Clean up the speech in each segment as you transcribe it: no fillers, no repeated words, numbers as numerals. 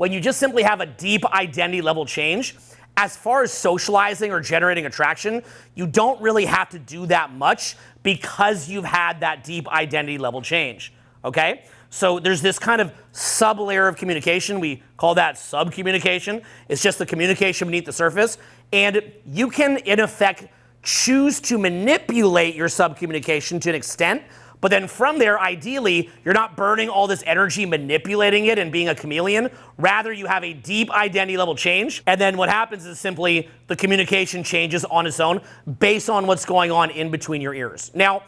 when you just simply have a deep identity level change, as far as socializing or generating attraction, you don't really have to do that much because you've had that deep identity level change, okay? So there's this kind of sub-layer of communication. We call that subcommunication. It's just the communication beneath the surface. And you can, in effect, choose to manipulate your subcommunication to an extent, but then from there, ideally, you're not burning all this energy manipulating it and being a chameleon. Rather, you have a deep identity level change. And then what happens is simply the communication changes on its own based on what's going on in between your ears. Now,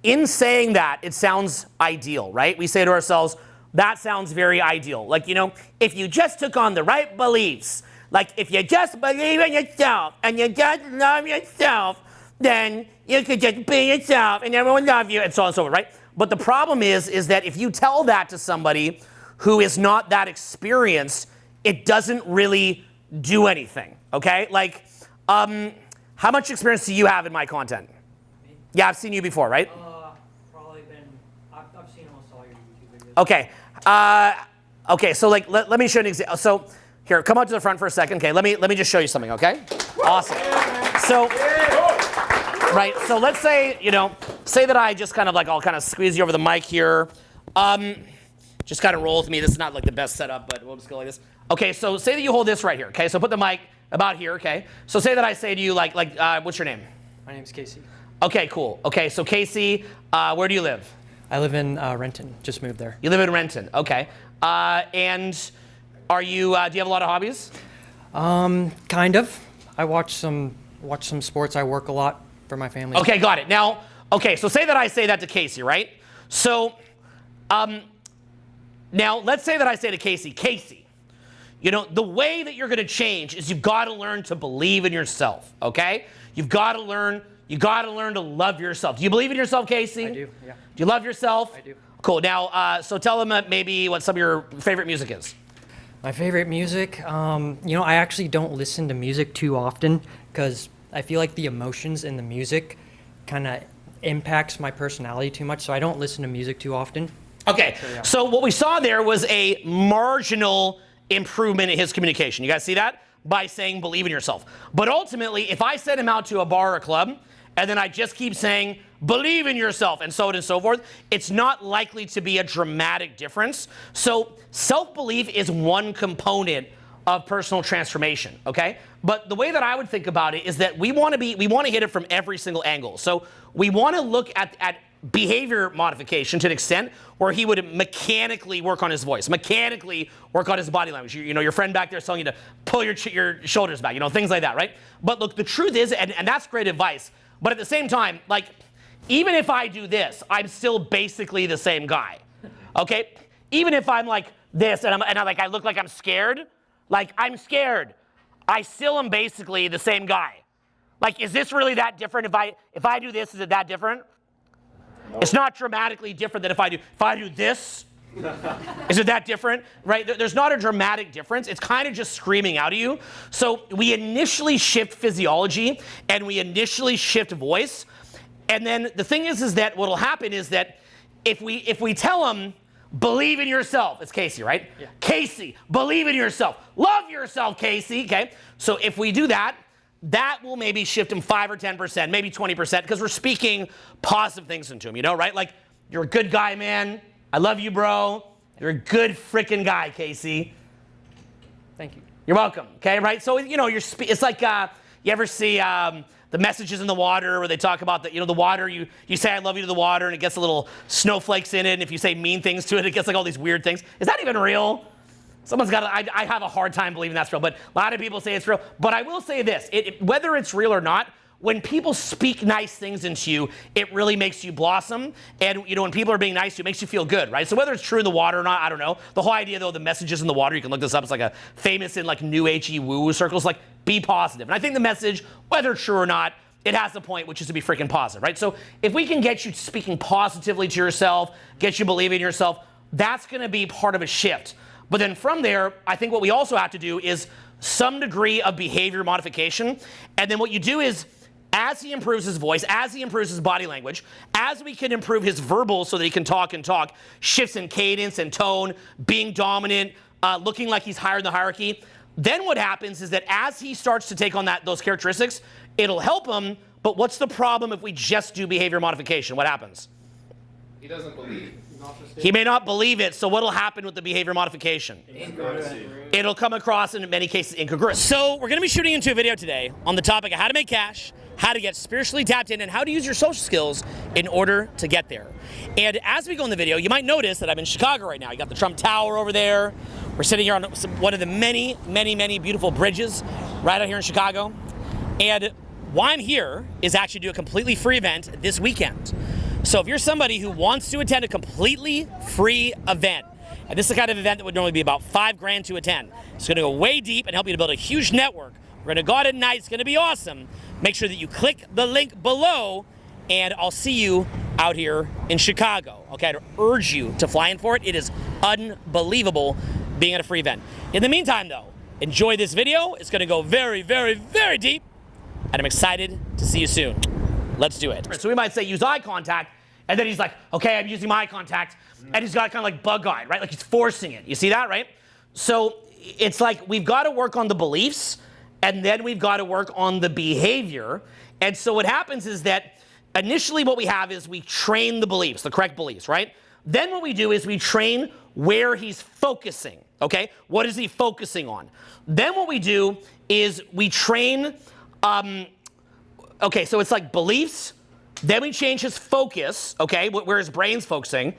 in saying that, it sounds ideal, right? We say to ourselves, that sounds very ideal. Like, you know, if you just took on the right beliefs, like if you just believe in yourself and you just love yourself, then you could just be yourself and everyone love you and so on and so forth, right? But the problem is that if you tell that to somebody who is not that experienced, it doesn't really do anything, okay? Like, how much experience do you have in my content? Me? Yeah, I've seen you before, right? Probably been, I've seen almost all your YouTube videos. Okay, okay, so like, let me show you an example. So here, come out to the front for a second, okay? Let me just show you something, okay? Awesome. So, right, so let's say, you know, say that I just kind of like, I'll kind of squeeze you over the mic here. Just kind of roll with me. This is not like the best setup, but we'll just go like this. Okay, so say that you hold this right here, okay? So put the mic about here, okay? So say that I say to you, like what's your name? My name's Casey. Okay, cool. Okay, so Casey, where do you live? I live in Renton, just moved there. You live in Renton, okay. And are you, do you have a lot of hobbies? Kind of. I watch some sports. I work a lot for my family. Okay, got it. Now, okay, so say that I say that to Casey, right? So, now let's say that I say to Casey, Casey, you know, the way that you're gonna change is you've gotta learn to believe in yourself, okay? You've gotta learn to love yourself. Do you believe in yourself, Casey? I do, yeah. Do you love yourself? I do. Cool, now, so tell them maybe what some of your favorite music is. My favorite music, you know, I actually don't listen to music too often because I feel like the emotions in the music kind of impacts my personality too much, so I don't listen to music too often. Okay, so what we saw there was a marginal improvement in his communication. You guys see that? By saying believe in yourself. But ultimately, if I send him out to a bar or a club, and then I just keep saying believe in yourself and so on and so forth, it's not likely to be a dramatic difference. So self-belief is one component of personal transformation, okay? But the way that I would think about it is that we want to hit it from every single angle. So we want to look at behavior modification to an extent where he would mechanically work on his voice, mechanically work on his body language. You know, your friend back there is telling you to pull your shoulders back, you know, things like that, right? But look, the truth is, and that's great advice, but at the same time, like, even if I do this, I'm still basically the same guy, okay? Even if I'm like this and I look like I'm scared, like I'm scared, I still am basically the same guy. Like, is this really that different? If I do this, is it that different? No. It's not dramatically different than if I do this. Is it that different? Right? There's not a dramatic difference. It's kind of just screaming out at you. So we initially shift physiology and we initially shift voice. And then the thing is that what'll happen is that if we tell them, believe in yourself, it's Casey, right? Yeah. Casey, believe in yourself. Love yourself, Casey, okay? So if we do that, that will maybe shift him 5 or 10%, maybe 20%, because we're speaking positive things into him, you know, right? Like, you're a good guy, man. I love you, bro. You're a good freaking guy, Casey. Thank you. You're welcome, okay, right? So, you know, it's like, you ever see the Messages in the Water where they talk about the, you know, the water, you say I love you to the water and it gets a little snowflakes in it, and if you say mean things to it, it gets like all these weird things. Is that even real? Someone's got to, I have a hard time believing that's real, but a lot of people say it's real. But I will say this, whether it's real or not, when people speak nice things into you, it really makes you blossom. And, you know, when people are being nice to you, it makes you feel good, right? So whether it's true in the water or not, I don't know. The whole idea, though, the Messages in the Water, you can look this up. It's like a famous in like new agey woo-woo circles, like be positive. And I think the message, whether true or not, it has a point, which is to be freaking positive, right? So if we can get you speaking positively to yourself, get you believing in yourself, that's going to be part of a shift. But then from there, I think what we also have to do is some degree of behavior modification. And then what you do is, as he improves his voice, as he improves his body language, as we can improve his verbal so that he can talk and talk, shifts in cadence and tone, being dominant, looking like he's higher in the hierarchy. Then what happens is that as he starts to take on those characteristics, it'll help him. But what's the problem if we just do behavior modification? What happens? He doesn't believe. He may not believe it. So what'll happen with the behavior modification? It'll come across in many cases incongruous. So we're going to be shooting into a video today on the topic of how to make cash, how to get spiritually tapped in, and how to use your social skills in order to get there. And as we go in the video, you might notice that I'm in Chicago right now. You got the Trump Tower over there. We're sitting here on one of the many, many, many beautiful bridges right out here in Chicago. And why I'm here is actually do a completely free event this weekend. So if you're somebody who wants to attend a completely free event, and this is the kind of event that would normally be about $5,000 to attend, it's going to go way deep and help you to build a huge network. We're going to go out at night. It's going to be awesome. Make sure that you click the link below, and I'll see you out here in Chicago. Okay, I'd urge you to fly in for it. It is unbelievable being at a free event. In the meantime, though, enjoy this video. It's going to go very, very, very deep, and I'm excited to see you soon. Let's do it. So we might say use eye contact, and then he's like, okay, I'm using my eye contact, and he's got kind of like bug-eyed, right? Like he's forcing it. You see that, right? So it's like we've got to work on the beliefs, and then we've got to work on the behavior. And so what happens is that initially what we have is we train the beliefs, the correct beliefs, right? Then what we do is we train where he's focusing, okay? What is he focusing on? Then what we do is we train, okay, so it's like beliefs, then we change his focus, okay, where his brain's focusing.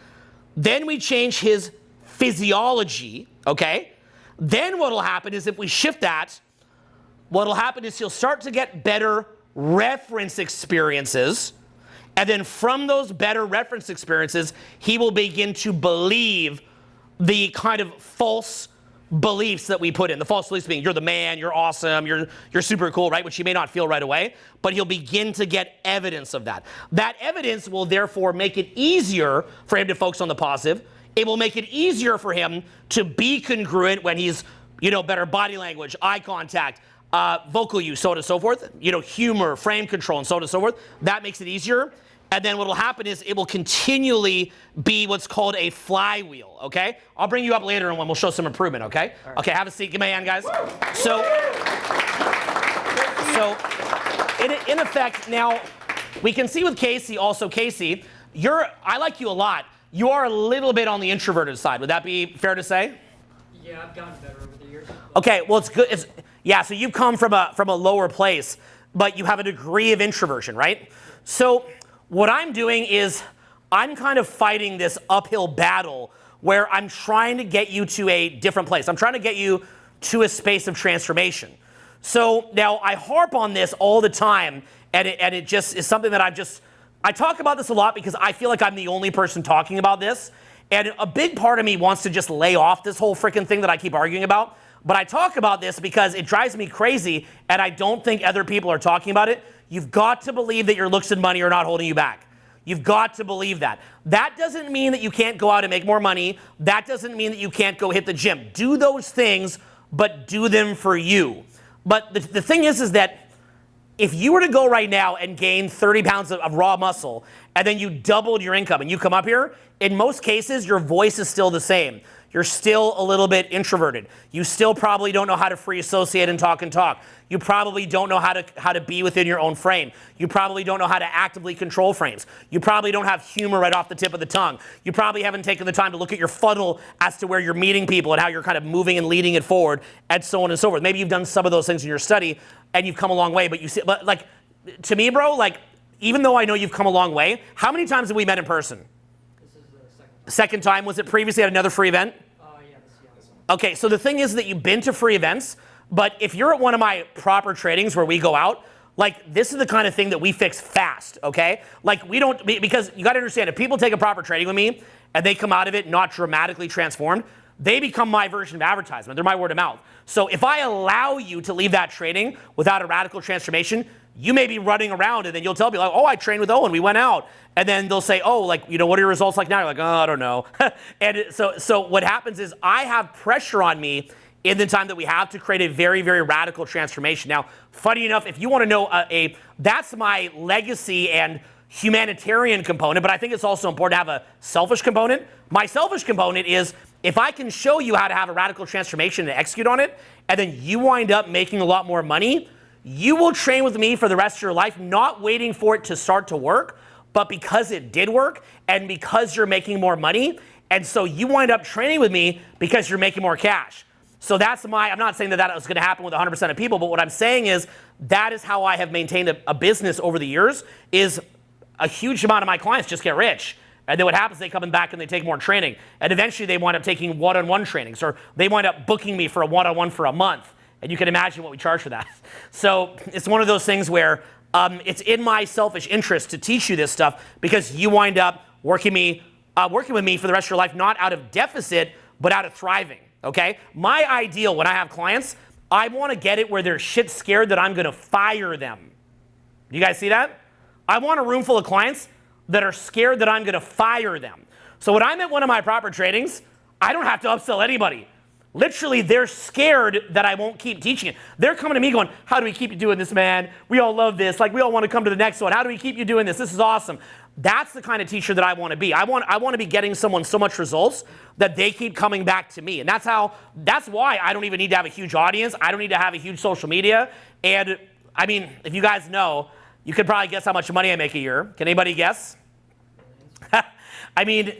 Then we change his physiology, okay? Then what'll happen is if we shift that, what'll happen is he'll start to get better reference experiences, and then from those better reference experiences, he will begin to believe the kind of false beliefs that we put in. The false beliefs being you're the man, you're awesome, you're super cool, right? Which he may not feel right away, but he'll begin to get evidence of that. That evidence will therefore make it easier for him to focus on the positive. It will make it easier for him to be congruent when he's, better body language, eye contact, vocal use, so on and so forth, humor, frame control, and so on and so forth. That makes it easier. And then what will happen is it will continually be what's called a flywheel, okay? I'll bring you up later and we'll show some improvement, okay? Right. Okay, have a seat. Give me a hand, guys. So in effect, now, we can see with Casey, I like you a lot. You are a little bit on the introverted side. Would that be fair to say? Yeah, I've gotten better over the years. Okay, well, it's good. Yeah, so you've come from a lower place, but you have a degree of introversion, right? So what I'm doing is I'm kind of fighting this uphill battle where I'm trying to get you to a different place. I'm trying to get you to a space of transformation. So now I harp on this all the time, and it just is something that I talk about this a lot because I feel like I'm the only person talking about this. And a big part of me wants to just lay off this whole freaking thing that I keep arguing about. But I talk about this because it drives me crazy, and I don't think other people are talking about it. You've got to believe that your looks and money are not holding you back. You've got to believe that. That doesn't mean that you can't go out and make more money. That doesn't mean that you can't go hit the gym. Do those things, but do them for you. But the thing is that if you were to go right now and gain 30 pounds of raw muscle, and then you doubled your income and you come up here, in most cases, your voice is still the same. You're still a little bit introverted. You still probably don't know how to free associate and talk. You probably don't know how to be within your own frame. You probably don't know how to actively control frames. You probably don't have humor right off the tip of the tongue. You probably haven't taken the time to look at your funnel as to where you're meeting people and how you're kind of moving and leading it forward, and so on and so forth. Maybe you've done some of those things in your study and you've come a long way, but like, to me, bro, like, even though I know you've come a long way, how many times have we met in person? This is the second time. Second time, was it previously at another free event? Yeah, this one. Okay, so the thing is that you've been to free events, but if you're at one of my proper trainings where we go out, like, this is the kind of thing that we fix fast, okay? Like, we don't, because you gotta understand, if people take a proper training with me and they come out of it not dramatically transformed, they become my version of advertisement. They're my word of mouth. So if I allow you to leave that training without a radical transformation, you may be running around and then you'll tell me, like, oh, I trained with Owen, we went out. And then they'll say, oh, like, what are your results like now? You're like, oh, I don't know. And so what happens is I have pressure on me in the time that we have to create a very, very radical transformation. Now, funny enough, if you want to know that's my legacy and humanitarian component, but I think it's also important to have a selfish component. My selfish component is if I can show you how to have a radical transformation and execute on it, and then you wind up making a lot more money, you will train with me for the rest of your life, not waiting for it to start to work, but because it did work and because you're making more money. And so you wind up training with me because you're making more cash. So that's I'm not saying that was going to happen with 100% of people, but what I'm saying is that is how I have maintained a business over the years, is a huge amount of my clients just get rich. And then what happens, they come back and they take more training. And eventually they wind up taking one-on-one trainings, or they wind up booking me for a one-on-one for a month. And you can imagine what we charge for that. So it's one of those things where it's in my selfish interest to teach you this stuff, because you wind up working with me for the rest of your life, not out of deficit, but out of thriving, okay? My ideal when I have clients, I want to get it where they're shit scared that I'm going to fire them. You guys see that? I want a room full of clients that are scared that I'm going to fire them. So when I'm at one of my proper trainings, I don't have to upsell anybody. Literally, they're scared that I won't keep teaching it. They're coming to me going, how do we keep you doing this, man? We all love this. Like, we all want to come to the next one. How do we keep you doing this? This is awesome. That's the kind of teacher that I want to be. I want to be getting someone so much results that they keep coming back to me. And that's why I don't even need to have a huge audience. I don't need to have a huge social media. And I mean, if you guys know, you could probably guess how much money I make a year. Can anybody guess? I mean,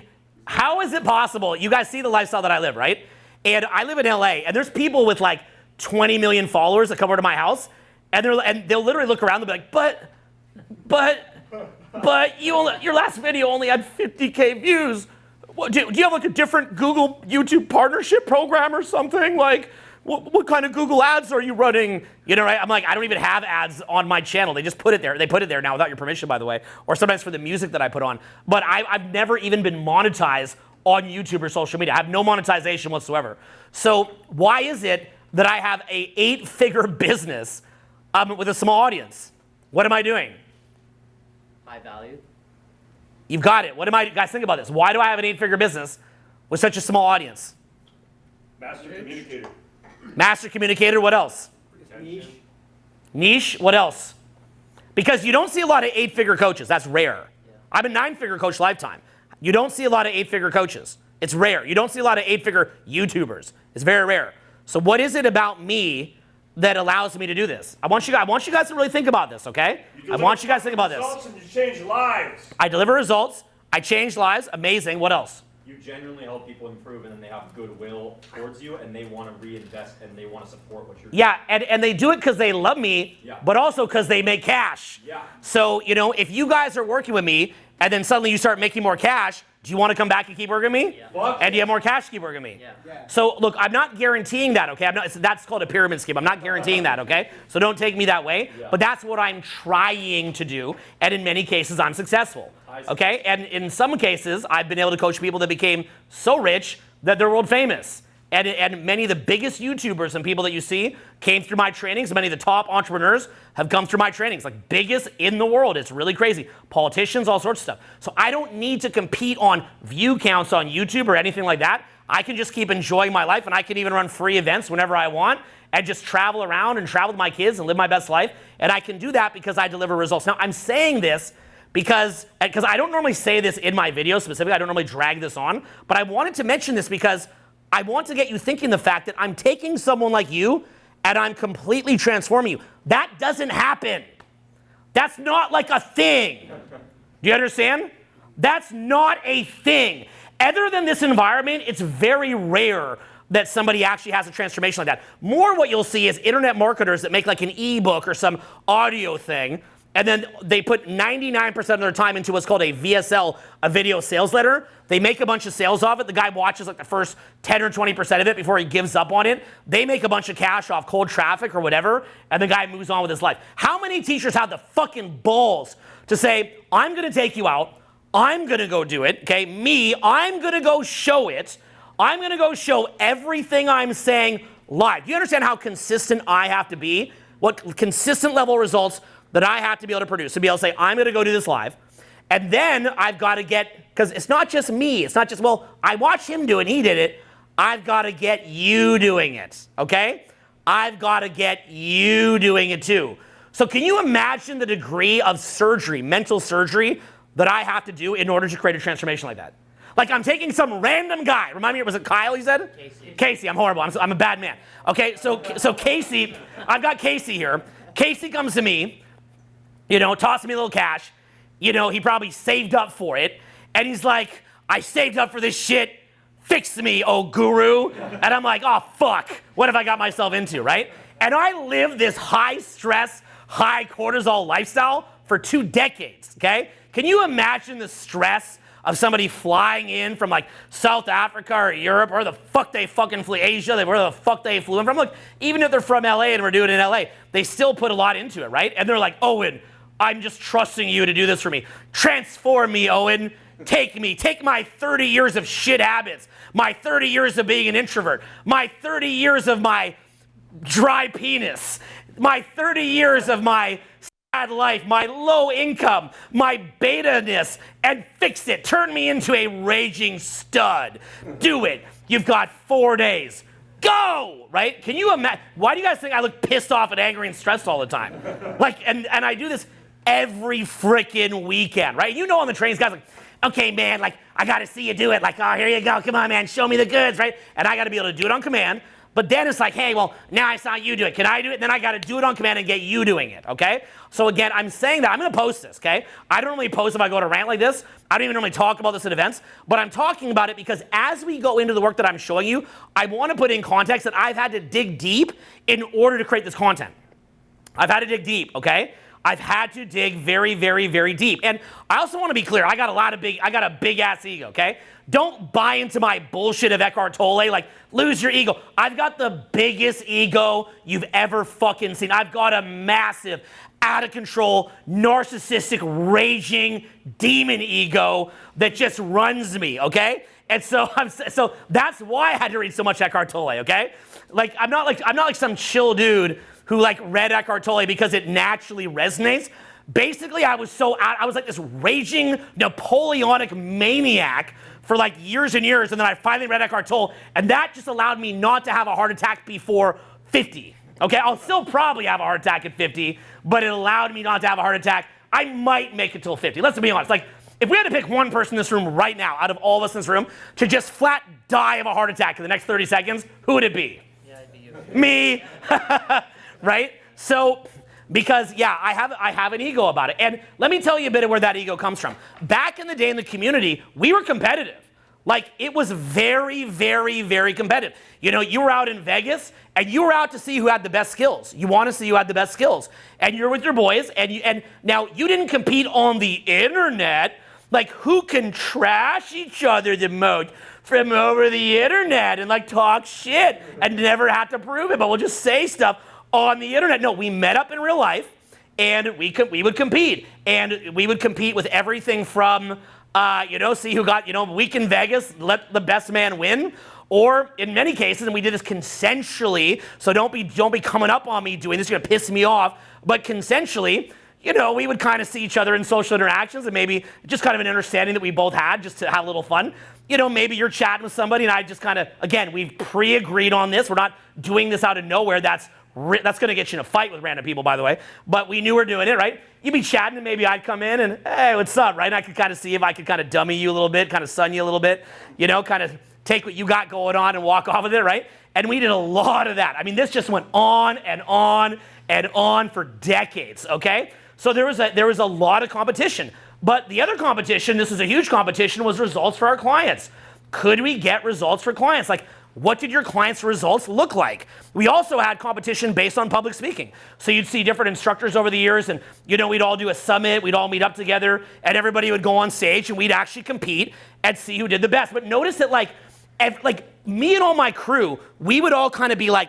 how is it possible? You guys see the lifestyle that I live, right? And I live in LA, and there's people with like 20 million followers that come over to my house, and they'll literally look around and be like, but your last video only had 50K views. Do you have like a different Google YouTube partnership program or something? Like, what kind of Google ads are you running? You know, right? I'm like, I don't even have ads on my channel. They just put it there. They put it there now without your permission, by the way, or sometimes for the music that I put on. But I've never even been monetized on YouTube or social media. I have no monetization whatsoever. So why is it that I have a 8-figure business with a small audience? What am I doing? High value. You've got it. Guys, think about this. Why do I have an 8-figure business with such a small audience? Master communicator. Master communicator, what else? Niche, what else? Because you don't see a lot of 8-figure coaches. That's rare. Yeah. I'm a 9-figure coach lifetime. You don't see a lot of 8-figure coaches. It's rare. You don't see a lot of 8-figure YouTubers. It's very rare. So what is it about me that allows me to do this? I want you guys to really think about this, okay? I want you guys to think about this. Results and you change lives. I deliver results. I change lives. Amazing. What else? You genuinely help people improve, and then they have goodwill towards you, and they want to reinvest, and they want to support what you're doing. Yeah, and they do it because they love me, but also because they make cash. Yeah. So, you know, if you guys are working with me, and then suddenly you start making more cash, do you want to come back and keep working with me? Yeah. And do you have more cash to keep working with me? Yeah. So, look, I'm not guaranteeing that, okay? That's called a pyramid scheme. I'm not guaranteeing that, okay? So don't take me that way. Yeah. But that's what I'm trying to do, and in many cases, I'm successful, okay? And in some cases, I've been able to coach people that became so rich that they're world famous. And many of the biggest YouTubers and people that you see came through my trainings. Many of the top entrepreneurs have come through my trainings, like biggest in the world. It's really crazy. Politicians, all sorts of stuff. So I don't need to compete on view counts on YouTube or anything like that. I can just keep enjoying my life, and I can even run free events whenever I want and just travel around and travel with my kids and live my best life. And I can do that because I deliver results. Now, I'm saying this because I don't normally say this in my videos specifically. I don't normally drag this on. But I wanted to mention this because I want to get you thinking the fact that I'm taking someone like you and I'm completely transforming you. That doesn't happen. That's not like a thing. Do you understand? That's not a thing. Other than this environment, it's very rare that somebody actually has a transformation like that. More what you'll see is internet marketers that make like an ebook or some audio thing, and then they put 99% of their time into what's called a VSL, a video sales letter. They make a bunch of sales off it. The guy watches like the first 10 or 20% of it before he gives up on it. They make a bunch of cash off cold traffic or whatever, and the guy moves on with his life. How many teachers have the fucking balls to say, I'm gonna take you out, I'm gonna go do it, okay? I'm gonna go show it. I'm gonna go show everything I'm saying live. Do you understand how consistent I have to be? What consistent level results that I have to be able to produce, to be able to say, I'm gonna go do this live. And then I've gotta get, because it's not just me, it's not just, well, I watched him do it, he did it. I've gotta get you doing it, okay? I've gotta get you doing it too. So can you imagine the degree of surgery, mental surgery, that I have to do in order to create a transformation like that? Like I'm taking some random guy. Remind me, was it Kyle you said? Casey. Casey, I'm horrible. I'm a bad man. Okay, so Casey, I've got Casey here. Casey comes to me, tosses me a little cash. He probably saved up for it. And he's like, I saved up for this shit. Fix me, oh guru. And I'm like, oh, fuck. What have I got myself into, right? And I lived this high stress, high cortisol lifestyle for 2 decades, okay? Can you imagine the stress of somebody flying in from like South Africa or Europe, or the fuck they fucking flew, Asia, where the fuck they flew in from? Look, even if they're from LA and we're doing it in LA, they still put a lot into it, right? And they're like, Owen, I'm just trusting you to do this for me. Transform me, Owen. Take me. Take my 30 years of shit habits, my 30 years of being an introvert, my 30 years of my dry penis, my 30 years of my sad life, my low income, my beta-ness, and fix it. Turn me into a raging stud. Do it. You've got 4 days. Go! Right? Can you imagine? Why do you guys think I look pissed off and angry and stressed all the time? And I do this every freaking weekend, right? On the trains, guys like, okay, man, like, I got to see you do it. Like, oh, here you go. Come on, man. Show me the goods, right? And I got to be able to do it on command. But then it's like, hey, well, now I saw you do it. Can I do it? And then I got to do it on command and get you doing it, okay? So again, I'm saying that. I'm going to post this, okay? I don't really post if I go to rant like this. I don't even normally talk about this at events. But I'm talking about it because as we go into the work that I'm showing you, I want to put in context that I've had to dig deep in order to create this content. I've had to dig deep, okay? I've had to dig very, very, very deep. And I also want to be clear, I got a big ass ego, okay? Don't buy into my bullshit of Eckhart Tolle, like lose your ego. I've got the biggest ego you've ever fucking seen. I've got a massive, out of control, narcissistic, raging demon ego that just runs me, okay? And so that's why I had to read so much Eckhart Tolle, okay? Like I'm not like some chill dude who like read Eckhart Tolle because it naturally resonates. Basically, I was like this raging Napoleonic maniac for like years and years, and then I finally read Eckhart Tolle, and that just allowed me not to have a heart attack before 50. Okay, I'll still probably have a heart attack at 50, but it allowed me not to have a heart attack. I might make it till 50. Let's be honest. Like, if we had to pick one person in this room right now, out of all of us in this room, to just flat die of a heart attack in the next 30 seconds, who would it be? Yeah, it'd be you. Me. Right? So, because I have an ego about it. And let me tell you a bit of where that ego comes from. Back in the day in the community, we were competitive. Like, it was very, very, very competitive. You were out in Vegas, and you were out to see who had the best skills. You want to see who had the best skills. And you're with your boys, and now you didn't compete on the internet, like who can trash each other the most from over the internet and like talk shit and never have to prove it, but we'll just say stuff on the internet. No, we met up in real life, and we would compete. And we would compete with everything from, see who got, week in Vegas, let the best man win. Or in many cases, and we did this consensually, so don't be coming up on me doing this, you're gonna piss me off, but consensually, we would kind of see each other in social interactions, and maybe just kind of an understanding that we both had just to have a little fun. Maybe you're chatting with somebody, and I just kind of, again, we've pre-agreed on this. We're not doing this out of nowhere. That's going to get you in a fight with random people, by the way. But we knew we were doing it, right? You'd be chatting, and maybe I'd come in, and hey, what's up, right? And I could kind of see if I could kind of dummy you a little bit, kind of sun you a little bit, kind of take what you got going on and walk off with it, right? And we did a lot of that. I mean, this just went on and on and on for decades, okay? So there was a lot of competition. But the other competition, this was a huge competition, was results for our clients. Could we get results for clients? Like, what did your clients' results look like? We also had competition based on public speaking. So you'd see different instructors over the years, and we'd all do a summit, we'd all meet up together, and everybody would go on stage, and we'd actually compete and see who did the best. But notice that like me and all my crew, we would all kind of be like,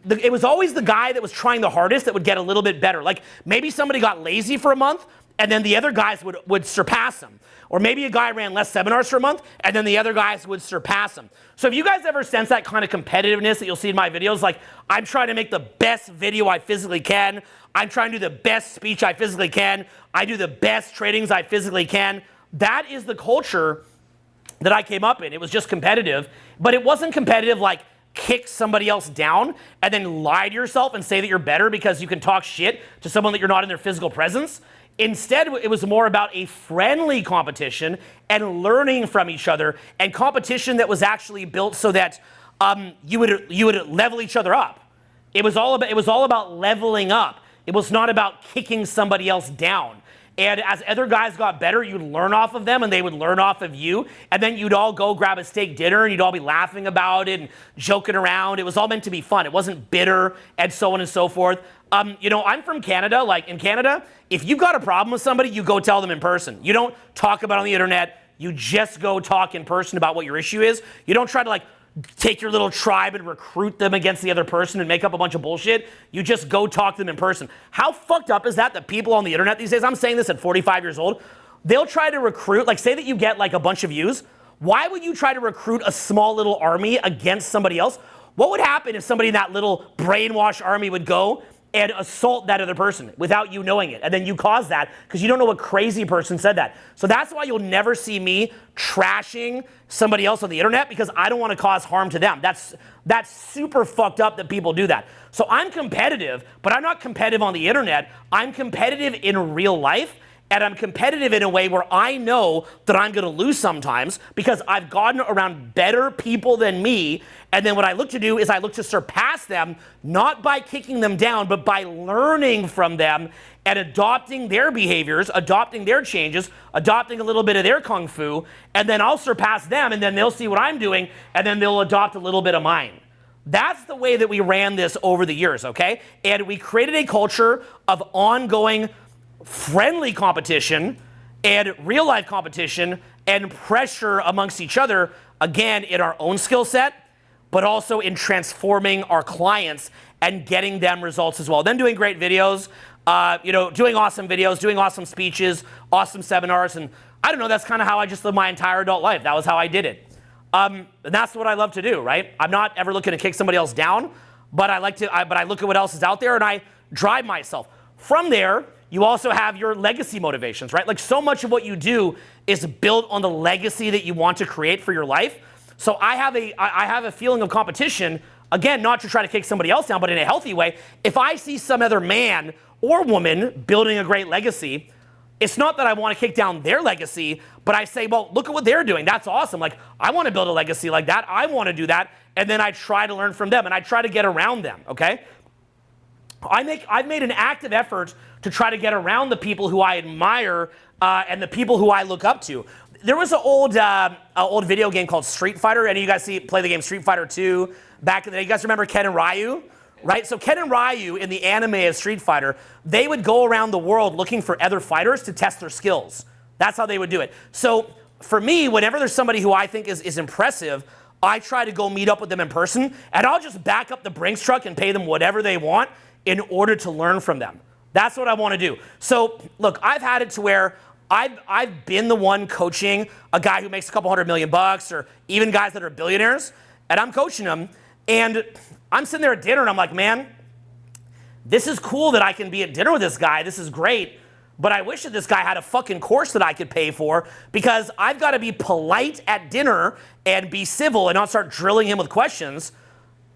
it was always the guy that was trying the hardest that would get a little bit better. Like maybe somebody got lazy for a month, and then the other guys would surpass him. Or maybe a guy ran less seminars for a month, and then the other guys would surpass him. So if you guys ever sense that kind of competitiveness that you'll see in my videos, like I'm trying to make the best video I physically can, I'm trying to do the best speech I physically can, I do the best trainings I physically can, that is the culture that I came up in. It was just competitive, but it wasn't competitive like kick somebody else down and then lie to yourself and say that you're better because you can talk shit to someone that you're not in their physical presence. Instead, it was more about a friendly competition and learning from each other, and competition that was actually built so that you would level each other up. It was all about leveling up. It was not about kicking somebody else down. And as other guys got better, you'd learn off of them and they would learn off of you. And then you'd all go grab a steak dinner and you'd all be laughing about it and joking around. It was all meant to be fun. It wasn't bitter and so on and so forth. You know, I'm from Canada. Like in Canada, if you've got a problem with somebody, you go tell them in person. You don't talk about it on the internet. You just go talk in person about what your issue is. You don't try to like take your little tribe and recruit them against the other person and make up a bunch of bullshit. You just go talk to them in person. How fucked up is that people on the internet these days, I'm saying this at 45 years old, they'll try to recruit, like say that you get like a bunch of views. Why would you try to recruit a small little army against somebody else? What would happen if somebody in that little brainwash army would go and assault that other person without you knowing it? And then you cause that because you don't know what crazy person said that. So that's why you'll never see me trashing somebody else on the internet, because I don't want to cause harm to them. That's super fucked up that people do that. So I'm competitive, but I'm not competitive on the internet. I'm competitive in real life. And I'm competitive in a way where I know that I'm going to lose sometimes because I've gotten around better people than me. And then what I look to do is I look to surpass them, not by kicking them down, but by learning from them and adopting their behaviors, adopting their changes, adopting a little bit of their kung fu. And then I'll surpass them, and then they'll see what I'm doing, and then they'll adopt a little bit of mine. That's the way that we ran this over the years, okay? And we created a culture of ongoing friendly competition and real life competition and pressure amongst each other, again, in our own skill set, but also in transforming our clients and getting them results as well. Then doing great videos, you know, doing awesome videos, doing awesome speeches, awesome seminars, and I don't know, that's kind of how I just lived my entire adult life. That was how I did it. And that's what I love to do, right? I'm not ever looking to kick somebody else down, but I look at what else is out there and I drive myself. From there, you also have your legacy motivations, right? Like so much of what you do is built on the legacy that you want to create for your life. So I have a feeling of competition, again, not to try to kick somebody else down, but in a healthy way. If I see some other man or woman building a great legacy, it's not that I want to kick down their legacy, but I say, well, look at what they're doing. That's awesome. Like, I want to build a legacy like that. I want to do that. And then I try to learn from them and I try to get around them, okay? I've made an active effort to try to get around the people who I admire and the people who I look up to. There was an old video game called Street Fighter. Any of you guys play the game Street Fighter 2 back in the day? You guys remember Ken and Ryu? Right? So Ken and Ryu in the anime of Street Fighter, they would go around the world looking for other fighters to test their skills. That's how they would do it. So for me, whenever there's somebody who I think is impressive, I try to go meet up with them in person, and I'll just back up the Brinks truck and pay them whatever they want in order to learn from them. That's what I want to do. So look, I've had it to where I've been the one coaching a guy who makes a couple $100 million or even guys that are billionaires, and I'm coaching them, and I'm sitting there at dinner and I'm like, man, this is cool that I can be at dinner with this guy. This is great. But I wish that this guy had a fucking course that I could pay for, because I've got to be polite at dinner and be civil and not start drilling him with questions.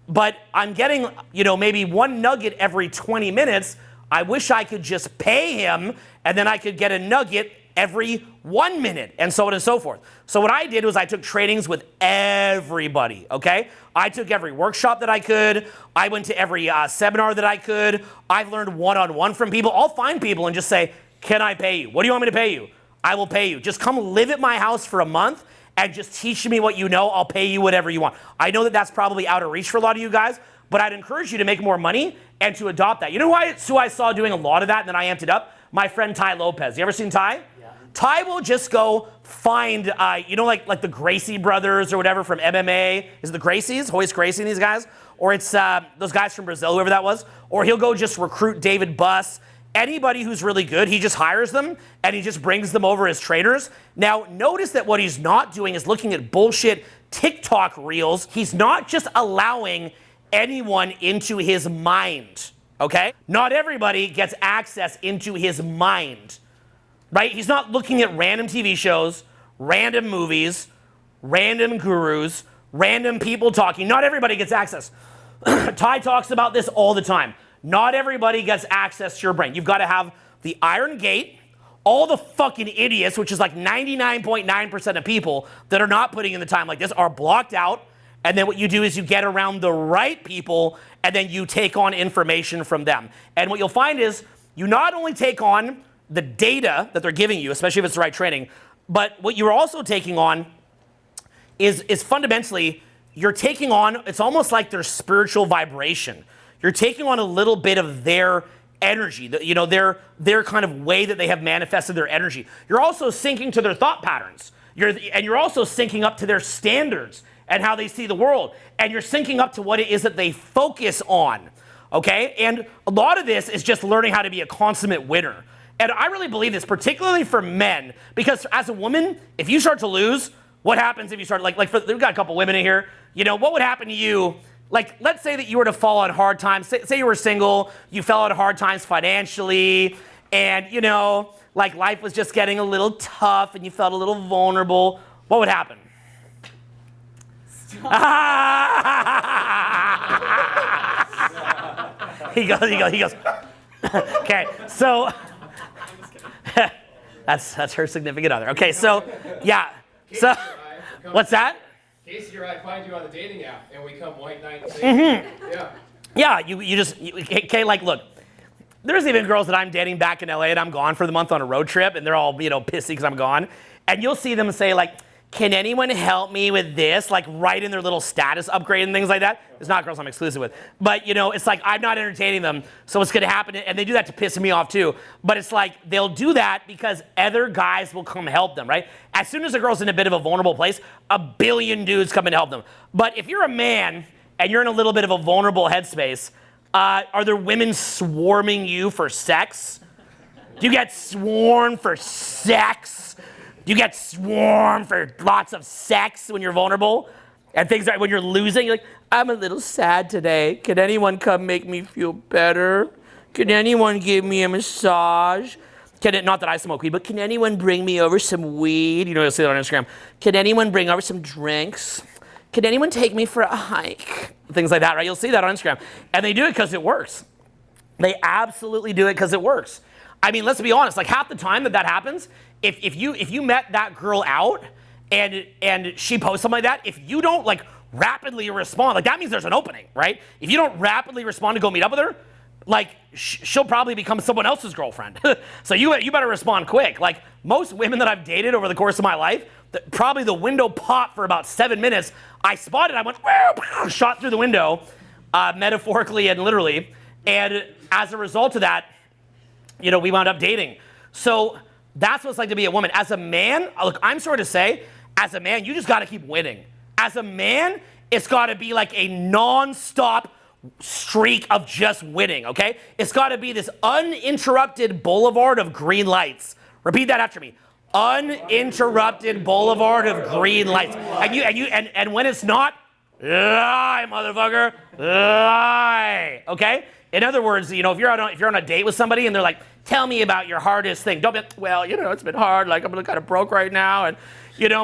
But I'm getting, you know, maybe one nugget every 20 minutes. I wish I could just pay him and then I could get a nugget every 1 minute, and so on and so forth. So what I did was I took trainings with everybody, okay? I took every workshop that I could. I went to every seminar that I could. I've learned one-on-one from people. I'll find people and just say, can I pay you? What do you want me to pay you? I will pay you. Just come live at my house for a month and just teach me what you know. I'll pay you whatever you want. I know that that's probably out of reach for a lot of you guys, but I'd encourage you to make more money and to adopt that. You know who I saw doing a lot of that and then I amped it up? My friend Ty Lopez. You ever seen Ty? Yeah. Ty will just go find, you know, like the Gracie brothers or whatever from MMA. Is it the Gracies? Hoist Gracie and these guys? Or it's those guys from Brazil, whoever that was. Or he'll go just recruit David Buss. Anybody who's really good, he just hires them and he just brings them over as trainers. Now, notice that what he's not doing is looking at bullshit TikTok reels. He's not just allowing anyone into his mind, okay? Not everybody gets access into his mind, right? He's not looking at random TV shows, random movies, random gurus, random people talking. Not everybody gets access. Ty talks about this all the time. Not everybody gets access to your brain. You've got to have the iron gate, all the fucking idiots, which is like 99.9% of people that are not putting in the time like this, are blocked out. And then what you do is you get around the right people, and then you take on information from them. And what you'll find is you not only take on the data that they're giving you, especially if it's the right training, but what you're also taking on is fundamentally, you're taking on, it's almost like their spiritual vibration. You're taking on a little bit of their energy, their kind of way that they have manifested their energy. You're also syncing to their thought patterns. You're also syncing up to their standards and how they see the world. And you're syncing up to what it is that they focus on, okay? And a lot of this is just learning how to be a consummate winner. And I really believe this, particularly for men, because as a woman, if you start to lose, what happens if you start, we've got a couple women in here, what would happen to you? Like, let's say that you were to fall on hard times. Say you were single, you fell on hard times financially, and, life was just getting a little tough and you felt a little vulnerable. What would happen? He goes. Okay, so that's her significant other. Okay, so yeah. So what's that? Casey or I find you on the dating app and we come white knight and say, Yeah, okay, look, there's even girls that I'm dating back in LA and I'm gone for the month on a road trip and they're all, pissy because I'm gone. And you'll see them say can anyone help me with this? Right in their little status upgrade and things like that. It's not girls I'm exclusive with. But, it's I'm not entertaining them, so what's gonna happen? And they do that to piss me off too. But it's they'll do that because other guys will come help them, right? As soon as a girl's in a bit of a vulnerable place, a billion dudes come and help them. But if you're a man and you're in a little bit of a vulnerable headspace, are there women swarming you for sex? Do you get swarmed for sex? Do you get swarmed for lots of sex when you're vulnerable? And things like when you're losing, you're I'm a little sad today. Can anyone come make me feel better? Can anyone give me a massage? Not that I smoke weed, but can anyone bring me over some weed? You'll see that on Instagram. Can anyone bring over some drinks? Can anyone take me for a hike? Things like that, right? You'll see that on Instagram. And they do it because it works. They absolutely do it because it works. I mean, let's be honest, half the time that happens, if you met that girl out and she posts something like that, if you don't rapidly respond, that means there's an opening, right? If you don't rapidly respond to go meet up with her, she'll probably become someone else's girlfriend. So you better respond quick. Most women that I've dated over the course of my life, probably the window popped for about 7 minutes. I spotted, I went, shot through the window, metaphorically and literally. And as a result of that, we wound up dating. So that's what it's like to be a woman. As a man, look, I'm sorry to say, as a man, you just got to keep winning. As a man, it's got to be a non-stop streak of just winning, okay? It's got to be this uninterrupted boulevard of green lights. Repeat that after me. Uninterrupted boulevard of green lights. And when it's not, lie, motherfucker, lie, okay? In other words, if you're on a date with somebody and they're tell me about your hardest thing. Don't be, it's been hard. I'm kind of broke right now. And,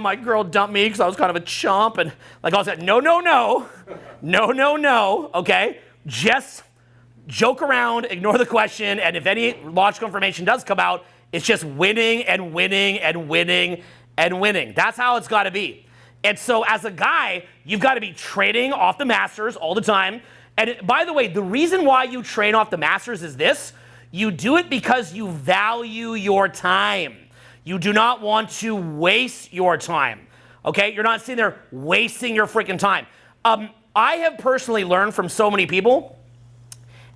my girl dumped me because I was kind of a chump. And all that. No. Okay? Just joke around, ignore the question. And if any logical information does come out, it's just winning and winning and winning and winning. That's how it's got to be. And so as a guy, you've got to be trading off the masters all the time. And by the way, the reason why you train off the masters is this. You do it because you value your time. You do not want to waste your time, okay? You're not sitting there wasting your freaking time. I have personally learned from so many people,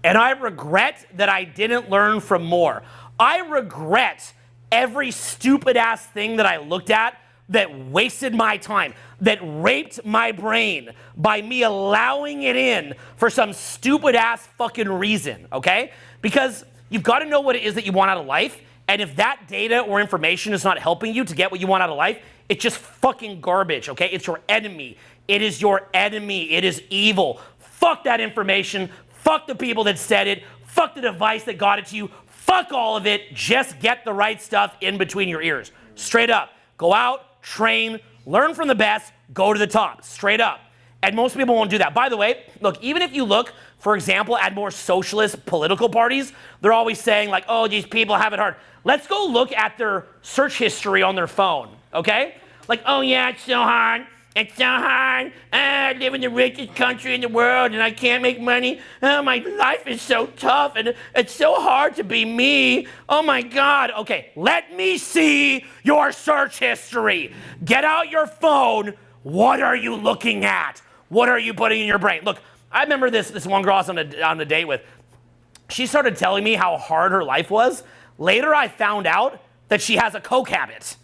and I regret that I didn't learn from more. I regret every stupid-ass thing that I looked at that wasted my time, that raped my brain by me allowing it in for some stupid-ass fucking reason, okay? Because you've got to know what it is that you want out of life, and if that data or information is not helping you to get what you want out of life, it's just fucking garbage, okay? It's your enemy. It is your enemy. It is evil. Fuck that information. Fuck the people that said it. Fuck the device that got it to you. Fuck all of it. Just get the right stuff in between your ears. Straight up. Go out, train, learn from the best, go to the top. Straight up. And most people won't do that. By the way, look, even if you look for example, at more socialist political parties, they're always saying like, oh, these people have it hard. Let's go look at their search history on their phone, okay? Like, oh yeah, it's so hard. It's so hard. I live in the richest country in the world and I can't make money. Oh, my life is so tough and it's so hard to be me. Oh my God. Okay, let me see your search history. Get out your phone. What are you looking at? What are you putting in your brain? Look, I remember this one girl I was on a date with. She started telling me how hard her life was. Later, I found out that she has a coke habit.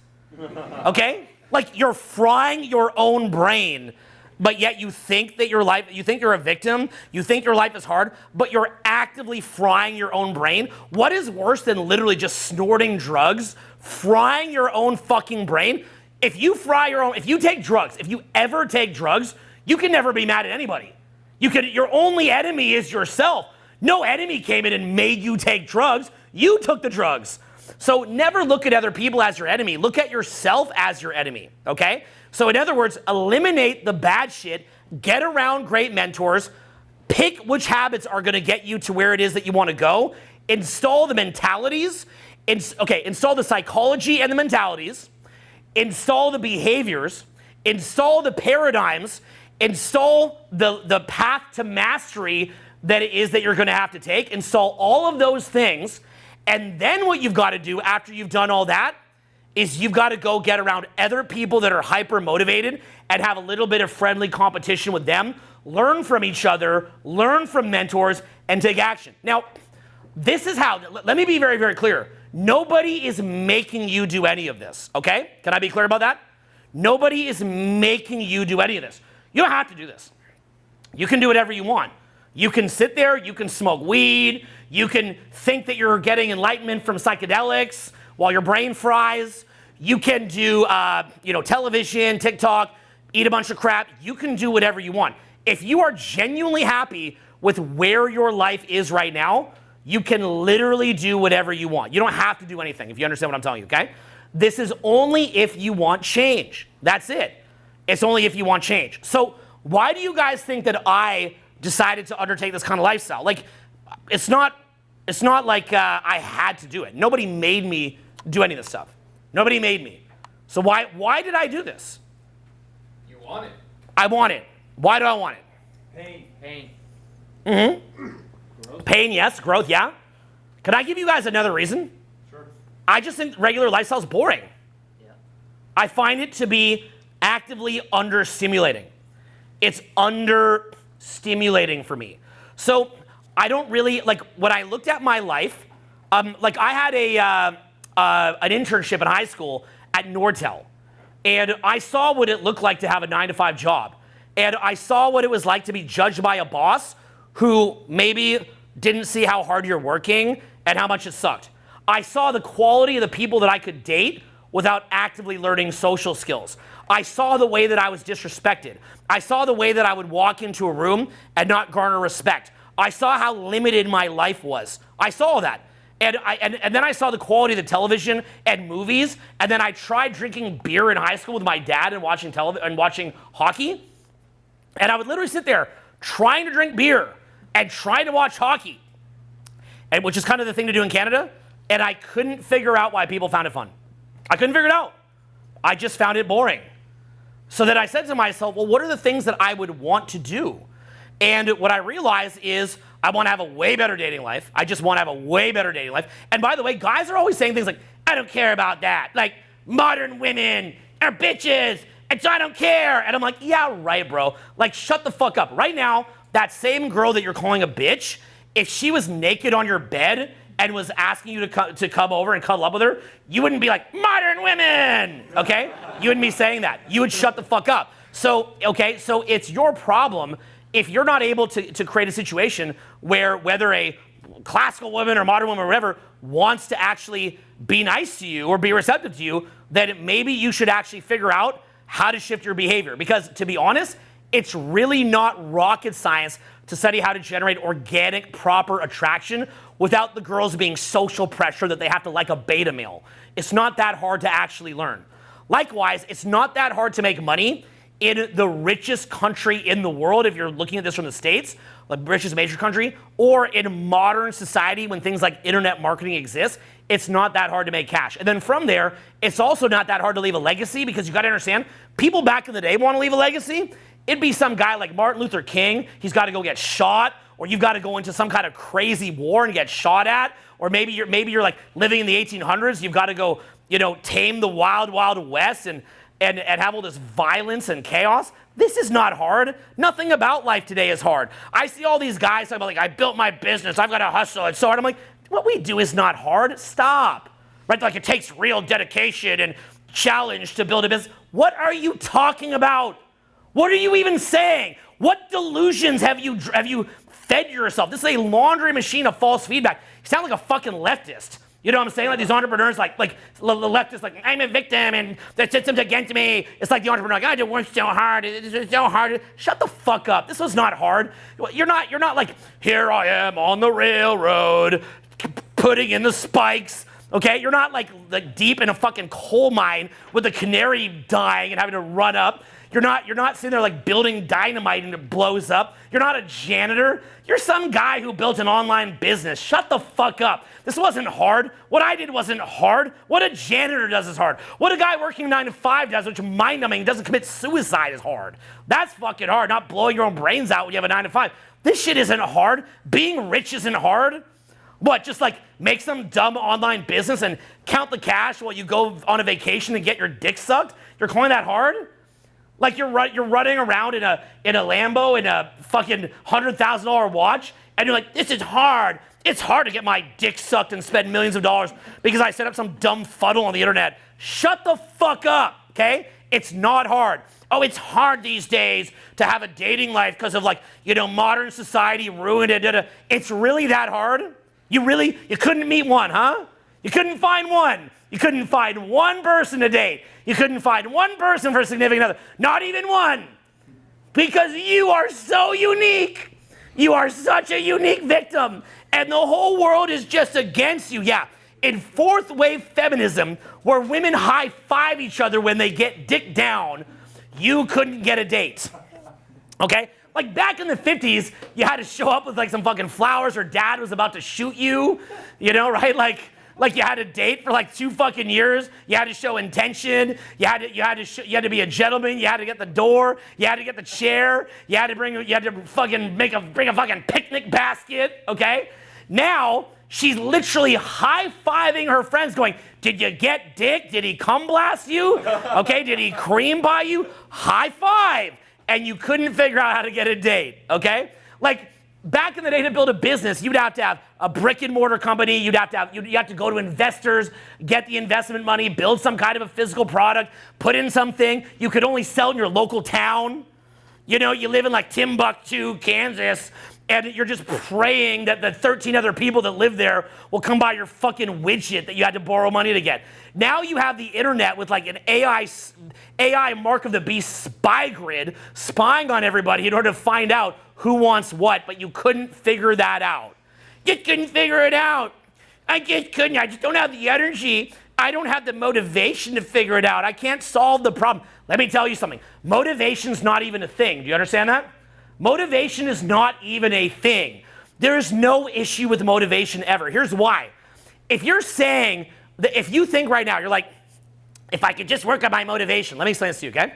Okay? Like, you're frying your own brain, but yet you think that you think you're a victim, you think your life is hard, but you're actively frying your own brain. What is worse than literally just snorting drugs, frying your own fucking brain? If you take drugs, if you ever take drugs, you can never be mad at anybody. Your only enemy is yourself. No enemy came in and made you take drugs. You took the drugs. So never look at other people as your enemy. Look at yourself as your enemy, okay? So in other words, eliminate the bad shit, get around great mentors, pick which habits are gonna get you to where it is that you wanna go, install the mentalities, install the psychology and the mentalities, install the behaviors, install the paradigms, install the path to mastery that it is that you're gonna have to take, install all of those things. And then what you've got to do after you've done all that is you've got to go get around other people that are hyper motivated and have a little bit of friendly competition with them, learn from each other, learn from mentors, and take action. Now, this is how, let me be very, very clear. Nobody is making you do any of this, okay? Can I be clear about that? Nobody is making you do any of this. You don't have to do this. You can do whatever you want. You can sit there, you can smoke weed, you can think that you're getting enlightenment from psychedelics while your brain fries. You can do, television, TikTok, eat a bunch of crap. You can do whatever you want. If you are genuinely happy with where your life is right now, you can literally do whatever you want. You don't have to do anything, if you understand what I'm telling you, okay? This is only if you want change. That's it. It's only if you want change. So why do you guys think that I decided to undertake this kind of lifestyle? Like, it's not like I had to do it. Nobody made me do any of this stuff. Nobody made me. So why did I do this? You want it. I want it. Why do I want it? Pain. Mm-hmm. Pain, yes. Growth, yeah. Can I give you guys another reason? Sure. I just think regular lifestyle is boring. Yeah. I find it to be actively understimulating. It's understimulating for me. So I don't really, like, when I looked at my life, like I had an internship in high school at Nortel, and I saw what it looked like to have a 9-to-5 job. And I saw what it was like to be judged by a boss who maybe didn't see how hard you're working and how much it sucked. I saw the quality of the people that I could date without actively learning social skills. I saw the way that I was disrespected. I saw the way that I would walk into a room and not garner respect. I saw how limited my life was. I saw that. And then I saw the quality of the television and movies, and then I tried drinking beer in high school with my dad and watching hockey. And I would literally sit there trying to drink beer and trying to watch hockey, and which is kind of the thing to do in Canada, and I couldn't figure out why people found it fun. I couldn't figure it out. I just found it boring. So then I said to myself, well, what are the things that I would want to do? And what I realized is I want to have a way better dating life. I just want to have a way better dating life. And by the way, guys are always saying things like, I don't care about that. Like, modern women are bitches, and so I don't care. And I'm like, yeah, right, bro. Like, shut the fuck up. Right now, that same girl that you're calling a bitch, if she was naked on your bed and was asking you to come over and cuddle up with her, you wouldn't be like, modern women, okay? You wouldn't be saying that. You would shut the fuck up. So, okay, so it's your problem if you're not able to create a situation where whether a classical woman or modern woman or whatever wants to actually be nice to you or be receptive to you, then maybe you should actually figure out how to shift your behavior. Because to be honest, it's really not rocket science to study how to generate organic, proper attraction without the girls being social pressure that they have to like a beta male. It's not that hard to actually learn. Likewise, it's not that hard to make money in the richest country in the world if you're looking at this from the States, like richest major country, or in modern society when things like internet marketing exist, it's not that hard to make cash. And then from there, it's also not that hard to leave a legacy, because you got to understand, people back in the day want to leave a legacy. It'd be some guy like Martin Luther King. He's got to go get shot, or you've got to go into some kind of crazy war and get shot at, or maybe you're like living in the 1800s. You've got to go, tame the wild west and have all this violence and chaos. This is not hard. Nothing about life today is hard. I see all these guys talking about, like, I built my business, I've got to hustle, it's so hard. I'm like, what we do is not hard. Stop. Right? Like, it takes real dedication and challenge to build a business. What are you talking about? What are you even saying? What delusions have you fed yourself? This is a laundry machine of false feedback. You sound like a fucking leftist. You know what I'm saying? Like these entrepreneurs, like the leftists, like, I'm a victim and the system's against me. It's like the entrepreneur, like, I just work so hard. It's so hard. Shut the fuck up. This was not hard. You're not like, here I am on the railroad, putting in the spikes. Okay? You're not like deep in a fucking coal mine with a canary dying and having to run up. You're not sitting there like building dynamite and it blows up. You're not a janitor. You're some guy who built an online business. Shut the fuck up. This wasn't hard. What I did wasn't hard. What a janitor does is hard. What a guy working 9 to 5 does, which is mind-numbing, doesn't commit suicide, is hard. That's fucking hard, not blowing your own brains out when you have a 9 to 5. This shit isn't hard. Being rich isn't hard. What, just like make some dumb online business and count the cash while you go on a vacation and get your dick sucked? You're calling that hard? Like you're running around in a Lambo in a fucking $100,000 watch, and you're like, this is hard. It's hard to get my dick sucked and spend millions of dollars because I set up some dumb funnel on the internet. Shut the fuck up, okay? It's not hard. Oh, it's hard these days to have a dating life because of modern society ruined it. It's really that hard? You couldn't meet one, huh? You couldn't find one. You couldn't find one person to date. You couldn't find one person for a significant other. Not even one. Because you are so unique. You are such a unique victim. And the whole world is just against you. Yeah. In fourth wave feminism, where women high-five each other when they get dick down, you couldn't get a date. Okay? Like back in the 50s, you had to show up with like some fucking flowers, or dad was about to shoot you, right? Like you had to date for like 2 fucking years. You had to show intention. You had to be a gentleman. You had to get the door. You had to get the chair. You had to bring a fucking picnic basket. Okay. Now she's literally high-fiving her friends, going, "Did you get dick? Did he cum blast you? Okay. Did he cream by you? High five." And you couldn't figure out how to get a date. Okay. Like back in the day, to build a business, you'd have to have a brick and mortar company. You have to go to investors, get the investment money, build some kind of a physical product, put in something. You could only sell in your local town. You live in like Timbuktu, Kansas, and you're just praying that the 13 other people that live there will come buy your fucking widget that you had to borrow money to get. Now you have the internet with like an AI mark of the beast spy grid spying on everybody in order to find out who wants what, but you couldn't figure that out. You couldn't figure it out. I just couldn't. I just don't have the energy. I don't have the motivation to figure it out. I can't solve the problem. Let me tell you something. Motivation's not even a thing. Do you understand that? Motivation is not even a thing. There is no issue with motivation ever. Here's why. If you're saying that, if you think right now, you're like, if I could just work on my motivation, let me explain this to you, okay?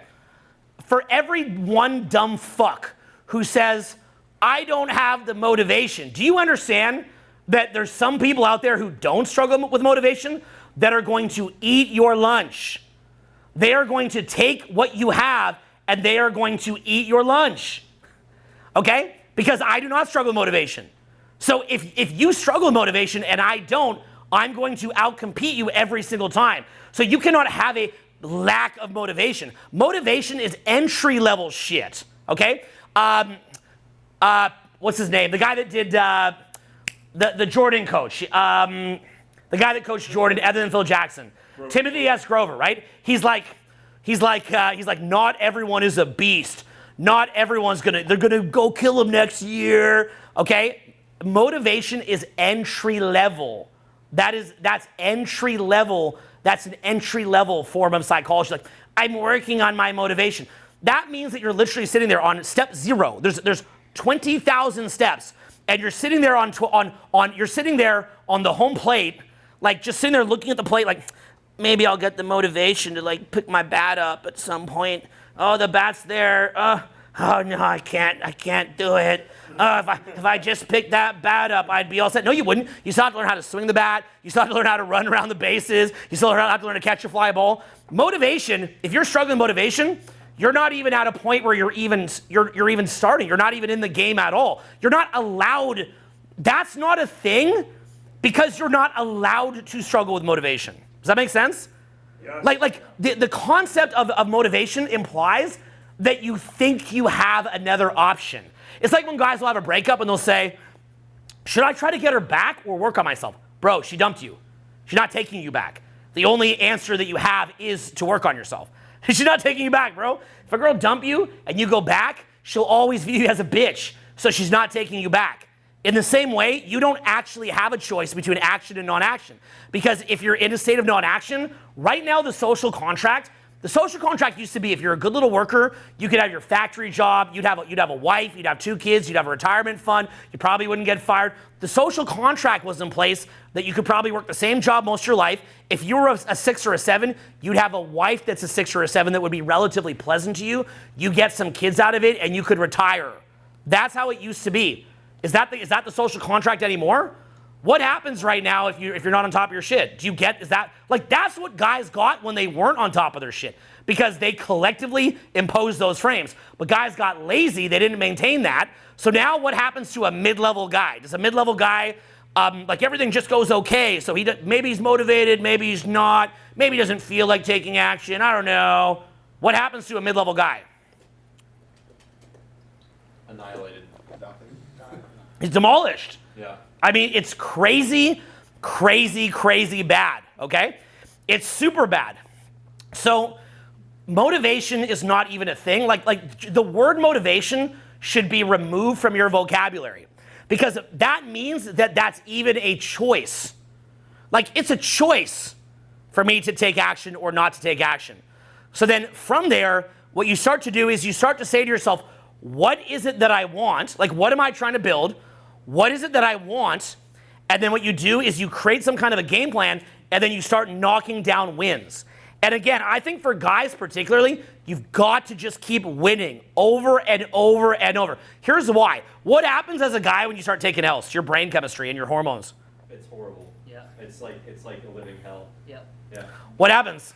For every one dumb fuck who says, I don't have the motivation, do you understand that there's some people out there who don't struggle with motivation that are going to eat your lunch? They are going to take what you have and they are going to eat your lunch. Okay? Because I do not struggle with motivation. So if you struggle with motivation and I don't, I'm going to outcompete you every single time. So you cannot have a lack of motivation. Motivation is entry-level shit. Okay? What's his name? The guy that did the Jordan coach. The guy that coached Jordan other than Phil Jackson. Grover. Timothy S. Grover, right? He's like, not everyone is a beast. Not everyone's they're gonna go kill him next year. Okay? Motivation is entry level. That's entry level. That's an entry level form of psychology. Like, I'm working on my motivation. That means that you're literally sitting there on step 0. There's 20,000 steps, and you're sitting there you're sitting there on the home plate, like just sitting there looking at the plate, like maybe I'll get the motivation to like pick my bat up at some point. Oh, the bat's there. Oh no, I can't do it. If I just picked that bat up, I'd be all set. No, you wouldn't. You still have to learn how to swing the bat. You still have to learn how to run around the bases. You still have to learn to catch a fly ball. Motivation, if you're struggling with motivation, you're not even at a point where you're even starting. You're not even in the game at all. You're not allowed. That's not a thing because you're not allowed to struggle with motivation. Does that make sense? Yes. Like the concept of motivation implies that you think you have another option. It's like when guys will have a breakup and they'll say, should I try to get her back or work on myself? Bro, she dumped you. She's not taking you back. The only answer that you have is to work on yourself. She's not taking you back, bro. If a girl dump you and you go back, she'll always view you as a bitch, so she's not taking you back. In the same way, you don't actually have a choice between action and non-action. Because if you're in a state of non-action, right now the social contract used to be if you're a good little worker, you could have your factory job, you'd have a wife, you'd have 2 kids, you'd have a retirement fund, you probably wouldn't get fired. The social contract was in place that you could probably work the same job most of your life. If you were a 6 or a 7, you'd have a wife that's a 6 or a 7 that would be relatively pleasant to you. You get some kids out of it and you could retire. That's how it used to be. Is that the social contract anymore? What happens right now if you're not on top of your shit? That's what guys got when they weren't on top of their shit because they collectively imposed those frames. But guys got lazy, they didn't maintain that. So now what happens to a mid-level guy? Does a mid-level guy, everything just goes okay, so maybe he's motivated, maybe he's not, maybe he doesn't feel like taking action, I don't know. What happens to a mid-level guy? Annihilated. He's demolished. Yeah. I mean, it's crazy, crazy, crazy bad, okay? It's super bad. So motivation is not even a thing. Like the word motivation should be removed from your vocabulary because that means that that's even a choice. Like it's a choice for me to take action or not to take action. So then from there, what you start to do is you start to say to yourself, what is it that I want? Like, what am I trying to build? What is it that I want? And then what you do is you create some kind of a game plan and then you start knocking down wins. And again, I think for guys particularly, you've got to just keep winning over and over and over. Here's why. What happens as a guy when you start taking L's? Your brain chemistry and your hormones. It's horrible. Yeah. It's like a living hell. Yeah. Yeah. What happens?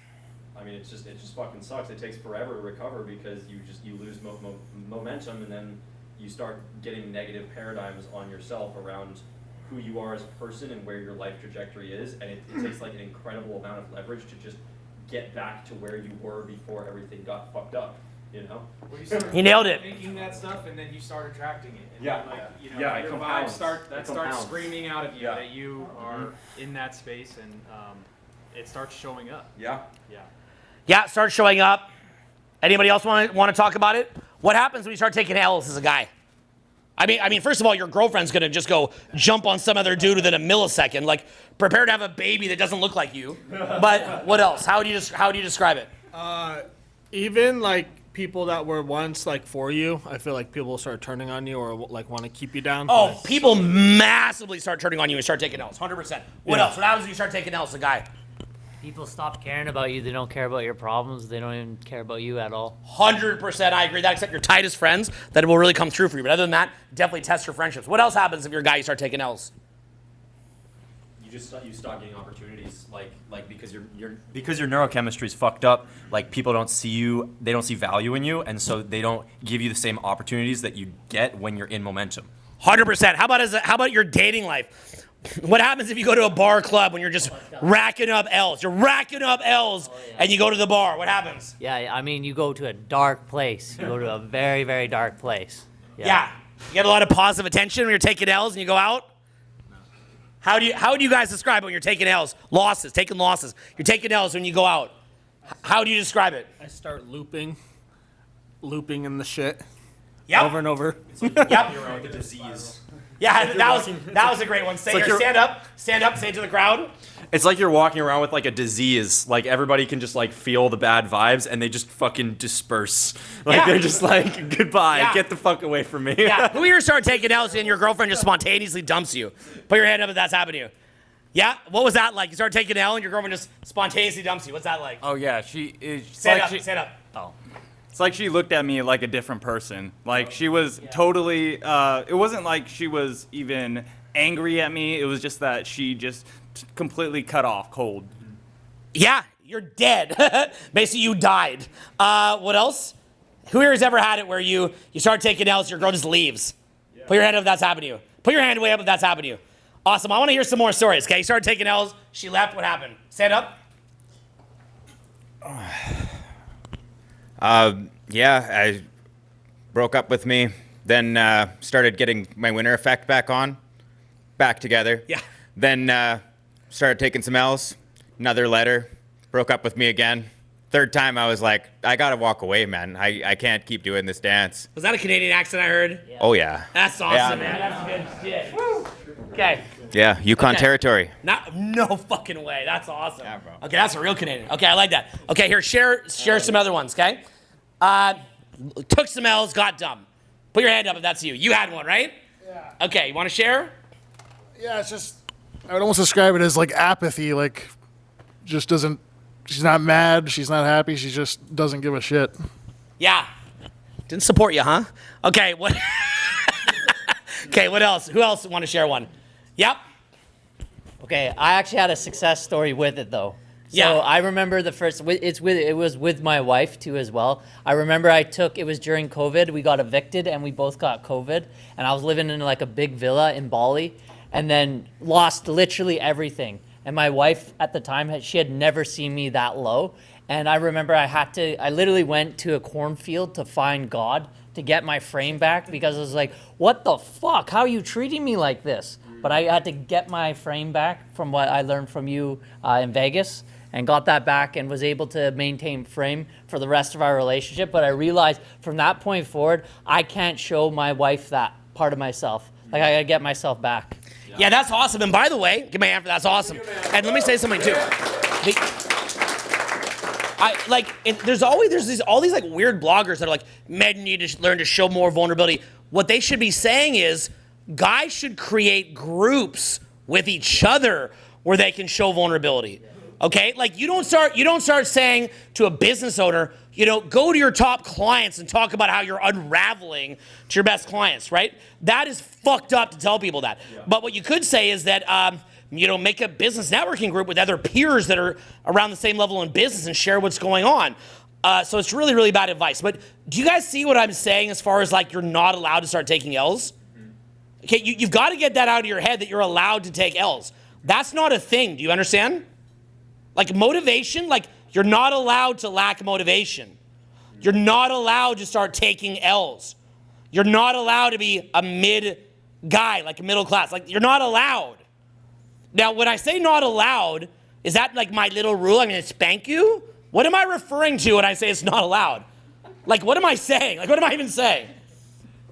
I mean, it just fucking sucks. It takes forever to recover because you lose momentum and then you start getting negative paradigms on yourself around who you are as a person and where your life trajectory is, and it takes like an incredible amount of leverage to just get back to where you were before everything got fucked up, you know? Well, you start He nailed it. thinking that stuff, and then you start attracting it. And Yeah. then, Yeah, it your compounds. vibes starts It compounds. screaming out of you Yeah. that you are in that space, and it starts showing up. Yeah. Yeah. Yeah, start showing up. Anybody else want to talk about it? What happens when you start taking L's as a guy? I mean, first of all, your girlfriend's gonna just go jump on some other dude within a millisecond. Like, prepare to have a baby that doesn't look like you. But what else? How do you describe it? Even like people that were once like for you, I feel like people will start turning on you or like want to keep you down. Oh, people massively start turning on you and start taking L's. 100%. What Yeah. else? What happens when you start taking L's as a guy? People stop caring about you. They don't care about your problems. They don't even care about you at all. 100%, I agree with that, except your tightest friends, that it will really come through for you. But other than that, definitely test your friendships. What else happens if you're a guy, you start taking L's? You stop getting opportunities like because your neurochemistry is fucked up. Like people don't see you, they don't see value in you, and so they don't give you the same opportunities that you get when you're in momentum. 100%. How about your dating life? What happens if you go to a bar or club when you're just racking up L's? You're racking up L's and you go to the bar. What happens? Yeah, I mean, you go to a dark place. You go to a very, very dark place. Yeah. You get a lot of positive attention when you're taking L's and you go out? How do you guys describe it when you're taking L's? Taking losses. You're taking L's when you go out. How do you describe it? I start looping in the shit Yep. over and over. Yep. You're like a disease. Yeah, that was a great one. Say like here, you're- stand up, say it to the crowd. It's like you're walking around with like a disease. Like everybody can just like feel the bad vibes and they just fucking disperse. Like Yeah. they're just like, goodbye, Yeah. get the fuck away from me. Yeah, who here started taking L's and your girlfriend just spontaneously dumps you? Put your hand up if that's happened to you. Yeah, what was that like? You started taking L and your girlfriend just spontaneously dumps you. What's that like? Oh yeah, she is. Stand up, stand up. Oh. It's like she looked at me like a different person. Like she was totally. It wasn't like she was even angry at me. It was just that she just completely cut off cold. Yeah, you're dead. Basically, you died. What else? Who here has ever had it where you start taking L's, your girl just leaves? Yeah. Put your hand up if that's happened to you. Put your hand way up if that's happened to you. Awesome. I want to hear some more stories. Okay, you started taking L's. She left. What happened? Stand up. Yeah, I broke up with me, then started getting my winter effect back together. Yeah. Then started taking some L's, another letter, broke up with me again. Third time I was like, I gotta walk away, man. I can't keep doing this dance. Was that a Canadian accent I heard? Yeah. Oh yeah. That's awesome, man. That's good shit. Woo. Okay. Yeah, Yukon territory. No fucking way. That's awesome. Yeah, bro. Okay, that's a real Canadian. Okay, I like that. Okay, here, share some other ones, okay? Took some L's, got dumb. Put your hand up if that's you. You had one, right? Yeah. Okay, you want to share? Yeah, it's just, I would almost describe it as like apathy, like just doesn't, she's not mad, she's not happy, she just doesn't give a shit. Yeah. Didn't support you, huh? Okay, what? Okay, what else? Who else want to share one? Yep. Okay, I actually had a success story with it though. So Yeah. I remember it was with my wife too as well. I remember it was during COVID. We got evicted and we both got COVID. And I was living in like a big villa in Bali and then lost literally everything. And my wife at the time, she had never seen me that low. And I remember I literally went to a cornfield to find God to get my frame back because I was like, what the fuck? How are you treating me like this? But I had to get my frame back from what I learned from you in Vegas and got that back and was able to maintain frame for the rest of our relationship. But I realized from that point forward, I can't show my wife that part of myself. Like I gotta get myself back. Yeah, that's awesome. And by the way, give me a hand for that. That's awesome. And let me say something too. There's all these like weird bloggers that are like, men need to learn to show more vulnerability. What they should be saying is, guys should create groups with each other where they can show vulnerability. Okay, like you don't start saying to a business owner, go to your top clients and talk about how you're unraveling to your best clients, right? That is fucked up to tell people that. Yeah. But what you could say is that, make a business networking group with other peers that are around the same level in business and share what's going on. So it's really, really bad advice. But do you guys see what I'm saying as far as like you're not allowed to start taking L's? Okay, you've got to get that out of your head that you're allowed to take L's. That's not a thing. Do you understand? Like motivation, like you're not allowed to lack motivation. You're not allowed to start taking L's. You're not allowed to be a mid guy, like a middle class. Like you're not allowed. Now, when I say not allowed, is that like my little rule? I'm going to spank you? What am I referring to when I say it's not allowed? Like, what am I saying? Like, what am I even saying?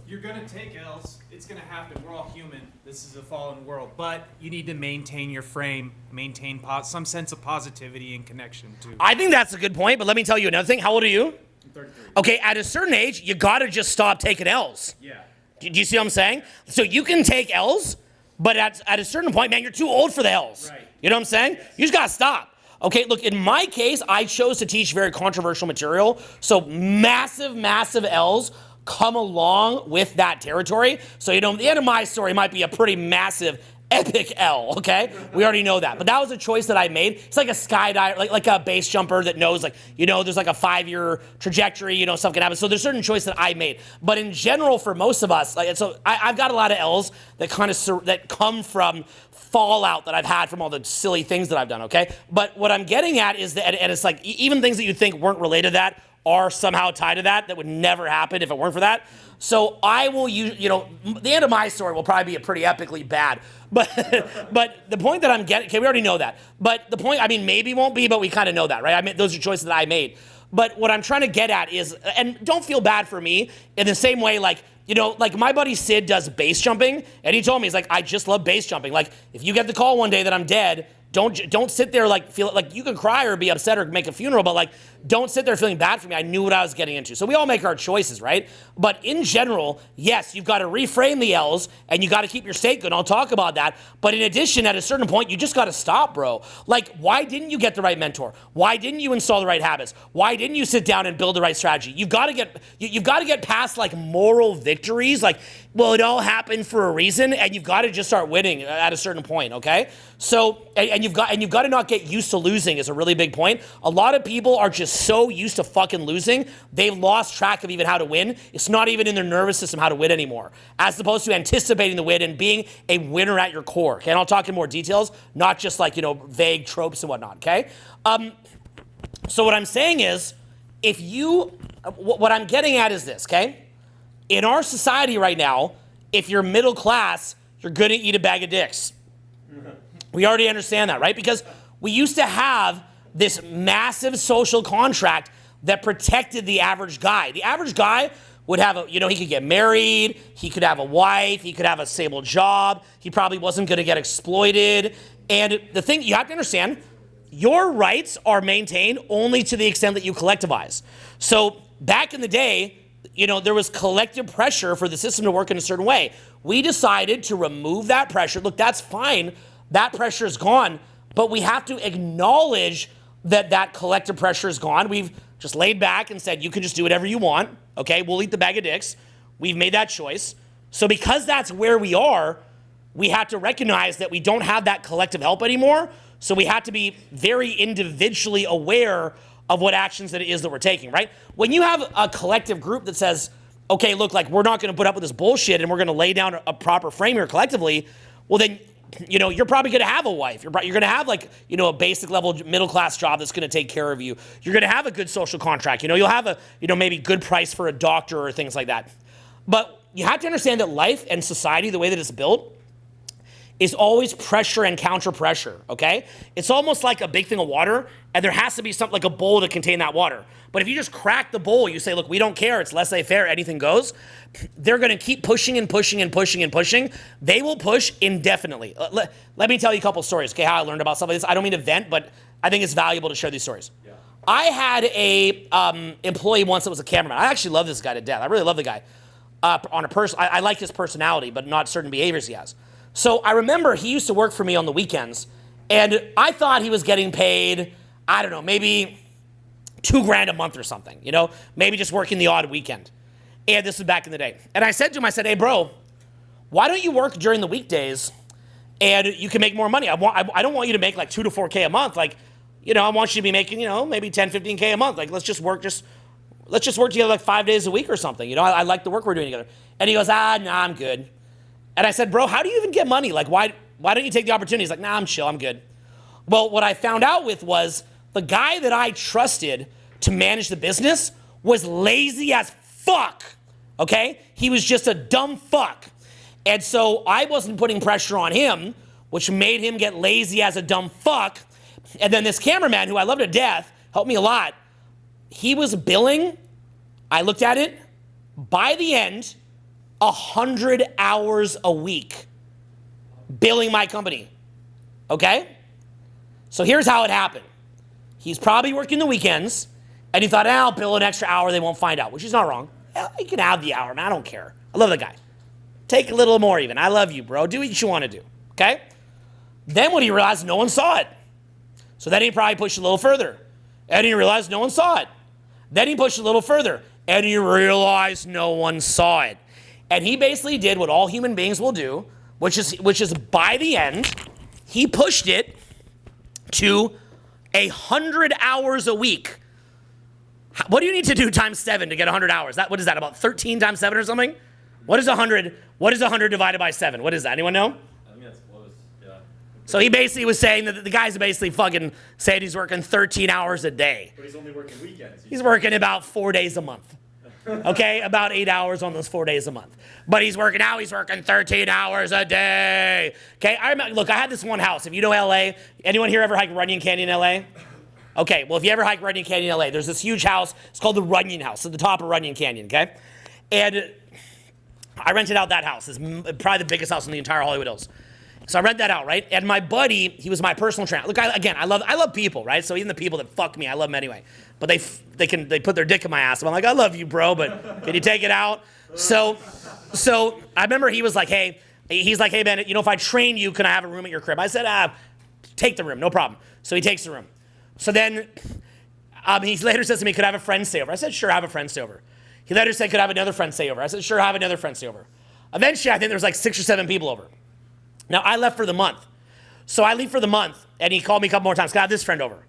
You're going to take L's. It's going to happen. We're all human. This is a fallen world. But you need to maintain your frame, maintain some sense of positivity and connection, too. I think that's a good point, but let me tell you another thing. How old are you? I'm 33. Okay, at a certain age, you got to just stop taking L's. Yeah. Do you see what I'm saying? So you can take L's, but at a certain point, man, you're too old for the L's. Right. You know what I'm saying? Yes. You just got to stop. Okay, look, in my case, I chose to teach very controversial material, so massive, massive L's come along with that territory. So, the end of my story might be a pretty massive, epic L, okay? We already know that. But that was a choice that I made. It's like a skydiver, like a base jumper that knows, there's like a 5-year trajectory, stuff can happen. So there's certain choice that I made. But in general, for most of us, I've got a lot of L's that that come from fallout that I've had from all the silly things that I've done, okay? But what I'm getting at is that, and it's like, even things that you think weren't related to that are somehow tied to that would never happen if it weren't for that. So I will use, the end of my story will probably be pretty epically bad. But the point that I'm getting, okay, we already know that. But the point, maybe won't be, but we kind of know that, right? Those are choices that I made. But what I'm trying to get at is, and don't feel bad for me, in the same way, like, like my buddy Sid does base jumping, and he told me, he's like, I just love base jumping. Like, if you get the call one day that I'm dead, don't sit there like feel like you can cry or be upset or make a funeral, but like don't sit there feeling bad for me. I knew what I was getting into. So we all make our choices, right? But in general, yes, you've got to reframe the L's and you got to keep your state good. I'll talk about that. But in addition, at a certain point, you just got to stop, bro. Like, why didn't you get the right mentor? Why didn't you install the right habits? Why didn't you sit down and build the right strategy? You've got to get past like moral victories. Like, well, it all happened for a reason, and you've got to just start winning at a certain point, okay? So, and you've got to not get used to losing is a really big point. A lot of people are just so used to fucking losing, they've lost track of even how to win. It's not even in their nervous system how to win anymore, as opposed to anticipating the win and being a winner at your core. Okay, and I'll talk in more details, not just like, vague tropes and whatnot, okay? So what I'm saying is, what I'm getting at is this, okay? In our society right now, if you're middle class, you're gonna eat a bag of dicks. We already understand that, right? Because we used to have this massive social contract that protected the average guy. The average guy would have he could get married, he could have a wife, he could have a stable job, he probably wasn't gonna get exploited. And the thing you have to understand, your rights are maintained only to the extent that you collectivize. So back in the day, there was collective pressure for the system to work in a certain way. We decided to remove that pressure. Look, that's fine. That pressure is gone, but we have to acknowledge that collective pressure is gone. We've just laid back and said, you can just do whatever you want. Okay, we'll eat the bag of dicks. We've made that choice. So because that's where we are, we have to recognize that we don't have that collective help anymore. So we have to be very individually aware of what actions that it is that we're taking, right? When you have a collective group that says, okay, look, like we're not gonna put up with this bullshit and we're gonna lay down a proper frame here collectively, well then, you're probably gonna have a wife. You're gonna have like, a basic level middle class job that's gonna take care of you. You're gonna have a good social contract. You'll have a, maybe good price for a doctor or things like that. But you have to understand that life and society, the way that it's built, is always pressure and counter pressure, okay? It's almost like a big thing of water, and there has to be something like a bowl to contain that water. But if you just crack the bowl, you say, look, we don't care, it's laissez-faire, anything goes, they're gonna keep pushing and pushing and pushing and pushing. They will push indefinitely. Let me tell you a couple stories, okay, how I learned about stuff like this. I don't mean to vent, but I think it's valuable to share these stories. Yeah. I had a employee once that was a cameraman. I actually love this guy to death. I really love the guy. I like his personality, but not certain behaviors he has. So I remember he used to work for me on the weekends, and I thought he was getting paid, I don't know, maybe $2,000 a month or something, maybe just working the odd weekend. And this was back in the day. And I said to him, hey, bro, why don't you work during the weekdays and you can make more money? I don't want you to make like 2 to 4K a month. Like, I want you to be making, maybe 10, 15K a month. Like, let's just work together like 5 days a week or something. I like the work we're doing together. And he goes, nah, I'm good. And I said, bro, how do you even get money? Like, why don't you take the opportunity? He's like, nah, I'm chill, I'm good. Well, what I found out was the guy that I trusted to manage the business was lazy as fuck, okay? He was just a dumb fuck. And so I wasn't putting pressure on him, which made him get lazy as a dumb fuck. And then this cameraman, who I love to death, helped me a lot. He was billing, I looked at it, by the end, 100 hours a week billing my company, okay? So here's how it happened. He's probably working the weekends, and he thought, I'll bill an extra hour, they won't find out, which is not wrong. You can have the hour, man, I don't care. I love the guy. Take a little more even. I love you, bro. Do what you want to do, okay? Then when he realized no one saw it, so then he probably pushed a little further, and he realized no one saw it. Then he pushed a little further, and he realized no one saw it. And he basically did what all human beings will do, which is by the end, he pushed it to 100 hours a week. What do you need to do times 7 to get 100 hours? What is that, about 13 times 7 or something? What is 100 divided by 7? What is that? Anyone know? I think that's close, yeah. So he basically was saying that the guy's basically fucking saying he's working 13 hours a day. But he's only working weekends. He's working about 4 days a month. Okay, about 8 hours on those 4 days a month. But he's working 13 hours a day. Okay, look, I had this one house. If you know LA, anyone here ever hike Runyon Canyon in LA? Okay, well, if you ever hike Runyon Canyon in LA, there's this huge house. It's called the Runyon House at the top of Runyon Canyon, okay? And I rented out that house. It's probably the biggest house in the entire Hollywood Hills. So I rent that out, right? And my buddy, he was my personal trainer. Look, I love people, right? So even the people that fuck me, I love them anyway. But they put their dick in my ass. I'm like, I love you, bro, but can you take it out? So I remember he was like, hey, man, if I train you, can I have a room at your crib? I said, take the room, no problem. So he takes the room. So then he later says to me, could I have a friend stay over? I said, sure, have a friend stay over. He later said, could I have another friend stay over? I said, sure, have another friend stay over. Eventually, I think there was like 6 or 7 people over. Now, I left for the month. So I leave for the month, and he called me a couple more times. Can I have this friend over?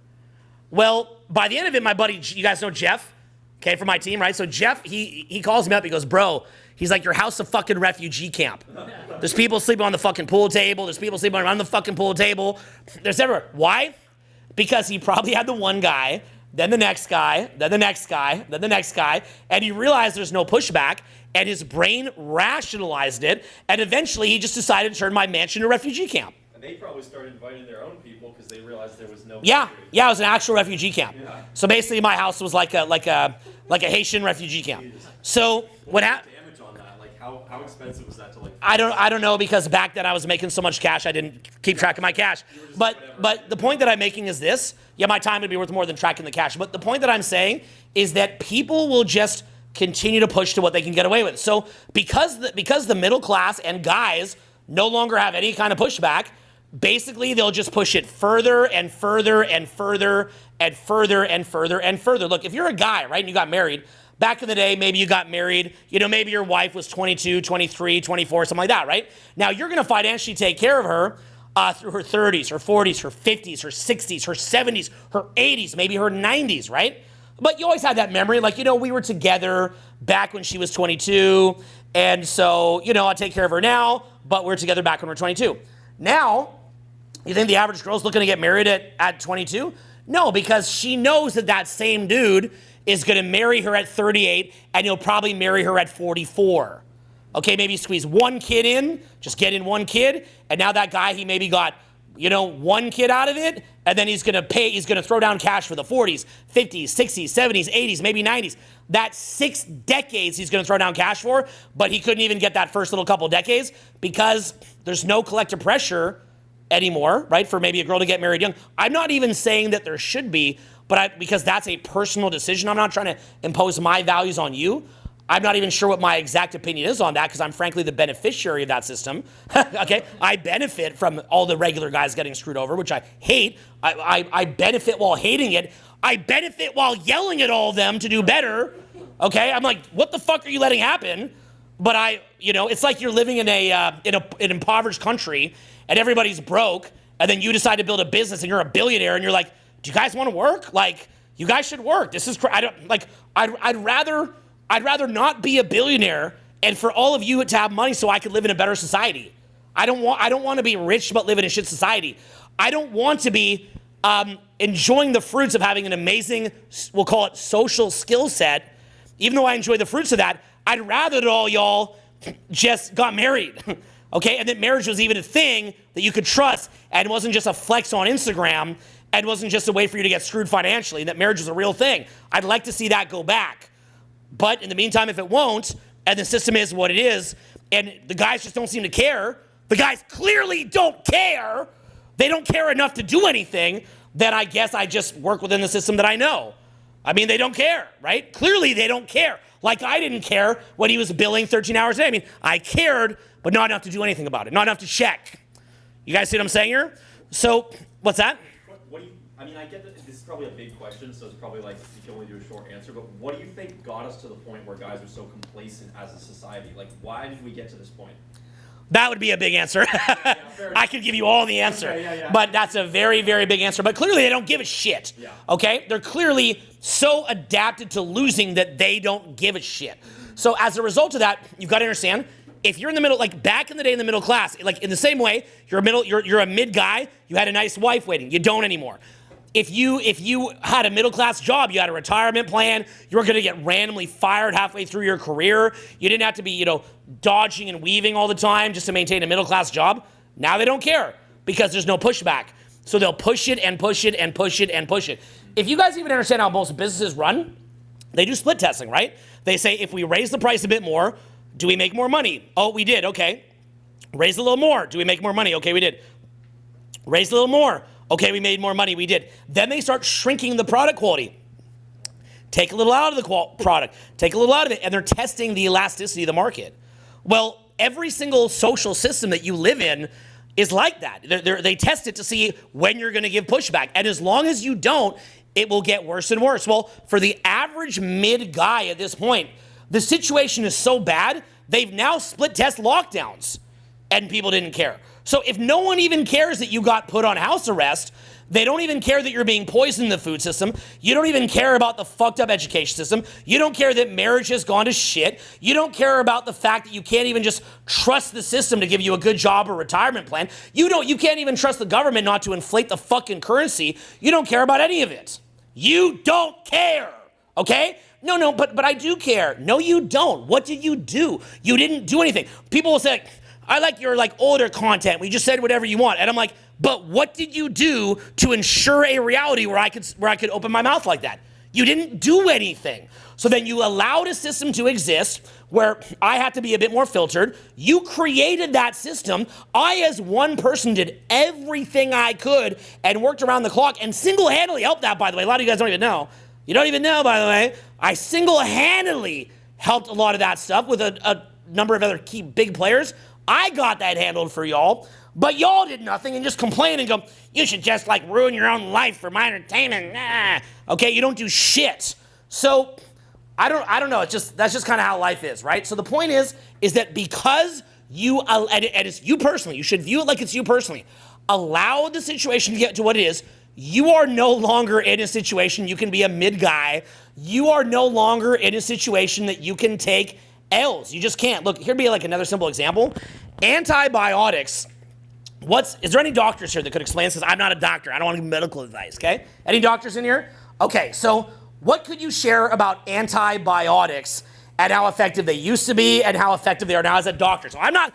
Well, by the end of it, my buddy, you guys know Jeff, okay, from my team, right? So Jeff, he calls me up. He goes, bro, he's like, your house a fucking refugee camp. There's people sleeping on the fucking pool table. There's people sleeping around the fucking pool table. There's everywhere. Why? Because he probably had the one guy, then the next guy, then the next guy, then the next guy, and he realized there's no pushback, and his brain rationalized it, and eventually he just decided to turn my mansion into a refugee camp. And they probably started inviting their own people because they realized there was no. Yeah, it was an actual refugee camp. Yeah. So basically, my house was like a Haitian refugee camp. So what happened? Damage on that, like how expensive was that to like? I don't know, because back then I was making so much cash I didn't keep track of my cash. But the point that I'm making is this. Yeah, my time would be worth more than tracking the cash. But the point that I'm saying is that people will just continue to push to what they can get away with. So because the middle class and guys no longer have any kind of pushback, basically they'll just push it further and further and further and further and further and further. Look, if you're a guy, right, and you got married, back in the day, maybe you got married, maybe your wife was 22, 23, 24, something like that, right? Now you're going to financially take care of her through her 30s, her 40s, her 50s, her 60s, her 70s, her 80s, maybe her 90s, right? But you always had that memory, like, we were together back when she was 22, and so, I'll take care of her now, but we're together back when we're 22. Now, you think the average girl's looking to get married at 22? No, because she knows that same dude is going to marry her at 38, and he'll probably marry her at 44. Okay, maybe squeeze one kid in, just get in one kid, and now that guy, he maybe got, one kid out of it, and then he's going to throw down cash for the 40s, 50s, 60s, 70s, 80s, maybe 90s. That's 6 decades he's going to throw down cash for, but he couldn't even get that first little couple decades because there's no collective pressure anymore, right, for maybe a girl to get married young. I'm not even saying that there should be, because that's a personal decision. I'm not trying to impose my values on you. I'm not even sure what my exact opinion is on that because I'm frankly the beneficiary of that system. Okay, I benefit from all the regular guys getting screwed over, which I hate. I benefit while hating it. I benefit while yelling at all of them to do better. Okay, I'm like, what the fuck are you letting happen? But it's like you're living in an impoverished country and everybody's broke, and then you decide to build a business and you're a billionaire and you're like, do you guys want to work? Like, you guys should work. This is I'd rather not be a billionaire and for all of you to have money so I could live in a better society. I don't want to be rich but live in a shit society. I don't want to be enjoying the fruits of having an amazing, we'll call it social skill set. Even though I enjoy the fruits of that, I'd rather that all y'all just got married. Okay, and that marriage was even a thing that you could trust and wasn't just a flex on Instagram and wasn't just a way for you to get screwed financially, and that marriage was a real thing. I'd like to see that go back. But in the meantime, if it won't, and the system is what it is, and the guys just don't seem to care, the guys clearly don't care, they don't care enough to do anything, then I guess I just work within the system that I know. I mean, they don't care, right? Clearly they don't care. Like I didn't care when he was billing 13 hours a day. I mean, I cared, but not enough to do anything about it, not enough to check. You guys see what I'm saying here? So, what's that? I get that this is probably a big question, so it's probably like you can only do a short answer, but what do you think got us to the point where guys are so complacent as a society? Like, why did we get to this point? That would be a big answer. I could give you all the answer, but that's a very, very big answer. But clearly they don't give a shit, okay? They're clearly so adapted to losing that they don't give a shit. So as a result of that, you've got to understand, if you're in the middle, like back in the day in the middle class, like in the same way, you're a mid guy, you had a nice wife waiting, you don't anymore. If you had a middle class job, you had a retirement plan, you were going to get randomly fired halfway through your career. You didn't have to be, dodging and weaving all the time just to maintain a middle class job. Now they don't care because there's no pushback. So they'll push it and push it and push it and push it. If you guys even understand how most businesses run, they do split testing, right? They say if we raise the price a bit more, Do we make more money? Oh, we did. Okay. Raise a little more. Do we make more money? Okay, we did. Raise a little more. Okay, we made more money. We did. Then they start shrinking the product quality. Take a little out of the product. Take a little out of it. And they're testing the elasticity of the market. Well, every single social system that you live in is like that. They test it to see when you're going to give pushback. And as long as you don't, it will get worse and worse. Well, for the average mid guy at this point, the situation is so bad, they've now split test lockdowns. And people didn't care. So if no one even cares that you got put on house arrest, they don't even care that you're being poisoned in the food system. You don't even care about the fucked up education system. You don't care that marriage has gone to shit. You don't care about the fact that you can't even just trust the system to give you a good job or retirement plan. You can't even trust the government not to inflate the fucking currency. You don't care about any of it. You don't care, okay? No, but I do care. No, you don't. What did you do? You didn't do anything. People will say, I like your older content. We just said whatever you want. And I'm like, but what did you do to ensure a reality where I could open my mouth like that? You didn't do anything. So then you allowed a system to exist where I had to be a bit more filtered. You created that system. I, as one person, did everything I could and worked around the clock and single-handedly helped that, by the way. A lot of you guys don't even know. You don't even know, by the way. I single-handedly helped a lot of that stuff with a number of other key big players. I got that handled for y'all, but y'all did nothing and just complain and go, you should just ruin your own life for my entertainment. Nah. Okay, you don't do shit. So I don't know. That's just kind of how life is, right? So the point is that because you, and it's you personally, you should view it like it's you personally, allow the situation to get to what it is. You are no longer in a situation you can be a mid guy. You are no longer in a situation that you can take L's. You just can't. Look, here'd be another simple example. Antibiotics. Is there any doctors here that could explain this? Because I'm not a doctor. I don't want to give medical advice, okay? Any doctors in here? Okay, so what could you share about antibiotics and how effective they used to be and how effective they are now as a doctor? So I'm not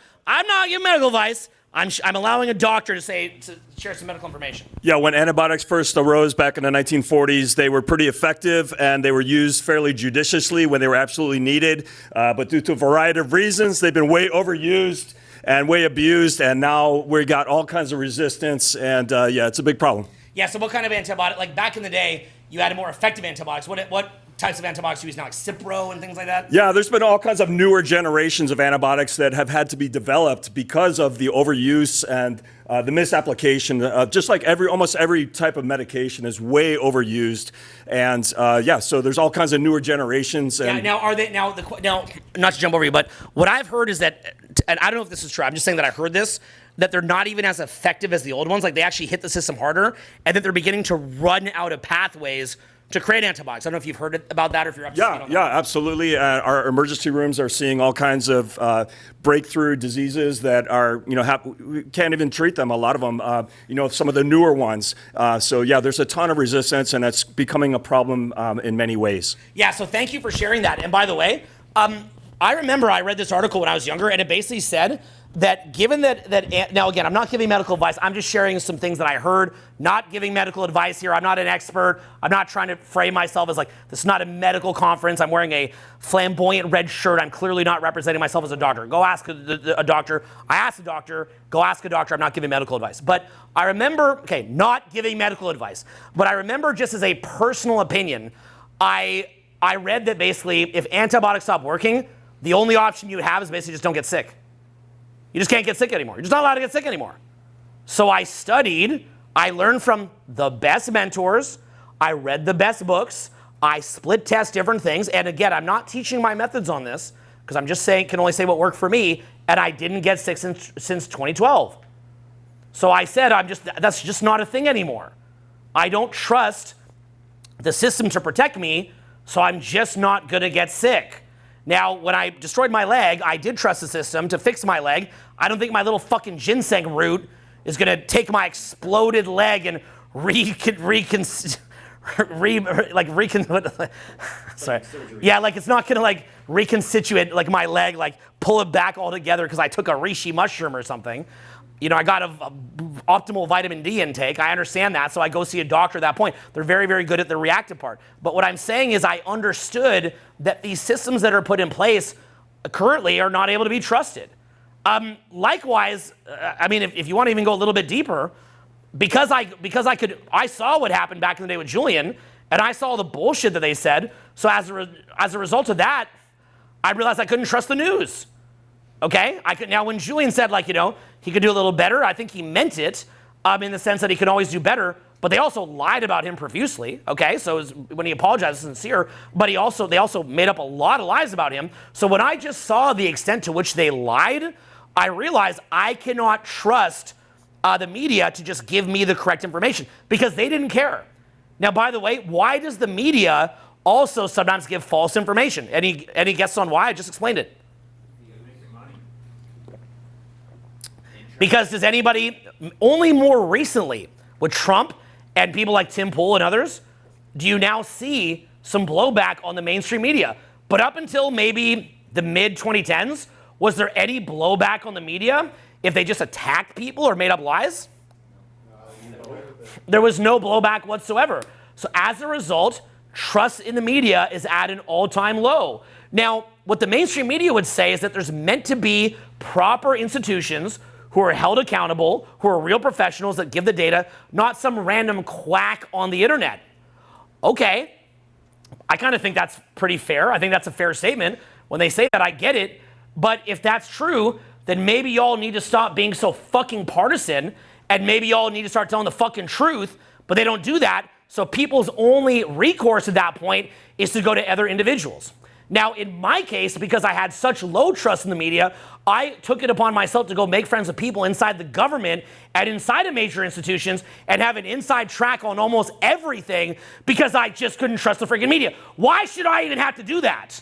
giving medical advice. I'm allowing a doctor to share some medical information. Yeah, when antibiotics first arose back in the 1940s, they were pretty effective and they were used fairly judiciously when they were absolutely needed. But due to a variety of reasons, they've been way overused and way abused, and now we got all kinds of resistance, and it's a big problem. Yeah, so what kind of antibiotic? Back in the day, you had more effective antibiotics. What types of antibiotics you use now, like Cipro and things like that? Yeah, there's been all kinds of newer generations of antibiotics that have had to be developed because of the overuse and the misapplication. Just like almost every type of medication is way overused, and so there's all kinds of newer generations. And now are they now not to jump over you, but what I've heard is that, and I don't know if this is true. I'm just saying that I heard this, that they're not even as effective as the old ones. Like they actually hit the system harder, and that they're beginning to run out of pathways to create antibiotics. I don't know if you've heard about that or if you're up to speed on that. Yeah, absolutely. Our emergency rooms are seeing all kinds of breakthrough diseases that are, we can't even treat them, a lot of them, some of the newer ones. There's a ton of resistance, and it's becoming a problem in many ways. Yeah, so thank you for sharing that. And by the way, I remember I read this article when I was younger, and it basically said that given that now again, I'm not giving medical advice, I'm just sharing some things that I heard, not giving medical advice here. I'm not an expert. I'm not trying to frame myself as this is not a medical conference. I'm wearing a flamboyant red shirt. I'm clearly not representing myself as a doctor. Go ask a doctor. I asked a doctor. Go ask a doctor. I'm not giving medical advice. But I remember, not giving medical advice, but I remember just as a personal opinion, I read that basically if antibiotics stop working, the only option you have is basically just don't get sick. You just can't get sick anymore. You're just not allowed to get sick anymore. So I studied, I learned from the best mentors, I read the best books, I split test different things, and again, I'm not teaching my methods on this, because I'm just can only say what worked for me, and I didn't get sick since 2012. So I said, that's just not a thing anymore. I don't trust the system to protect me, so I'm just not gonna get sick. Now, when I destroyed my leg, I did trust the system to fix my leg. I don't think my little fucking ginseng root is gonna take my exploded leg and sorry. Yeah, it's not gonna reconstitute my leg, pull it back all together because I took a reishi mushroom or something. I got a optimal vitamin D intake. I understand that, so I go see a doctor at that point. They're very, very good at the reactive part. But what I'm saying is I understood that these systems that are put in place currently are not able to be trusted. Likewise, I mean, if you want to even go a little bit deeper, because I saw what happened back in the day with Julian, and I saw the bullshit that they said. So as a result of that, I realized I couldn't trust the news. Okay, now when Julian said, like, you know, he could do a little better, I think he meant it in the sense that he could always do better. But they also lied about him profusely. Okay, so when he apologized, it's sincere. But they also made up a lot of lies about him. So when I just saw the extent to which they lied, I realized I cannot trust the media to just give me the correct information because they didn't care. Now, by the way, why does the media also sometimes give false information? Any guesses on why? I just explained it. Because does anybody, only more recently with Trump and people like Tim Pool and others, do you now see some blowback on the mainstream media? But up until maybe the mid-2010s, was there any blowback on the media if they just attacked people or made up lies? There was no blowback whatsoever. So as a result, trust in the media is at an all-time low. Now, what the mainstream media would say is that there's meant to be proper institutions who are held accountable, who are real professionals that give the data, not some random quack on the internet. Okay, I kind of think that's pretty fair. I think that's a fair statement. When they say that, I get it. But if that's true, then maybe y'all need to stop being so fucking partisan, and maybe y'all need to start telling the fucking truth, but they don't do that. So people's only recourse at that point is to go to other individuals. Now, in my case, because I had such low trust in the media, I took it upon myself to go make friends with people inside the government and inside of major institutions and have an inside track on almost everything because I just couldn't trust the freaking media. Why should I even have to do that?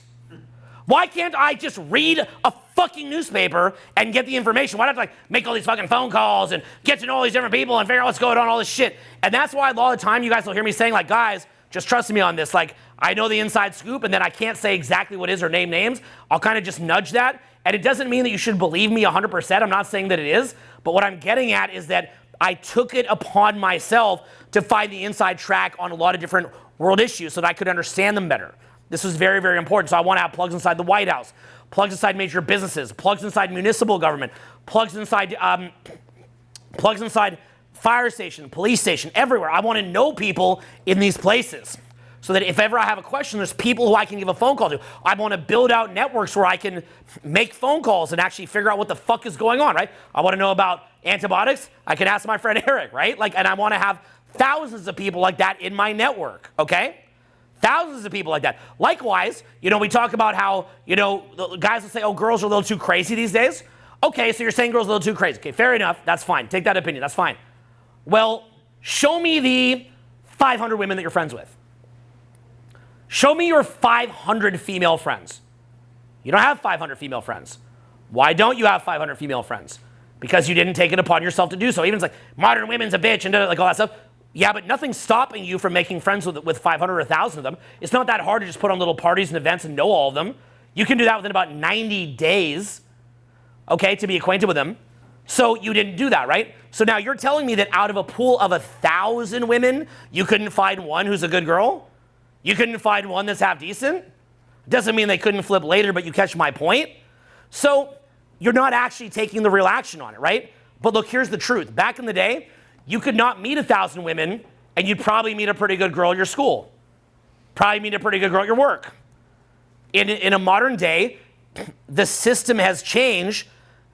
Why can't I just read a fucking newspaper and get the information? Why do I have to make all these fucking phone calls and get to know all these different people and figure out what's going on, all this shit? And that's why a lot of the time you guys will hear me saying, like, guys, just trust me on this. Like, I know the inside scoop, and then I can't say exactly what it is or name names. I'll kind of just nudge that. And it doesn't mean that you should believe me 100%. I'm not saying that it is. But what I'm getting at is that I took it upon myself to find the inside track on a lot of different world issues so that I could understand them better. This was very, very important. So I want to have plugs inside the White House, plugs inside major businesses, plugs inside municipal government, plugs inside fire station, police station, everywhere. I want to know people in these places so that if ever I have a question, there's people who I can give a phone call to. I want to build out networks where I can make phone calls and actually figure out what the fuck is going on, right? I want to know about antibiotics. I can ask my friend Eric, right? And I want to have thousands of people like that in my network, okay? Thousands of people like that. Likewise, we talk about how, the guys will say, oh, girls are a little too crazy these days. Okay, so you're saying girls are a little too crazy. Okay, fair enough. That's fine. Take that opinion. That's fine. Well, show me the 500 women that you're friends with. Show me your 500 female friends. You don't have 500 female friends. Why don't you have 500 female friends? Because you didn't take it upon yourself to do so. Even it's like, modern women's a bitch and like all that stuff. Yeah, but nothing's stopping you from making friends with 500 or 1,000 of them. It's not that hard to just put on little parties and events and know all of them. You can do that within about 90 days, okay, to be acquainted with them. So you didn't do that, right? So now you're telling me that out of a pool of 1,000 women, you couldn't find one who's a good girl? You couldn't find one that's half decent? Doesn't mean they couldn't flip later, but you catch my point? So you're not actually taking the real action on it, right? But look, here's the truth. Back in the day, you could not meet 1,000 women, and you'd probably meet a pretty good girl at your school. Probably meet a pretty good girl at your work. In a modern day, the system has changed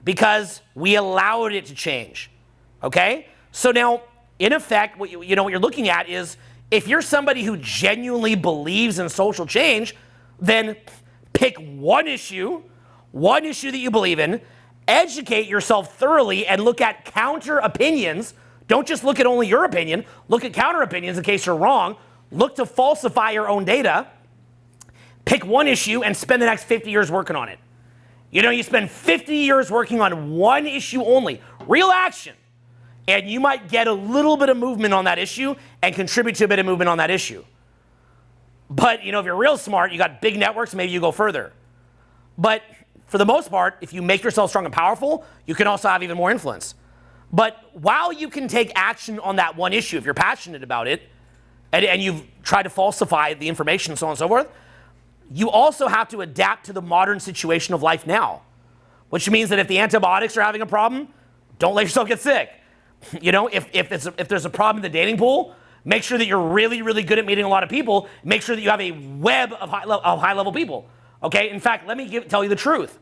because we allowed it to change, okay? So now, in effect, what you're looking at is, if you're somebody who genuinely believes in social change, then pick one issue that you believe in, educate yourself thoroughly, and look at counter opinions. Don't just look at only your opinion. Look at counter opinions in case you're wrong. Look to falsify your own data. Pick one issue and spend the next 50 years working on it. You spend 50 years working on one issue only, real action, and you might get a little bit of movement on that issue and contribute to a bit of movement on that issue. But, if you're real smart, you got big networks, maybe you go further. But for the most part, if you make yourself strong and powerful, you can also have even more influence. But while you can take action on that one issue, if you're passionate about it, and you've tried to falsify the information and so on and so forth, you also have to adapt to the modern situation of life now, which means that if the antibiotics are having a problem, don't let yourself get sick. You know, if there's a problem in the dating pool, make sure that you're really, really good at meeting a lot of people. Make sure that you have a web of high-level people. Okay? In fact, let me tell you the truth.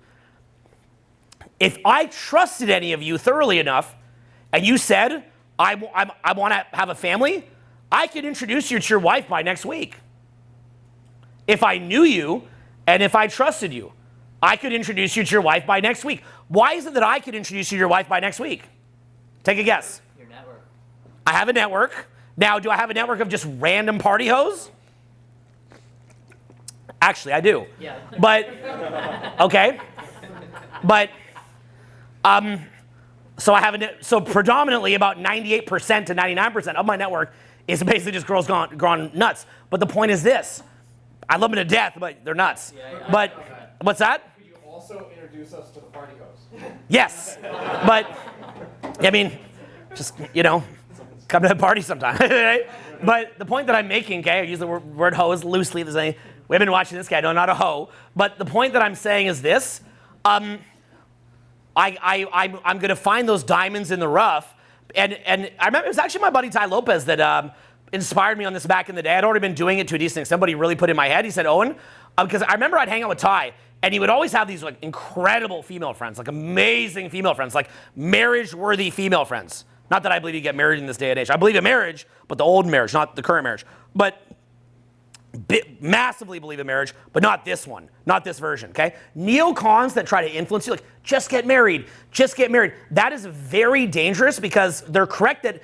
If I trusted any of you thoroughly enough, and you said, I want to have a family, I could introduce you to your wife by next week. If I knew you, and if I trusted you, I could introduce you to your wife by next week. Why is it that I could introduce you to your wife by next week? Take a guess. Your network. I have a network. Now, do I have a network of just random party hoes? Actually, I do. Yeah. But, okay. But, so predominantly about 98% to 99% of my network is basically just girls gone nuts. But the point is this. I love them to death, but they're nuts. Yeah. But, what's that? Could you also introduce us to the party host? Yes. But, I mean, just, you know, come to the party sometime. Right? But the point that I'm making, okay, I use the word hoe loosely. There's any women watching this guy, no, not a hoe. But the point that I'm saying is this. I'm going to find those diamonds in the rough. And I remember it was actually my buddy Ty Lopez that inspired me on this back in the day. I'd already been doing it to a decent extent. Somebody really put it in my head. He said, Owen, because I remember I'd hang out with Ty, and he would always have these like incredible female friends, like amazing female friends, like marriage-worthy female friends. Not that I believe you get married in this day and age. I believe in marriage, but the old marriage, not the current marriage. But massively believe in marriage, but not this one, not this version, okay? Neocons that try to influence you, like, just get married, just get married. That is very dangerous because they're correct that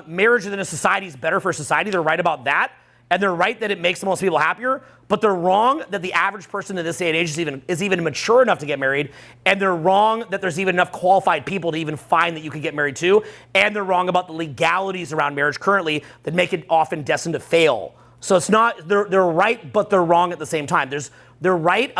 marriage within a society is better for society. They're right about that. And they're right that it makes the most people happier, but they're wrong that the average person in this day and age is even mature enough to get married, and they're wrong that there's even enough qualified people to even find that you could get married to, and they're wrong about the legalities around marriage currently that make it often destined to fail. So it's not, they're right, but they're wrong at the same time. They're right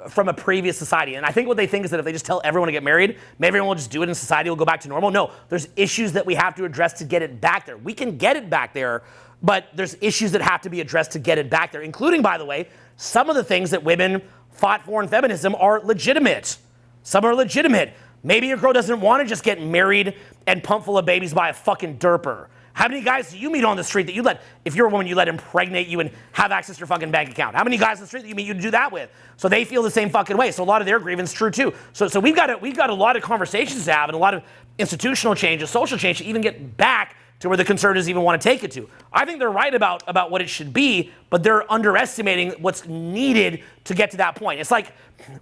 from a previous society. And I think what they think is that if they just tell everyone to get married, maybe everyone will just do it and society will go back to normal. No, there's issues that we have to address to get it back there. We can get it back there, but there's issues that have to be addressed to get it back there, including, by the way, some of the things that women fought for in feminism are legitimate. Some are legitimate. Maybe your girl doesn't want to just get married and pumped full of babies by a fucking derper. How many guys do you meet on the street that you let, if you're a woman, you let impregnate you and have access to your fucking bank account? How many guys on the street that you meet you do that with? So they feel the same fucking way. So a lot of their grievance is true too. So we've got a lot of conversations to have and a lot of institutional changes, social change to even get back to where the conservatives even want to take it to. I think they're right about what it should be, but they're underestimating what's needed to get to that point. It's like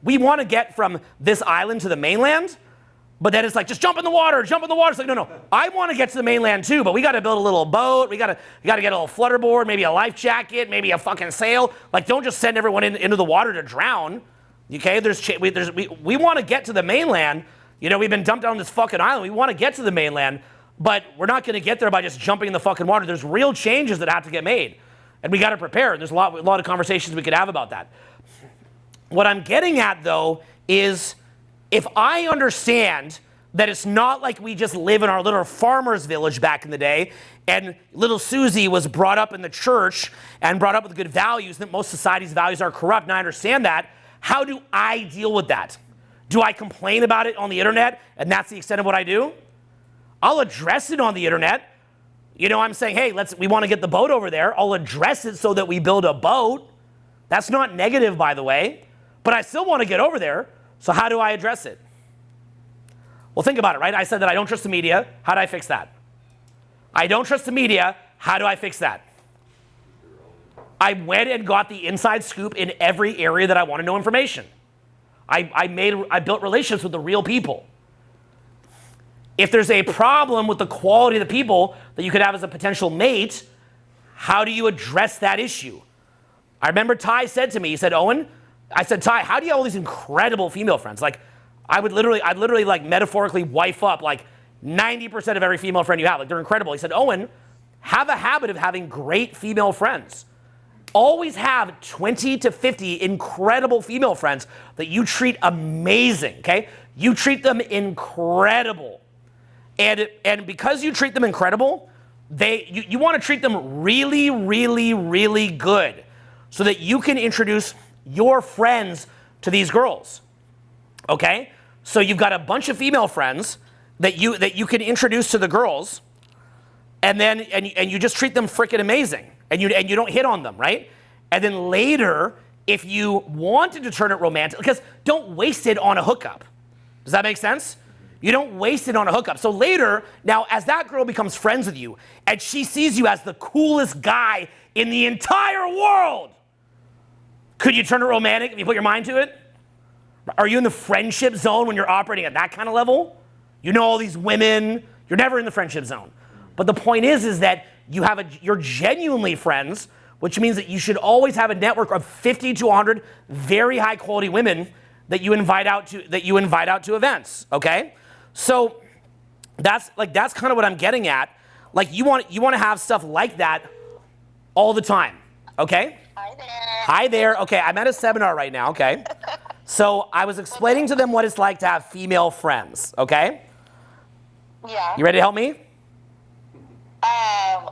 we want to get from this island to the mainland, but then it's like, just jump in the water. It's like, no. I want to get to the mainland too, but we got to build a little boat. We got to get a little flutterboard, maybe a life jacket, maybe a fucking sail. Like, don't just send everyone into the water to drown. Okay? We want to get to the mainland. You know, we've been dumped on this fucking island. We want to get to the mainland, but we're not going to get there by just jumping in the fucking water. There's real changes that have to get made, and we got to prepare. There's a lot of conversations we could have about that. What I'm getting at, though, is if I understand that it's not like we just live in our little farmer's village back in the day, and little Susie was brought up in the church and brought up with good values, that most society's values are corrupt, and I understand that, how do I deal with that? Do I complain about it on the internet, and that's the extent of what I do? I'll address it on the internet. You know, I'm saying, hey, we want to get the boat over there. I'll address it so that we build a boat. That's not negative, by the way, but I still want to get over there. So how do I address it? Well, think about it, right? I said that I don't trust the media. How do I fix that? I don't trust the media. How do I fix that? I went and got the inside scoop in every area that I want to know information. I built relationships with the real people. If there's a problem with the quality of the people that you could have as a potential mate, how do you address that issue? I remember Ty said to me, he said, Owen, I said, Ty, how do you have all these incredible female friends? Like, I'd literally like metaphorically wife up like 90% of every female friend you have. Like, they're incredible. He said, Owen, have a habit of having great female friends. Always have 20 to 50 incredible female friends that you treat amazing, okay? You treat them incredible. And because you treat them incredible, you want to treat them really, really, really good so that you can introduce you're friends to these girls, okay? So you've got a bunch of female friends that you can introduce to the girls, and then and you just treat them freaking amazing, and you don't hit on them, right? And then later, if you wanted to turn it romantic, because don't waste it on a hookup. Does that make sense? You don't waste it on a hookup. So later, now as that girl becomes friends with you, and she sees you as the coolest guy in the entire world, could you turn it romantic if you put your mind to it? Are you in the friendship zone when you're operating at that kind of level? You know all these women. You're never in the friendship zone. But the point is that you're genuinely friends, which means that you should always have a network of 50 to 100 very high quality women that you invite out to events. Okay, so that's kind of what I'm getting at. Like you want to have stuff like that all the time. Okay. Hi there. Hi there. Okay, I'm at a seminar right now. Okay. So I was explaining to them what it's like to have female friends, okay? Yeah. You ready to help me? I'll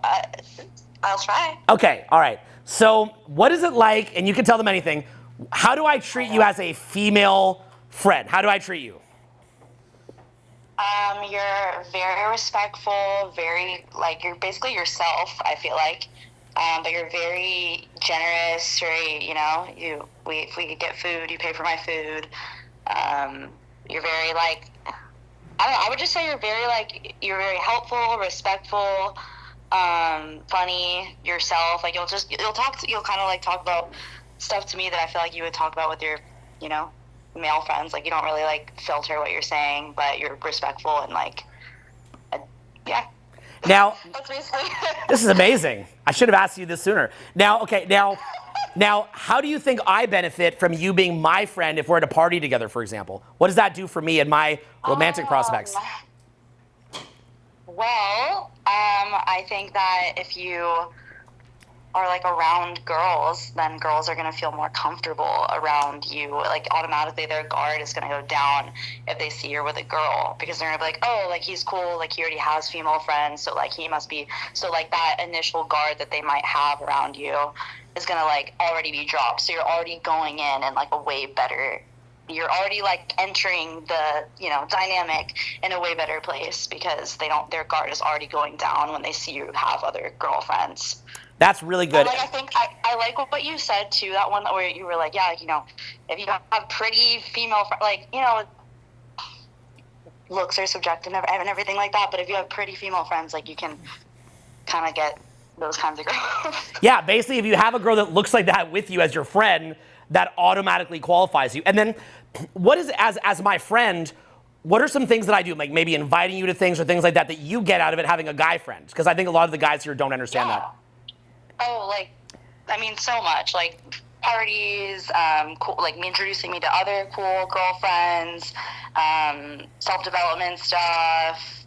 try. Okay, all right. So what is it like, and you can tell them anything, how do I treat you as a female friend? How do I treat you? You're very respectful, you're basically yourself, I feel like. But you're very generous, if we get food, you pay for my food. You're very I would just say you're very helpful, respectful, funny, yourself. Like you'll kind of talk about stuff to me that I feel like you would talk about with your, male friends. Like you don't really filter what you're saying, but you're respectful and yeah. Now, That's basically this is amazing. I should have asked you this sooner. Now, how do you think I benefit from you being my friend if we're at a party together, for example? What does that do for me and my romantic prospects? Well, I think that if you are around girls, then girls are going to feel more comfortable around you. Automatically their guard is going to go down if they see you're with a girl, because they're going to be like, oh, he's cool, he already has female friends, so he must be, so that initial guard that they might have around you is going to already be dropped. So you're already going in a way better, you're already entering the dynamic in a way better place, because their guard is already going down when they see you have other girlfriends. That's really good. I think I like what you said too. That one where you were if you have pretty female looks are subjective and everything like that. But if you have pretty female friends, you can kind of get those kinds of girls. Yeah, basically, if you have a girl that looks like that with you as your friend, that automatically qualifies you. And then, what is as my friend? What are some things that I do, maybe inviting you to things or things like that you get out of it having a guy friend? Because I think a lot of the guys here don't understand that. Oh, so much. Parties, cool, me introducing me to other cool girlfriends, self-development stuff,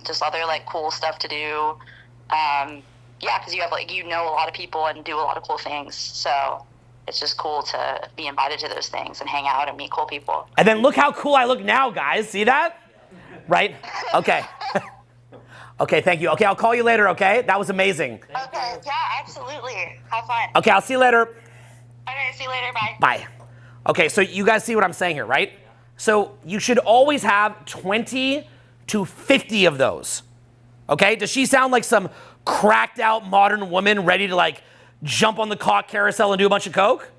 just other, cool stuff to do. Because you have, a lot of people and do a lot of cool things. So it's just cool to be invited to those things and hang out and meet cool people. And then look how cool I look now, guys. See that? Right? Okay. Okay, thank you. Okay, I'll call you later, okay? That was amazing. Okay, yeah, absolutely. Have fun. Okay, I'll see you later. Okay, see you later. Bye. Bye. Okay, so you guys see what I'm saying here, right? So you should always have 20 to 50 of those. Okay? Does she sound like some cracked out modern woman ready to jump on the cock carousel and do a bunch of coke?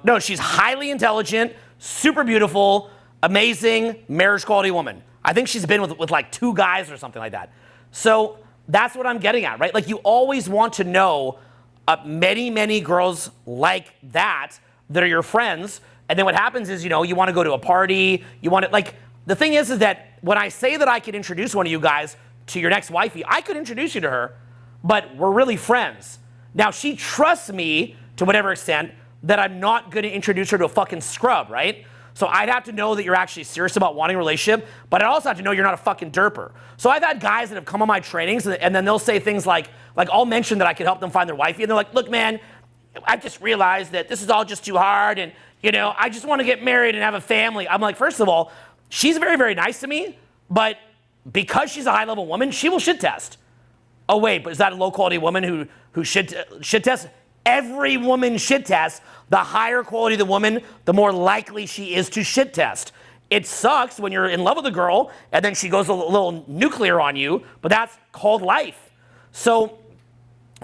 No, she's highly intelligent, super beautiful, amazing, marriage quality woman. I think she's been with 2 guys or something like that. So that's what I'm getting at, right? You always want to know many, many girls like that are your friends. And then what happens is, you want to go to a party. You want to, the thing is that when I say that I could introduce one of you guys to your next wifey, I could introduce you to her, but we're really friends. Now, she trusts me to whatever extent that I'm not going to introduce her to a fucking scrub, right? So I'd have to know that you're actually serious about wanting a relationship, but I also have to know you're not a fucking derper. So I've had guys that have come on my trainings and then they'll say things like I'll mention that I could help them find their wifey, and they're like, look, man, I just realized that this is all just too hard, and I just want to get married and have a family. I'm like, first of all, she's very, very nice to me, but because she's a high-level woman, she will shit test. Oh wait, but is that a low-quality woman who shit tests? every woman shit tests, the higher quality of the woman, the more likely she is to shit test. It sucks when you're in love with a girl and then she goes a little nuclear on you, but that's called life. So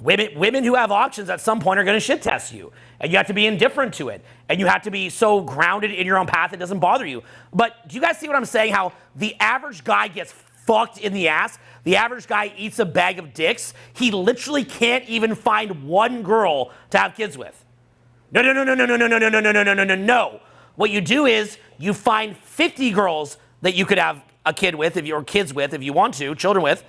women who have options at some point are going to shit test you, and you have to be indifferent to it, and you have to be so grounded in your own path it doesn't bother you. But do you guys see what I'm saying? How the average guy gets fucked in the ass. The average guy eats a bag of dicks. He literally can't even find one girl to have kids with. No. What you do is you find 50 girls that you could have a kid with, if you're kids with, if you want to, children with,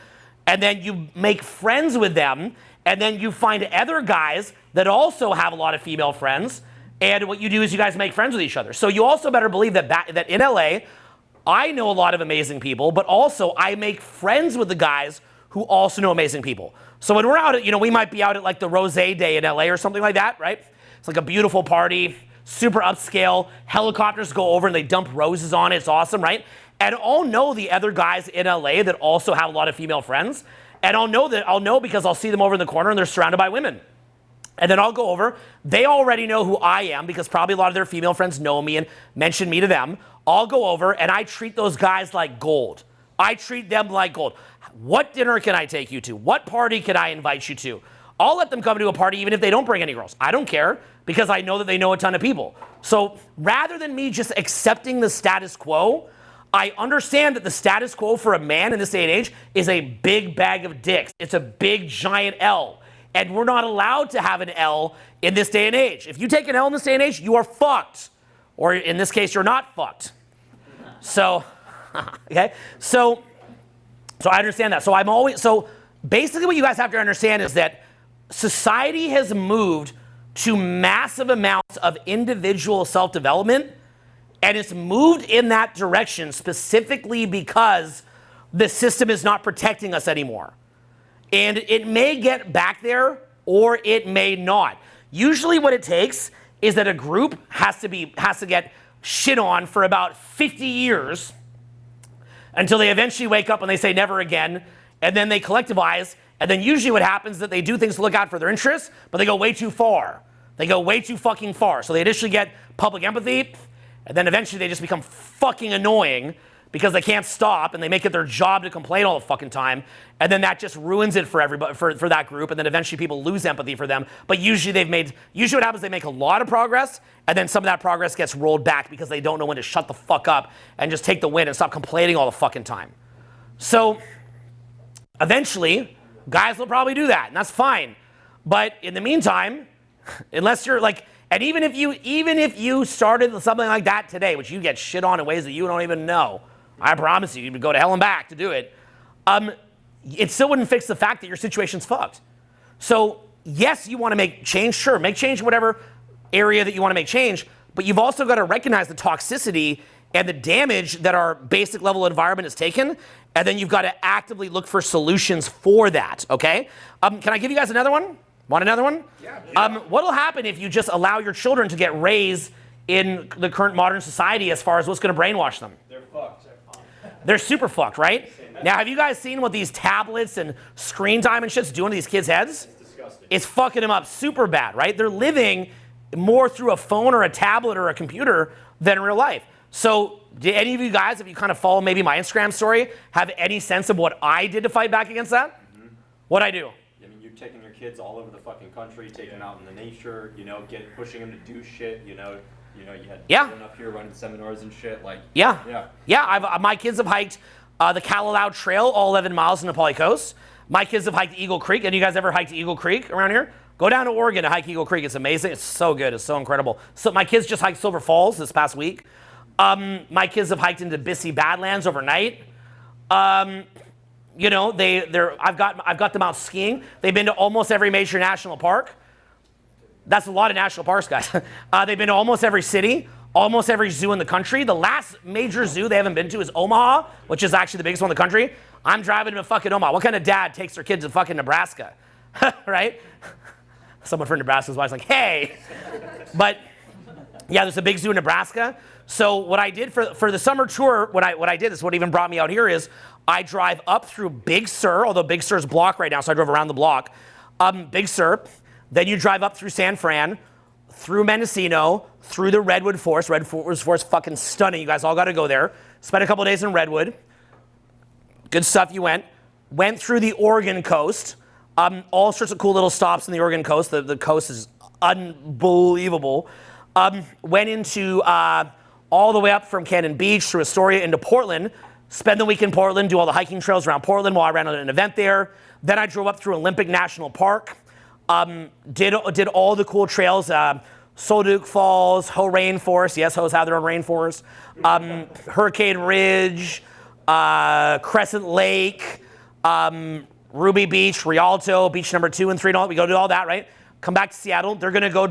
and then you make friends with them, and then you find other guys that also have a lot of female friends, and what you do is you guys make friends with each other. So you also better believe that in LA, I know a lot of amazing people, but also I make friends with the guys who also know amazing people. So when we're out at, we might be out at like the Rose Day in LA or something like that, right? It's like a beautiful party, super upscale. Helicopters go over and they dump roses on it. It's awesome, right? And I'll know the other guys in LA that also have a lot of female friends. And I'll know because I'll see them over in the corner and they're surrounded by women. And then I'll go over. They already know who I am because probably a lot of their female friends know me and mention me to them. I'll go over and I treat those guys like gold. I treat them like gold. What dinner can I take you to? What party can I invite you to? I'll let them come to a party even if they don't bring any girls. I don't care because I know that they know a ton of people. So rather than me just accepting the status quo, I understand that the status quo for a man in this day and age is a big bag of dicks. It's a big giant L. And we're not allowed to have an L in this day and age. If you take an L in this day and age, you are fucked. Or in this case, you're not fucked. So, okay? So I understand that. So basically what you guys have to understand is that society has moved to massive amounts of individual self-development, and it's moved in that direction specifically because the system is not protecting us anymore. And it may get back there or it may not. Usually what it takes is that a group has to get shit on for about 50 years until they eventually wake up and they say never again, and then they collectivize, and then usually what happens is that they do things to look out for their interests, but they go way too far. They go way too fucking far. So they initially get public empathy, and then eventually they just become fucking annoying because they can't stop, and they make it their job to complain all the fucking time, and then that just ruins it for everybody, for that group, and then eventually people lose empathy for them. But usually what happens is they make a lot of progress, and then some of that progress gets rolled back because they don't know when to shut the fuck up and just take the win and stop complaining all the fucking time. So eventually, guys will probably do that, and that's fine. But in the meantime, unless you're like, and even if you started something like that today, which you get shit on in ways that you don't even know, I promise you would go to hell and back to do it, it still wouldn't fix the fact that your situation's fucked. So yes, you want to make change, sure, make change in whatever area that you want to make change, but you've also got to recognize the toxicity and the damage that our basic level environment has taken, and then you've got to actively look for solutions for that, okay? Can I give you guys another one? Want another one? Yeah. What'll happen if you just allow your children to get raised in the current modern society as far as what's going to brainwash them? They're fucked. They're super fucked, right? Now, have you guys seen what these tablets and screen time and shit's doing to these kids' heads? It's disgusting. It's fucking them up super bad, right? They're living more through a phone or a tablet or a computer than real life. So, did any of you guys, if you kind of follow maybe my Instagram story, have any sense of what I did to fight back against that? Mm-hmm. What'd I do? I mean, you're taking your kids all over the fucking country, taking them out in the nature, pushing them to do shit, you had children up here running seminars and shit, like. Yeah. My kids have hiked the Kalalau Trail, all 11 miles in the Nepali Coast. My kids have hiked Eagle Creek. Any of you guys ever hiked Eagle Creek around here? Go down to Oregon to hike Eagle Creek. It's amazing. It's so good. It's so incredible. So my kids just hiked Silver Falls this past week. My kids have hiked into Bissy Badlands overnight. I've got them out skiing. They've been to almost every major national park. That's a lot of national parks, guys. They've been to almost every city, almost every zoo in the country. The last major zoo they haven't been to is Omaha, which is actually the biggest one in the country. I'm driving to fucking Omaha. What kind of dad takes their kids to fucking Nebraska? Right? Someone from Nebraska's wife's like, hey. But yeah, there's a big zoo in Nebraska. So what I did for the summer tour, what I did is what even brought me out here is I drive up through Big Sur, although Big Sur's blocked right now, so I drove around the block. Big Sur. Then you drive up through San Fran, through Mendocino, through the Redwood Forest. Redwood Forest, fucking stunning. You guys all got to go there. Spent a couple days in Redwood. Good stuff. You went through the Oregon coast. All sorts of cool little stops in the Oregon coast. The coast is unbelievable. Went into all the way up from Cannon Beach through Astoria into Portland. Spend the week in Portland, do all the hiking trails around Portland while I ran an event there. Then I drove up through Olympic National Park. Did all the cool trails. Solduke Falls, Ho Rainforest. Yes, Ho's have their own rainforest. Hurricane Ridge, Crescent Lake, Ruby Beach, Rialto, beach number 2 and 3, and all. We go do all that, right? Come back to Seattle. They're gonna go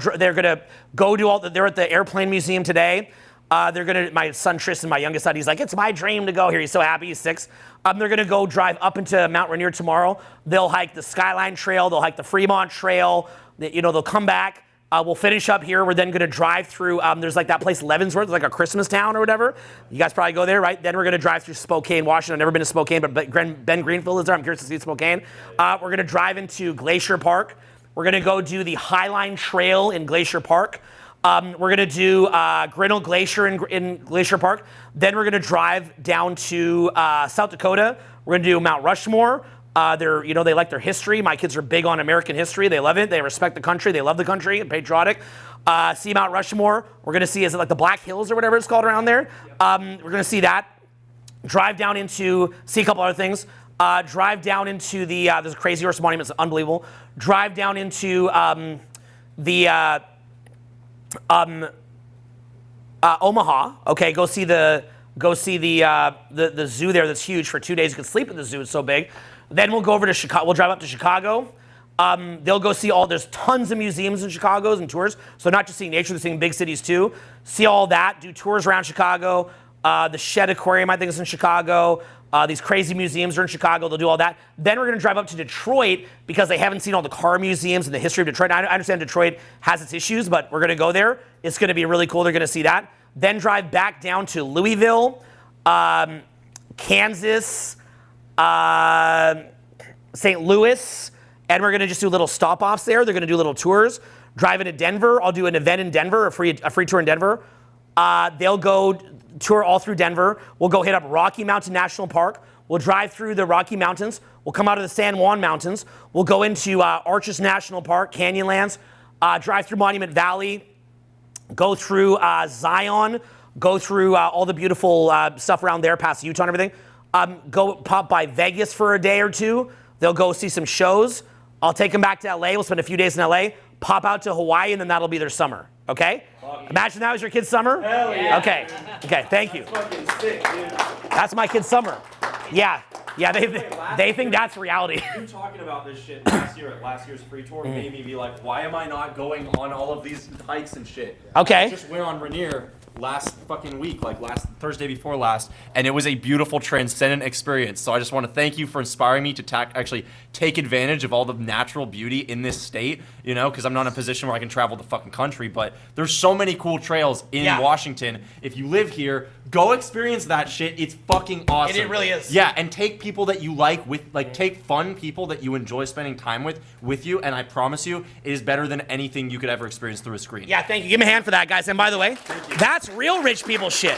do all. They're at the Airplane Museum today. My son Tristan, my youngest son, he's like, it's my dream to go here. He's so happy. He's 6. They're gonna go drive up into Mount Rainier tomorrow. They'll hike the Skyline Trail. They'll hike the Fremont Trail. They'll come back. We'll finish up here. We're then gonna drive through. There's like that place Leavenworth, like a Christmas town or whatever. You guys probably go there, right? Then we're gonna drive through Spokane, Washington. I've never been to Spokane, but Ben Greenfield is there. I'm curious to see Spokane. We're gonna drive into Glacier Park. We're gonna go do the Highline Trail in Glacier Park. We're gonna do Grinnell Glacier in Glacier Park. Then we're gonna drive down to South Dakota. We're gonna do Mount Rushmore. They like their history. My kids are big on American history. They love it. They respect the country. They love the country and patriotic. See Mount Rushmore. We're gonna see, is it like the Black Hills or whatever it's called around there? We're gonna see that. Drive down into, see a couple other things. Drive down into there's a Crazy Horse Monument. It's unbelievable. Drive down into Omaha. Okay, go see the zoo there. That's huge. For 2 days, you can sleep at the zoo. It's so big. Then we'll go over to Chicago. We'll drive up to Chicago. They'll go see there's tons of museums in Chicago and tours. So not just seeing nature, they're seeing big cities too. See all that. Do tours around Chicago. The Shed Aquarium, I think, is in Chicago. These crazy museums are in Chicago. They'll do all that. Then we're going to drive up to Detroit because they haven't seen all the car museums and the history of Detroit. I understand Detroit has its issues, but we're going to go there. It's going to be really cool. They're going to see that. Then drive back down to Louisville, Kansas, St. Louis, and we're going to just do little stop-offs there. They're going to do little tours. Drive into Denver. I'll do an event in Denver, a free tour in Denver. They'll go tour all through Denver. We'll go hit up Rocky Mountain National Park. We'll drive through the Rocky Mountains. We'll come out of the San Juan Mountains. We'll go into Arches National Park, Canyonlands, drive through Monument Valley, go through Zion, go through all the beautiful stuff around there, past Utah and everything. Go pop by Vegas for a day or two. They'll go see some shows. I'll take them back to LA. We'll spend a few days in LA, pop out to Hawaii, and then that'll be their summer. Okay? Imagine that was your kid's summer? Hell yeah. Okay, thank you. That's fucking sick, dude. That's my kid's summer. Yeah, they think that's reality. You talking about this shit last year at last year's free tour made me be like, why am I not going on all of these hikes and shit? Okay. I just went on Rainier last fucking week, like last Thursday before last, and it was a beautiful transcendent experience. So I just want to thank you for inspiring me to actually take advantage of all the natural beauty in this state, because I'm not in a position where I can travel the fucking country, but there's so many cool trails in Washington. If you live here, go experience that shit. It's fucking awesome. It really is. Yeah, and take people that you take fun people that you enjoy spending time with you, and I promise you, it is better than anything you could ever experience through a screen. Yeah, thank you. Give me a hand for that, guys. And by the way, that's real rich people shit.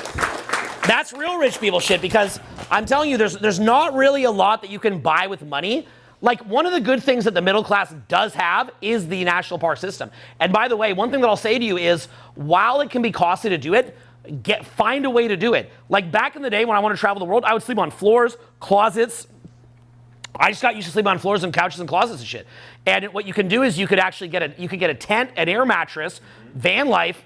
That's real rich people shit, because I'm telling you, there's not really a lot that you can buy with money. Like, one of the good things that the middle class does have is the national park system. And by the way, one thing that I'll say to you is, while it can be costly to do it, find a way to do it. Like, back in the day when I wanted to travel the world, I would sleep on floors, closets. I just got used to sleeping on floors and couches and closets and shit. And what you can do is you could actually get a tent, an air mattress, van life,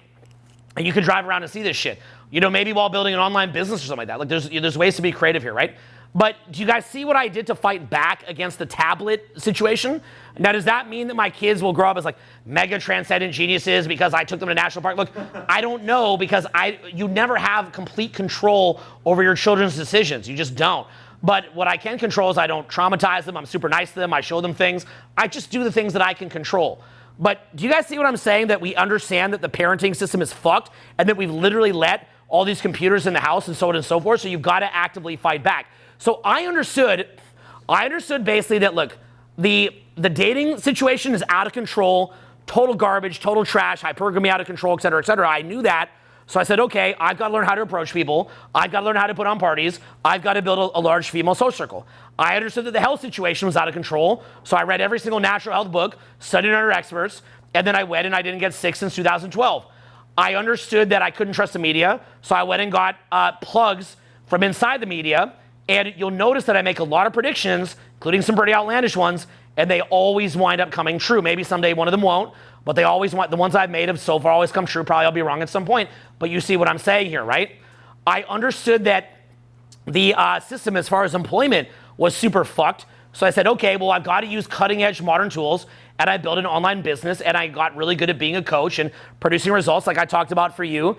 and you could drive around and see this shit. Maybe while building an online business or something like that. Like, there's ways to be creative here, right? But do you guys see what I did to fight back against the tablet situation? Now, does that mean that my kids will grow up as like mega transcendent geniuses because I took them to national park? Look, I don't know, because you never have complete control over your children's decisions. You just don't. But what I can control is I don't traumatize them. I'm super nice to them. I show them things. I just do the things that I can control. But do you guys see what I'm saying? That we understand that the parenting system is fucked and that we've literally let all these computers in the house and so on and so forth. So you've got to actively fight back. So I understood basically that, look, the dating situation is out of control. total garbage, total trash, hypergamy out of control, et cetera, et cetera. I knew that. So I said, okay, I've got to learn how to approach people. I've got to learn how to put on parties. I've got to build a large female social circle. I understood that the health situation was out of control. So I read every single natural health book, studied under experts, and then I went and I didn't get sick since 2012. I understood that I couldn't trust the media. So I went and got plugs from inside the media. And you'll notice that I make a lot of predictions, including some pretty outlandish ones, and they always wind up coming true. Maybe someday one of them won't, but they always want, the ones I've made have so far always come true. Probably I'll be wrong at some point, but you see what I'm saying here, right? I understood that the system as far as employment was super fucked. So I said, okay, well, I've got to use cutting edge modern tools, and I built an online business, and I got really good at being a coach and producing results like I talked about for you.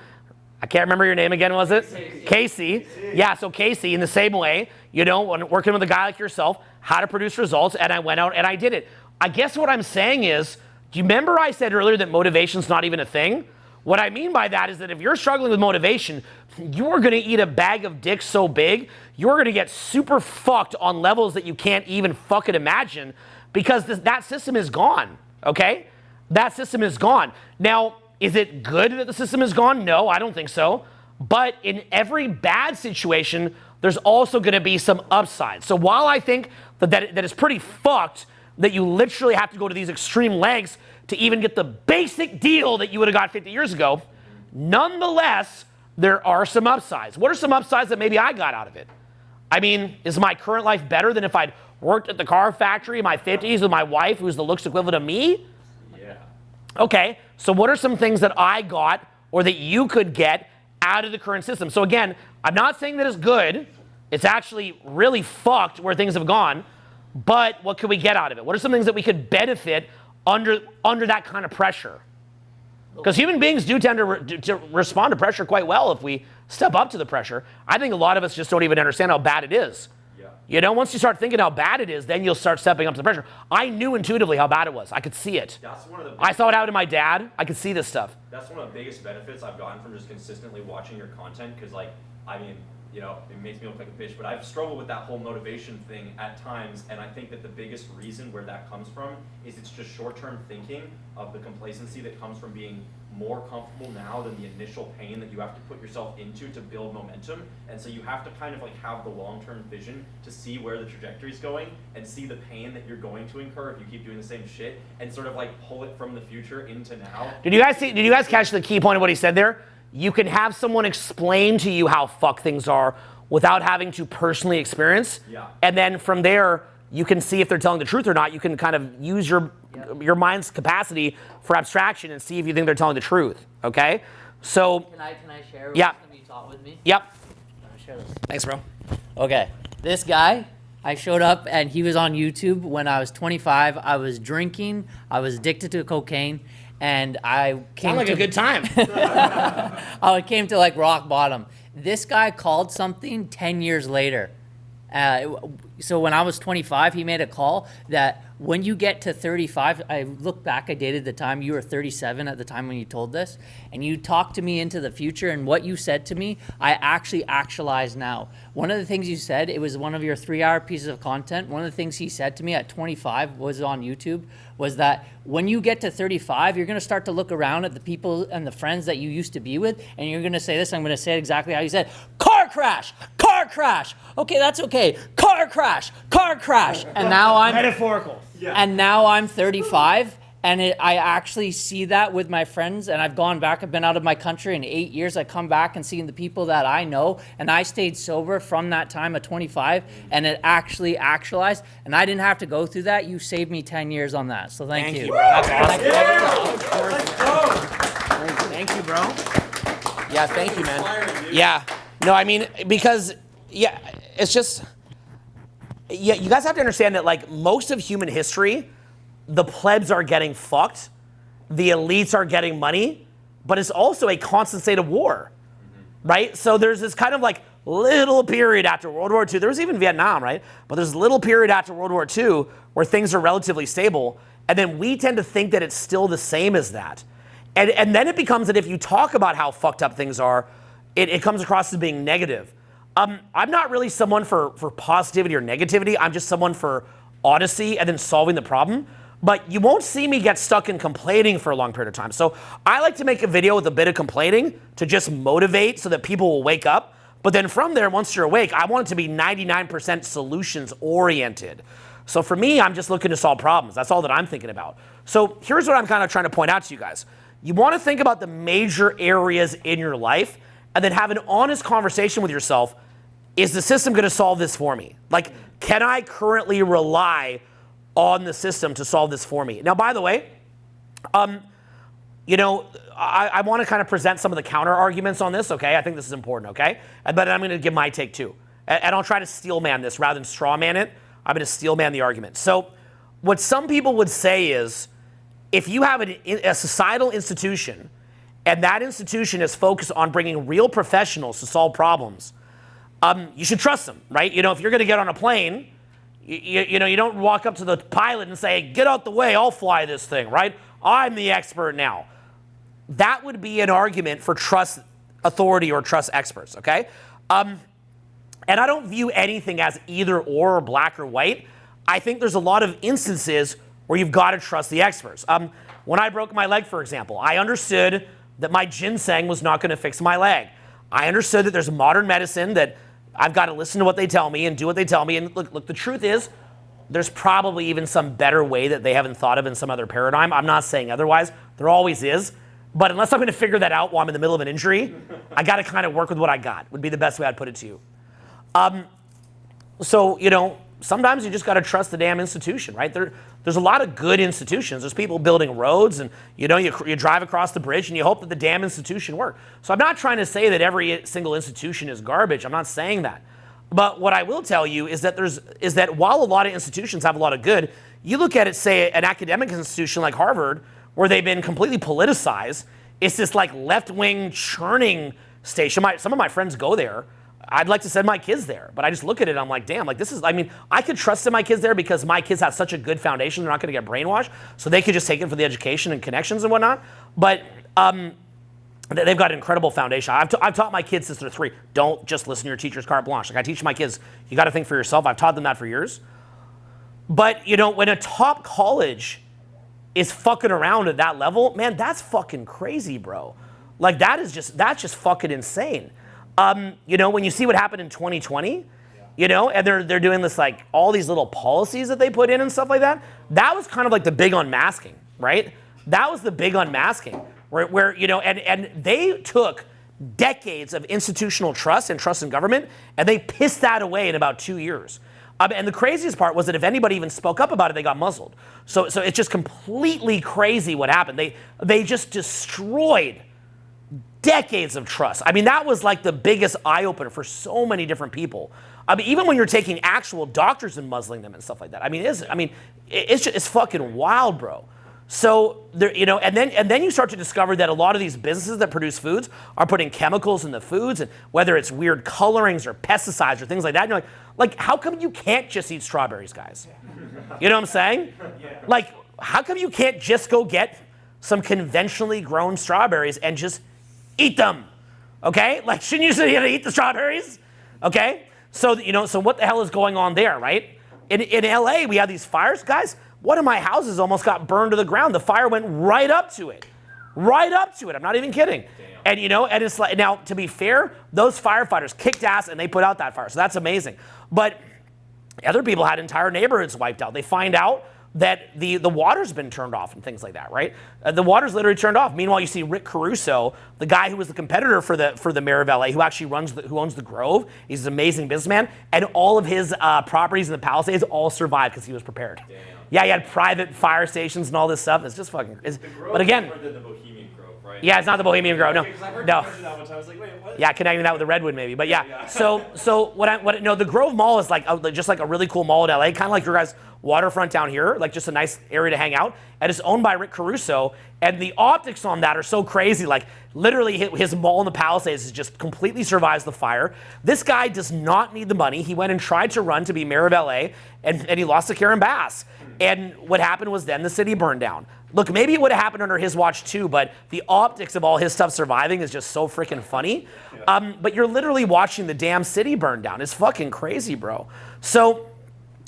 I can't remember your name again, was it? Casey. Yeah, so Casey, in the same way, you know, when working with a guy like yourself, how to produce results, and I went out and I did it. I guess what I'm saying is, do you remember I said earlier that motivation's not even a thing? What I mean by that is that if you're struggling with motivation, you're gonna eat a bag of dicks so big, you're gonna get super fucked on levels that you can't even fucking imagine, because that system is gone, okay? That system is gone. Now, is it good that the system is gone? No, I don't think so. But in every bad situation, there's also gonna be some upside. So while I think that it's pretty fucked that you literally have to go to these extreme lengths to even get the basic deal that you would have got 50 years ago, nonetheless, there are some upsides. What are some upsides that maybe I got out of it? I mean, is my current life better than if I'd worked at the car factory in my 50s with my wife, who's the looks equivalent of me? Yeah. Okay, so what are some things that I got or that you could get out of the current system? So again, I'm not saying that it's good. It's actually really fucked where things have gone. But what could we get out of it? What are some things that we could benefit under that kind of pressure? Because human beings do tend to respond to pressure quite well if we step up to the pressure. I think a lot of us just don't even understand how bad it is. Yeah. You know, once you start thinking how bad it is, then you'll start stepping up to the pressure. I knew intuitively how bad it was. I could see it. That's one of the I saw it out in my dad. I could see this stuff. That's one of the biggest benefits I've gotten from just consistently watching your content, because, like, I mean, you know, it makes me look like a bitch, but I've struggled with that whole motivation thing at times, and I think that the biggest reason where that comes from is it's just short-term thinking of the complacency that comes from being more comfortable now than the initial pain that you have to put yourself into to build momentum. And so you have to kind of like have the long-term vision to see where the trajectory is going and see the pain that you're going to incur if you keep doing the same shit, and sort of like pull it from the future into now. Did you guys catch the key point of what he said there? You can have someone explain to you how fucked things are without having to personally experience. Yeah. And then from there, you can see if they're telling the truth or not. You can kind of use your mind's capacity for abstraction and see if you think they're telling the truth. Okay? So. Can I share yeah. something you taught with me? Yep. Share this. Thanks, bro. Okay. This guy, I showed up and he was on YouTube when I was 25. I was drinking. I was addicted to cocaine. And I came Sound like a good time. I came to like rock bottom. This guy called something 10 years later. So when I was 25, he made a call that when you get to 35, I look back, I dated the time, you were 37 at the time when you told this, and you talked to me into the future, and what you said to me, I actually actualize now. One of the things you said, it was one of your 3-hour pieces of content. One of the things he said to me at 25 was on YouTube, was that when you get to 35, you're gonna start to look around at the people and the friends that you used to be with, and you're gonna say this, I'm gonna say it exactly how you said, car crash, car crash. Okay, that's okay. Car crash, car crash. And now I'm metaphorical. Yeah. And now I'm 35, and I actually see that with my friends, and I've gone back, I've been out of my country in 8 years, I come back and seeing the people that I know, and I stayed sober from that time at 25, and it actually actualized, and I didn't have to go through that. You saved me 10 years on that, so thank you. Bro. That's awesome. Thank you, bro. Yeah, thank you, man. Yeah. No, I mean, because, yeah, it's just, yeah, you guys have to understand that, like, most of human history, the plebs are getting fucked, the elites are getting money, but it's also a constant state of war, right? So there's this kind of like little period after World War II. There was even Vietnam, right? But there's a little period after World War II where things are relatively stable, and then we tend to think that it's still the same as that. And then it becomes that if you talk about how fucked up things are, it comes across as being negative. I'm not really someone for positivity or negativity. I'm just someone for honesty and then solving the problem. but you won't see me get stuck in complaining for a long period of time. So I like to make a video with a bit of complaining to just motivate so that people will wake up. But then from there, once you're awake, I want it to be 99% solutions oriented. So for me, I'm just looking to solve problems. That's all that I'm thinking about. So here's what I'm kind of trying to point out to you guys. You want to think about the major areas in your life and then have an honest conversation with yourself. Is the system going to solve this for me? Like, can I currently rely on the system to solve this for me? Now, by the way, you know, I want to kind of present some of the counter arguments on this, okay? I think this is important, okay? But I'm going to give my take too. And I'll try to steel man this rather than straw man it. I'm going to steel man the argument. So what some people would say is, if you have a societal institution and that institution is focused on bringing real professionals to solve problems, you should trust them, right? You know, if you're going to get on a plane, you know, you don't walk up to the pilot and say, get out the way, I'll fly this thing, right? I'm the expert now. That would be an argument for trust authority or trust experts, okay? And I don't view anything as either or black or white. I think there's a lot of instances where you've got to trust the experts. When I broke my leg, for example, I understood that my ginseng was not going to fix my leg. I understood that there's modern medicine that I've got to listen to what they tell me and do what they tell me. And look, the truth is, there's probably even some better way that they haven't thought of in some other paradigm. I'm not saying otherwise. There always is. But unless I'm going to figure that out while I'm in the middle of an injury, I got to kind of work with what I got, would be the best way I'd put it to you. So, you know, sometimes you just got to trust the damn institution, right? There's a lot of good institutions. There's people building roads, and you know, you drive across the bridge and you hope that the damn institution works. So I'm not trying to say that every single institution is garbage. I'm not saying that. But what I will tell you is that while a lot of institutions have a lot of good, you look at it, say, an academic institution like Harvard, where they've been completely politicized. It's this like left-wing churning station. Some of my friends go there. I'd like to send my kids there, but I just look at it and I'm like, damn, like this is, I mean, I could trust in my kids there because my kids have such a good foundation, they're not gonna get brainwashed, so they could just take it for the education and connections and whatnot. But they've got an incredible foundation. I've taught my kids since they're 3, don't just listen to your teacher's carte blanche. Like I teach my kids, you gotta think for yourself. I've taught them that for years. But you know, when a top college is fucking around at that level, man, that's fucking crazy, bro. Like that's just fucking insane. You know, when you see what happened in 2020, you know, and they're doing this like all these little policies that they put in and stuff like that. That was kind of like the big unmasking, right? That was the big unmasking where you know, and they took decades of institutional trust and trust in government, and they pissed that away in about 2 years. And the craziest part was that if anybody even spoke up about it, they got muzzled. So it's just completely crazy what happened. They just destroyed decades of trust. I mean, that was like the biggest eye-opener for so many different people. I mean, even when you're taking actual doctors and muzzling them and stuff like that. I mean, it's fucking wild, bro. So there, you know, and then you start to discover that a lot of these businesses that produce foods are putting chemicals in the foods, and whether it's weird colorings or pesticides or things like that. And you're like, how come you can't just eat strawberries, guys? You know what I'm saying? Like, how come you can't just go get some conventionally grown strawberries and just eat them? Okay? Like, shouldn't you say you gotta eat the strawberries? Okay? So, you know, so what the hell is going on there, right? In LA, we have these fires. Guys, one of my houses almost got burned to the ground. The fire went right up to it. Right up to it. I'm not even kidding. Damn. And, you know, and it's like, now, to be fair, those firefighters kicked ass and they put out that fire. So that's amazing. But other people had entire neighborhoods wiped out. They find out that the water's been turned off and things like that, right? The water's literally turned off. Meanwhile, you see Rick Caruso, the guy who was the competitor for the mayor of LA, who actually who owns the Grove. He's an amazing businessman, and all of his properties in the Palisades all survived because he was prepared. Damn. Yeah, he had private fire stations and all this stuff. It's just fucking. But again, the Bohemian Grove, right? Yeah, it's not the Bohemian Grove. No, no. That one time. I was like, wait, what? Yeah, connecting that with the Redwood maybe, but yeah. So the Grove Mall is like just like a really cool mall in LA, kind of like your guys' waterfront down here, like just a nice area to hang out. And it's owned by Rick Caruso, and the optics on that are so crazy. Like literally, his mall in the Palisades just completely survives the fire. This guy does not need the money. He went and tried to run to be mayor of LA, and he lost to Karen Bass. And what happened was then the city burned down. Look, maybe it would have happened under his watch too, but the optics of all his stuff surviving is just so freaking funny. But you're literally watching the damn city burn down. It's fucking crazy, bro. So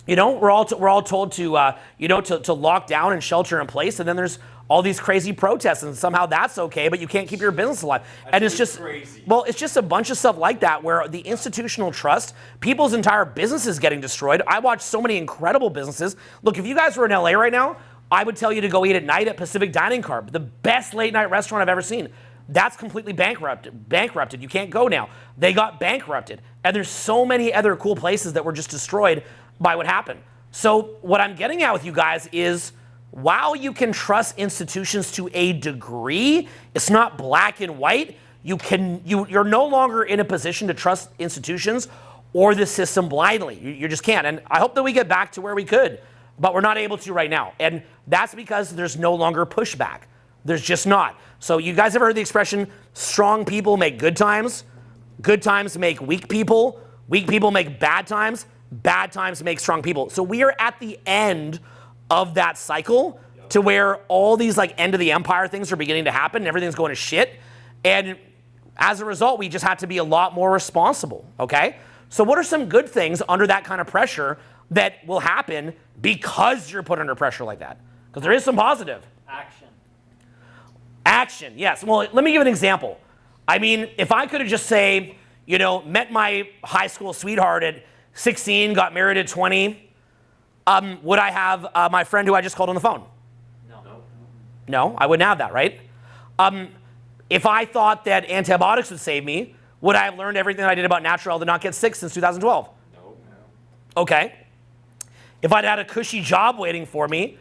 You know, we're all told to to lock down and shelter in place, and then there's all these crazy protests, and somehow that's okay, but you can't keep your business alive. And it's just crazy. Well, it's just a bunch of stuff like that where the institutional trust, people's entire businesses getting destroyed. I watch so many incredible businesses. Look, if you guys were in LA right now, I would tell you to go eat at night at Pacific Dining Car, the best late night restaurant I've ever seen. That's completely bankrupted. You can't go now. They got bankrupted. And there's so many other cool places that were just destroyed by what happened. So what I'm getting at with you guys is, while you can trust institutions to a degree, it's not black and white. You're no longer in a position to trust institutions or the system blindly. You just can't. And I hope that we get back to where we could, but we're not able to right now. And that's because there's no longer pushback. There's just not. So you guys ever heard the expression, strong people make good times make weak people make bad times make strong people. So we are at the end of that cycle to where all these like end of the empire things are beginning to happen and everything's going to shit. And as a result, we just have to be a lot more responsible, okay? So what are some good things under that kind of pressure that will happen because you're put under pressure like that? Because there is some positive. Action, yes. Well, let me give an example. I mean, if I could have just say, met my high school sweetheart at 16, got married at 20, would I have my friend who I just called on the phone? No, I wouldn't have that, right? If I thought that antibiotics would save me, would I have learned everything I did about natural health to not get sick since 2012? No. Okay. If I'd had a cushy job waiting for me,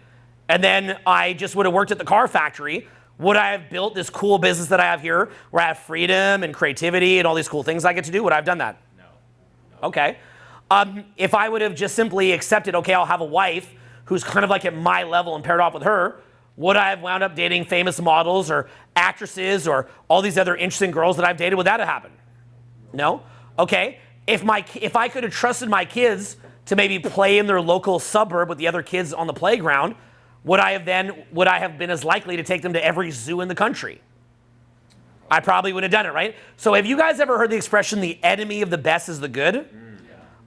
and then I just would have worked at the car factory, would I have built this cool business that I have here where I have freedom and creativity and all these cool things I get to do? Would I have done that? No. Okay. If I would have just simply accepted, okay, I'll have a wife who's kind of like at my level and paired off with her, would I have wound up dating famous models or actresses or all these other interesting girls that I've dated? Would that have happened? No? Okay. If I could have trusted my kids to maybe play in their local suburb with the other kids on the playground, would I have been as likely to take them to every zoo in the country? I probably would have done it, right? So have you guys ever heard the expression, the enemy of the best is the good?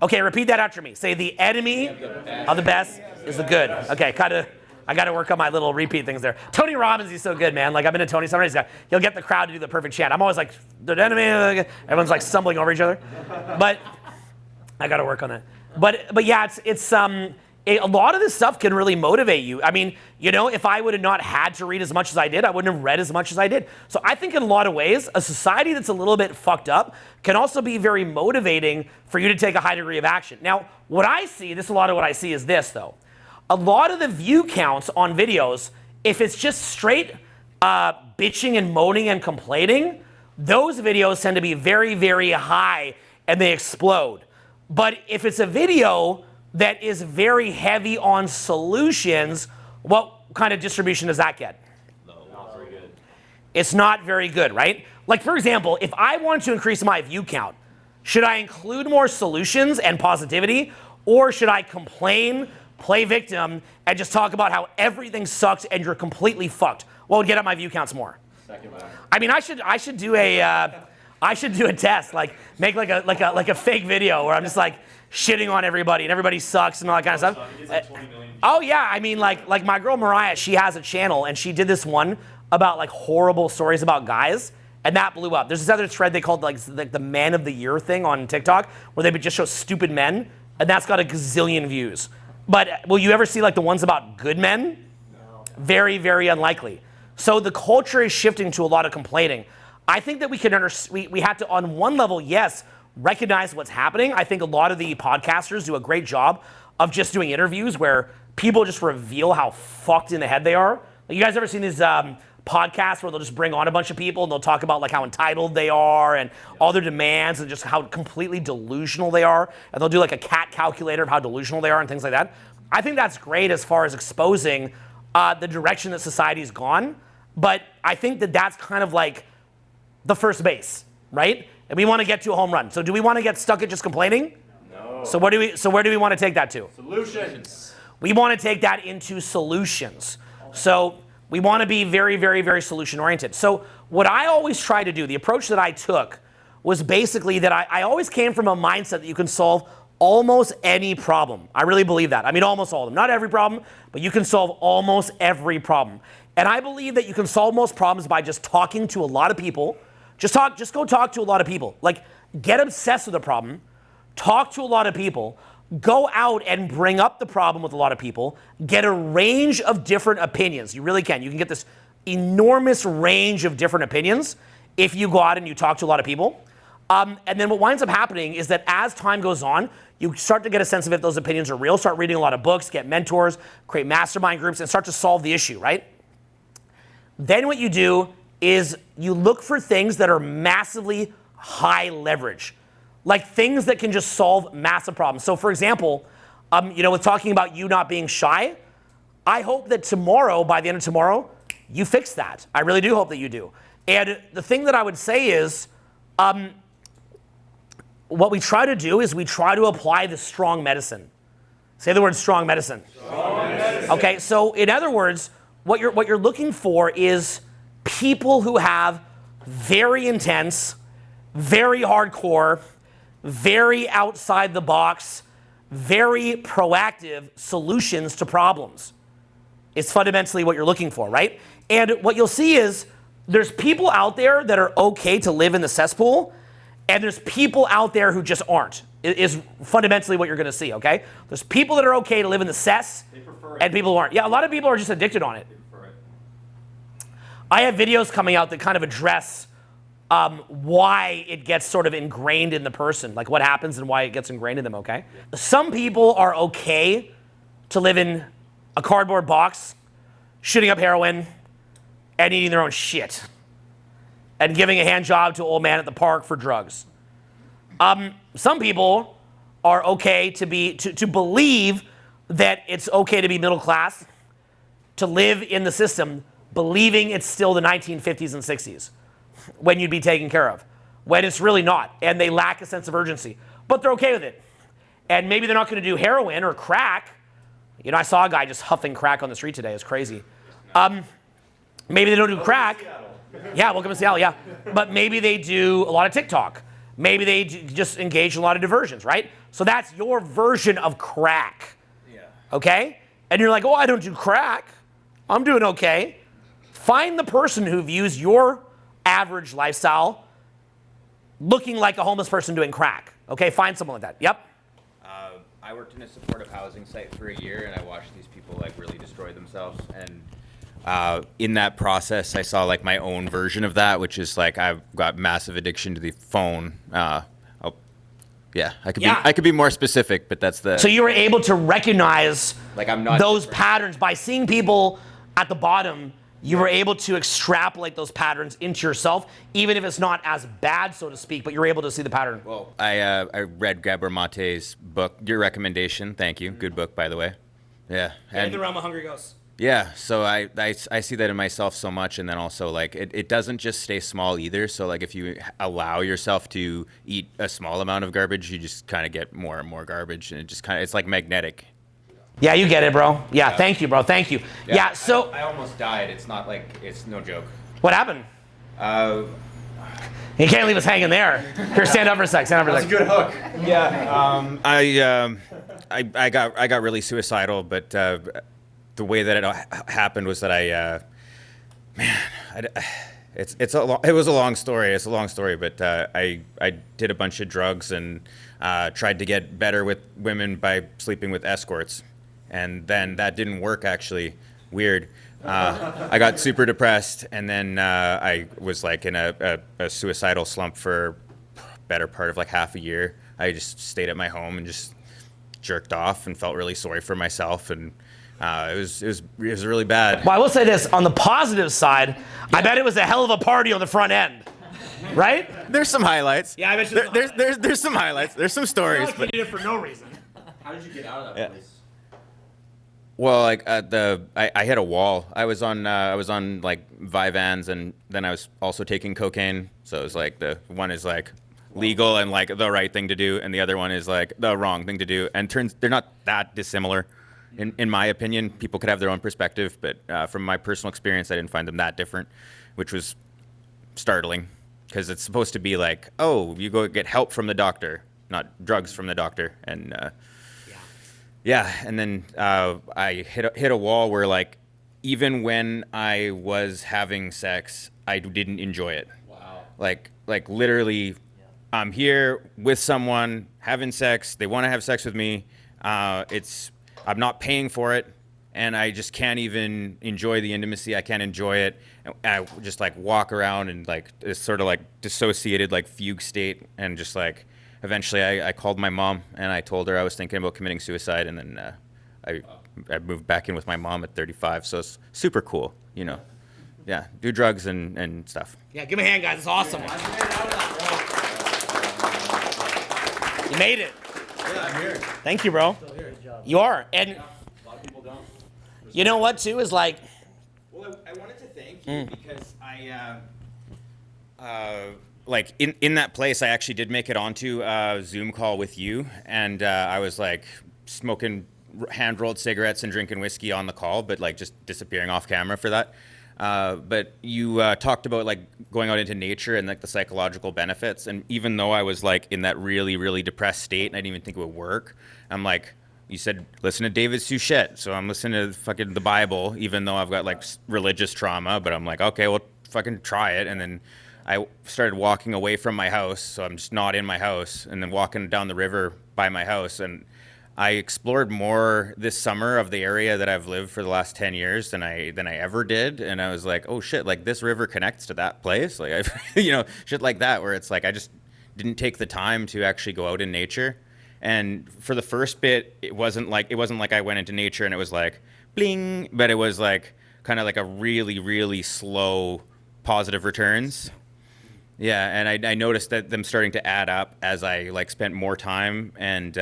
Okay, repeat that after me. Say, the enemy of the best is the good. Okay, I got to work on my little repeat things there. Tony Robbins, he's so good, man. Like, I've been to Tony so many times. He'll get the crowd to do the perfect chant. I'm always like, the enemy, everyone's like stumbling over each other. But I got to work on it. But yeah, a lot of this stuff can really motivate you. I mean, if I would have not had to read as much as I did, I wouldn't have read as much as I did. So I think in a lot of ways, a society that's a little bit fucked up can also be very motivating for you to take a high degree of action. Now, what I see, a lot of what I see is this, though. A lot of the view counts on videos, if it's just straight bitching and moaning and complaining, those videos tend to be very, very high and they explode. But if it's a video that is very heavy on solutions, what kind of distribution does that get? No, not very good. It's not very good, right? Like, for example, if I want to increase my view count, should I include more solutions and positivity, or should I complain, play victim, and just talk about how everything sucks and you're completely fucked? What would get up my view counts more? Second one. I mean, I should do a test, like make like a fake video where I'm just like shitting on everybody and everybody sucks and all that kind of stuff. It's like 20 million. Oh yeah, I mean like my girl Mariah, she has a channel and she did this one about like horrible stories about guys, and that blew up. There's this other thread they called like the Man of the Year thing on TikTok where they would just show stupid men, and that's got a gazillion views. But will you ever see like the ones about good men? No. Very, very unlikely. So the culture is shifting to a lot of complaining. I think that we have to, on one level, yes, recognize what's happening. I think a lot of the podcasters do a great job of just doing interviews where people just reveal how fucked in the head they are. Like, you guys ever seen these podcasts where they'll just bring on a bunch of people and they'll talk about like how entitled they are and all their demands and just how completely delusional they are, and they'll do like a cat calculator of how delusional they are and things like that. I think that's great as far as exposing the direction that society's gone, but I think that that's kind of like the first base, right? And we want to get to a home run. So do we want to get stuck at just complaining? No. So where do we want to take that to? Solutions. We want to take that into solutions. So we want to be very, very, very solution oriented. So what I always try to do, the approach that I took was basically that I always came from a mindset that you can solve almost any problem. I really believe that. I mean, almost all of them. Not every problem, but you can solve almost every problem. And I believe that you can solve most problems by just talking to a lot of people. Just go talk to a lot of people. Like, get obsessed with a problem, talk to a lot of people, go out and bring up the problem with a lot of people, get a range of different opinions. You really can. You can get this enormous range of different opinions if you go out and you talk to a lot of people. And then what winds up happening is that as time goes on, you start to get a sense of if those opinions are real, start reading a lot of books, get mentors, create mastermind groups, and start to solve the issue, right? Then what you do is you look for things that are massively high leverage, like things that can just solve massive problems. So for example, with talking about you not being shy, I hope that tomorrow, by the end of tomorrow, you fix that. I really do hope that you do. And the thing that I would say is, what we try to do is we try to apply the strong medicine. Say the word strong medicine. Strong medicine. Okay, so in other words, what you're looking for is people who have very intense, very hardcore, very outside the box, very proactive solutions to problems. It's fundamentally what you're looking for, right? And what you'll see is there's people out there that are okay to live in the cesspool, and there's people out there who just aren't. It is fundamentally what you're going to see, okay? There's people that are okay to live in the cess, and people who aren't. Yeah, a lot of people are just addicted on it. I have videos coming out that kind of address why it gets sort of ingrained in the person, like what happens and why it gets ingrained in them, okay? Yeah. Some people are okay to live in a cardboard box, shooting up heroin, and eating their own shit, and giving a hand job to an old man at the park for drugs. Some people are okay to believe that it's okay to be middle class, to live in the system, believing it's still the 1950s and 60s when you'd be taken care of, when it's really not, and they lack a sense of urgency. But they're okay with it. And maybe they're not going to do heroin or crack. You know, I saw a guy just huffing crack on the street today. It's crazy. Maybe they don't do crack. Yeah, welcome to Seattle, yeah. But maybe they do a lot of TikTok. Maybe they just engage in a lot of diversions, right? So that's your version of crack. Yeah. Okay? And you're like, oh, I don't do crack. I'm doing okay. Find the person who views your average lifestyle looking like a homeless person doing crack. Okay, find someone like that. Yep. I worked in a supportive housing site for a year, and I watched these people like really destroy themselves. And in that process, I saw like my own version of that, which is like I've got massive addiction to the phone. I could be more specific, but that's the. So you were able to recognize like I'm not those patterns by seeing people at the bottom. You were able to extrapolate those patterns into yourself, even if it's not as bad, so to speak, but you're able to see the pattern. Well, I read Gabor Mate's book, your recommendation. Thank you. Good book, by the way. Yeah. In the realm of hungry ghosts. Yeah, so I see that in myself so much, and then also like it doesn't just stay small either. So like if you allow yourself to eat a small amount of garbage, you just kind of get more and more garbage, and it's like magnetic. Yeah, you get it, bro. Yeah, thank you, bro. Thank you. Yeah, so I almost died. It's not like it's no joke. What happened? You can't leave us hanging there. Here, stand up for a sec. Stand up for a sec. That's a good hook. Yeah. I got really suicidal, but the way that it happened was that it was a long story. It's a long story, but I did a bunch of drugs and tried to get better with women by sleeping with escorts. And then that didn't work, actually. Weird. I got super depressed, and then I was like in a suicidal slump for better part of like half a year. I just stayed at my home and just jerked off and felt really sorry for myself, and it was really bad. Well, I will say this, on the positive side, I bet it was a hell of a party on the front end. Right? There's some highlights. Yeah, I bet there's some highlights. There's some stories. Like you did it for no reason. How did you get out of that place? Well, like I hit a wall. I was on like Vyvanse, and then I was also taking cocaine. So it was like the one is like legal and like the right thing to do, and the other one is like the wrong thing to do. And they're not that dissimilar, in my opinion. People could have their own perspective, but from my personal experience, I didn't find them that different, which was startling, because it's supposed to be like, oh, you go get help from the doctor. not drugs from the doctor. And yeah, and then I hit a wall where like even when I was having sex, I didn't enjoy it. Wow. Like literally, I'm here with someone having sex. They want to have sex with me. I'm not paying for it, and I just can't even enjoy the intimacy. I can't enjoy it. And I just like walk around and like this sort of like dissociated like fugue state, and just like eventually I called my mom and I told her I was thinking about committing suicide, and then I moved back in with my mom at 35. So it's super cool, you know. Yeah, do drugs and stuff. Yeah, give me a hand, guys. It's awesome. You made it. Yeah, I'm here. Thank you, bro. You are. And A lot of people don't. you know what, too, is like... Well, I wanted to thank you because like in that place, I actually did make it onto a Zoom call with you, and I was like smoking hand-rolled cigarettes and drinking whiskey on the call, but like just disappearing off camera for that. But you talked about like going out into nature and like the psychological benefits, and even though I was like in that really, really depressed state and I didn't even think it would work, I'm like, you said listen to David Suchet, so I'm listening to fucking the Bible, even though I've got like religious trauma, but I'm like, okay, well, fucking try it. And then I started walking away from my house, so I'm just not in my house, and then walking down the river by my house, and I explored more this summer of the area that I've lived for the last 10 years than I ever did. And I was like, oh shit, like this river connects to that place. Like, you know, shit like that, where it's like, I just didn't take the time to actually go out in nature. And for the first bit, it wasn't like I went into nature and it was like bling, but it was like kind of like a really, really slow positive returns. Yeah. And I noticed that them starting to add up as I like spent more time, when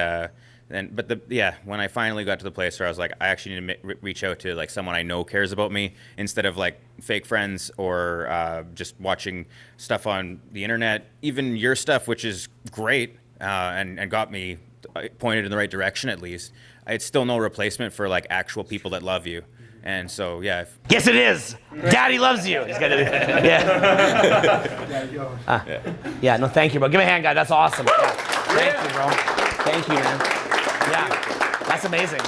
I finally got to the place where I was like, I actually need to reach out to like someone I know cares about me, instead of like fake friends or just watching stuff on the internet, even your stuff, which is great and got me pointed in the right direction at least. It's still no replacement for like actual people that love you. And so, yeah. Yes, it is. Daddy loves you. He's gonna, yeah, no, thank you, bro. Give me a hand, guy. That's awesome. Yeah. Thank you, bro. Thank you, man. Yeah, that's amazing.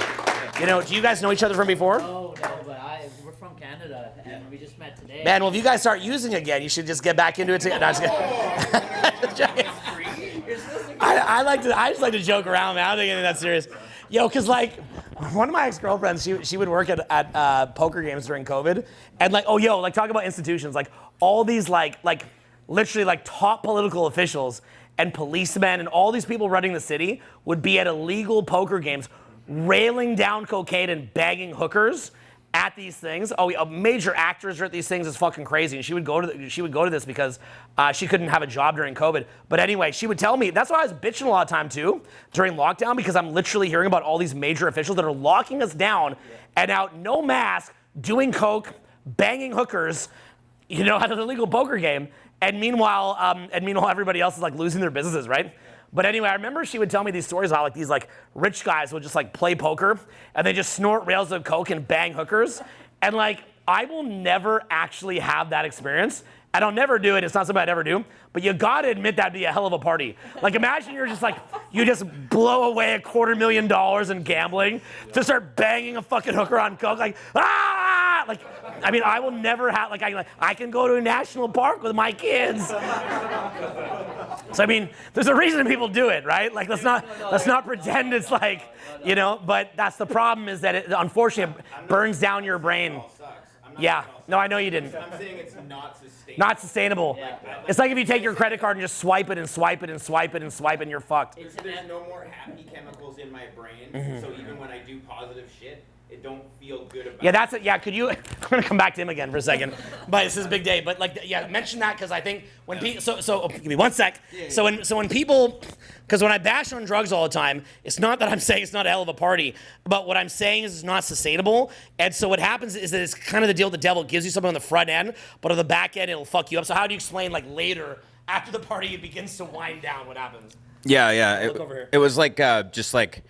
You know, do you guys know each other from before? Oh, no, but we're from Canada, and we just met today. Man, well, if you guys start using it again, you should just get back into it together. No, just joking. I just like to joke around, man. I don't think anything that's serious. Yo, because like, one of my ex-girlfriends, she would work at poker games during COVID, and like, oh, yo, like talk about institutions, like all these like literally like top political officials and policemen and all these people running the city would be at illegal poker games, railing down cocaine and bagging hookers at these things. Oh, major actors are at these things. It's fucking crazy. And she would go to this because she couldn't have a job during COVID. But anyway, she would tell me, that's why I was bitching a lot of time too during lockdown, because I'm literally hearing about all these major officials that are locking us down and out no mask, doing coke, banging hookers, you know, at an illegal poker game. And meanwhile, everybody else is like losing their businesses, right? But anyway, I remember she would tell me these stories how like these like rich guys would just like play poker and they just snort rails of coke and bang hookers. And like, I will never actually have that experience. And I'll never do it. It's not something I'd ever do. But you gotta admit that'd be a hell of a party. Like imagine you're just like, you just blow away $250,000 in gambling to start banging a fucking hooker on coke. Like, ah! Like, I mean, I will never have, like I can go to a national park with my kids. So I mean, there's a reason people do it, right? Like let's not pretend it's like, you know, but that's the problem, is that it unfortunately burns down your brain. Yeah, no, I know you didn't. I'm saying it's not sustainable. Not sustainable. Yeah. It's like if you take your credit card and just swipe it and swipe it and swipe it and swipe it and you're fucked. There's no more happy chemicals in my brain, so even when I do positive shit, it don't feel good about it. Yeah, that's it. Yeah, could you, I'm gonna come back to him again for a second, but this is a big day. But like, yeah, mention that, because I think when people, so give me one sec. So when people, because when I bash on drugs all the time, it's not that I'm saying it's not a hell of a party, but what I'm saying is it's not sustainable. And so what happens is that it's kind of the deal. The devil gives you something on the front end, but on the back end, it'll fuck you up. So how do you explain like later, after the party, it begins to wind down, what happens? Yeah. Look over here. It was like, just like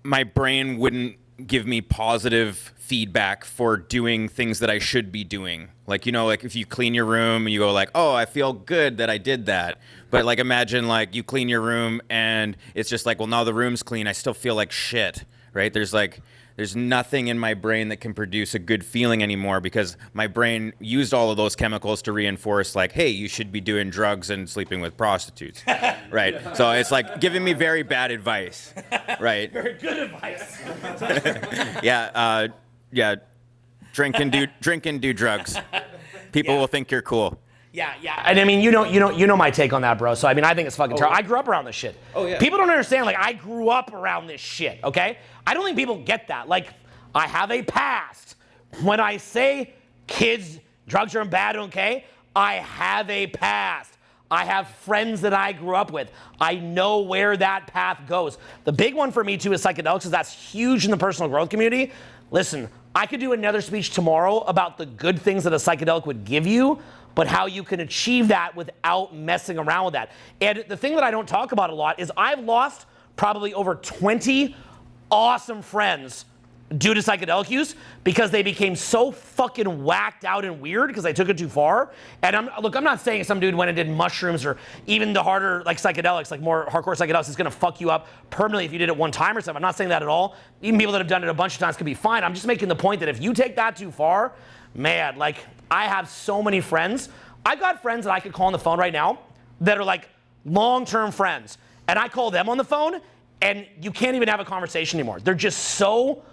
my brain wouldn't give me positive feedback for doing things that I should be doing. Like, like if you clean your room, you go like, oh, I feel good that I did that. But like, imagine like you clean your room and it's just like, well, now the room's clean. I still feel like shit, right? There's nothing in my brain that can produce a good feeling anymore because my brain used all of those chemicals to reinforce like, hey, you should be doing drugs and sleeping with prostitutes, right? So it's like giving me very bad advice, right? Very good advice. Yeah, drink and do drugs. People will think you're cool. Yeah. And I mean, you know my take on that, bro. So I mean, I think it's fucking terrible. I grew up around this shit. Oh, yeah. People don't understand. Like, I grew up around this shit. Okay. I don't think people get that. Like, I have a past. When I say kids, drugs are bad, okay? I have a past. I have friends that I grew up with. I know where that path goes. The big one for me too is psychedelics, because that's huge in the personal growth community. Listen, I could do another speech tomorrow about the good things that a psychedelic would give you, but how you can achieve that without messing around with that. And the thing that I don't talk about a lot is I've lost probably over 20 awesome friends due to psychedelic use because they became so fucking whacked out and weird because they took it too far. And I'm not saying some dude went and did mushrooms or even the harder like psychedelics, like more hardcore psychedelics is gonna fuck you up permanently if you did it one time or something. I'm not saying that at all. Even people that have done it a bunch of times could be fine. I'm just making the point that if you take that too far, man, like I have so many friends. I've got friends that I could call on the phone right now that are like long-term friends. And I call them on the phone and you can't even have a conversation anymore. They're just so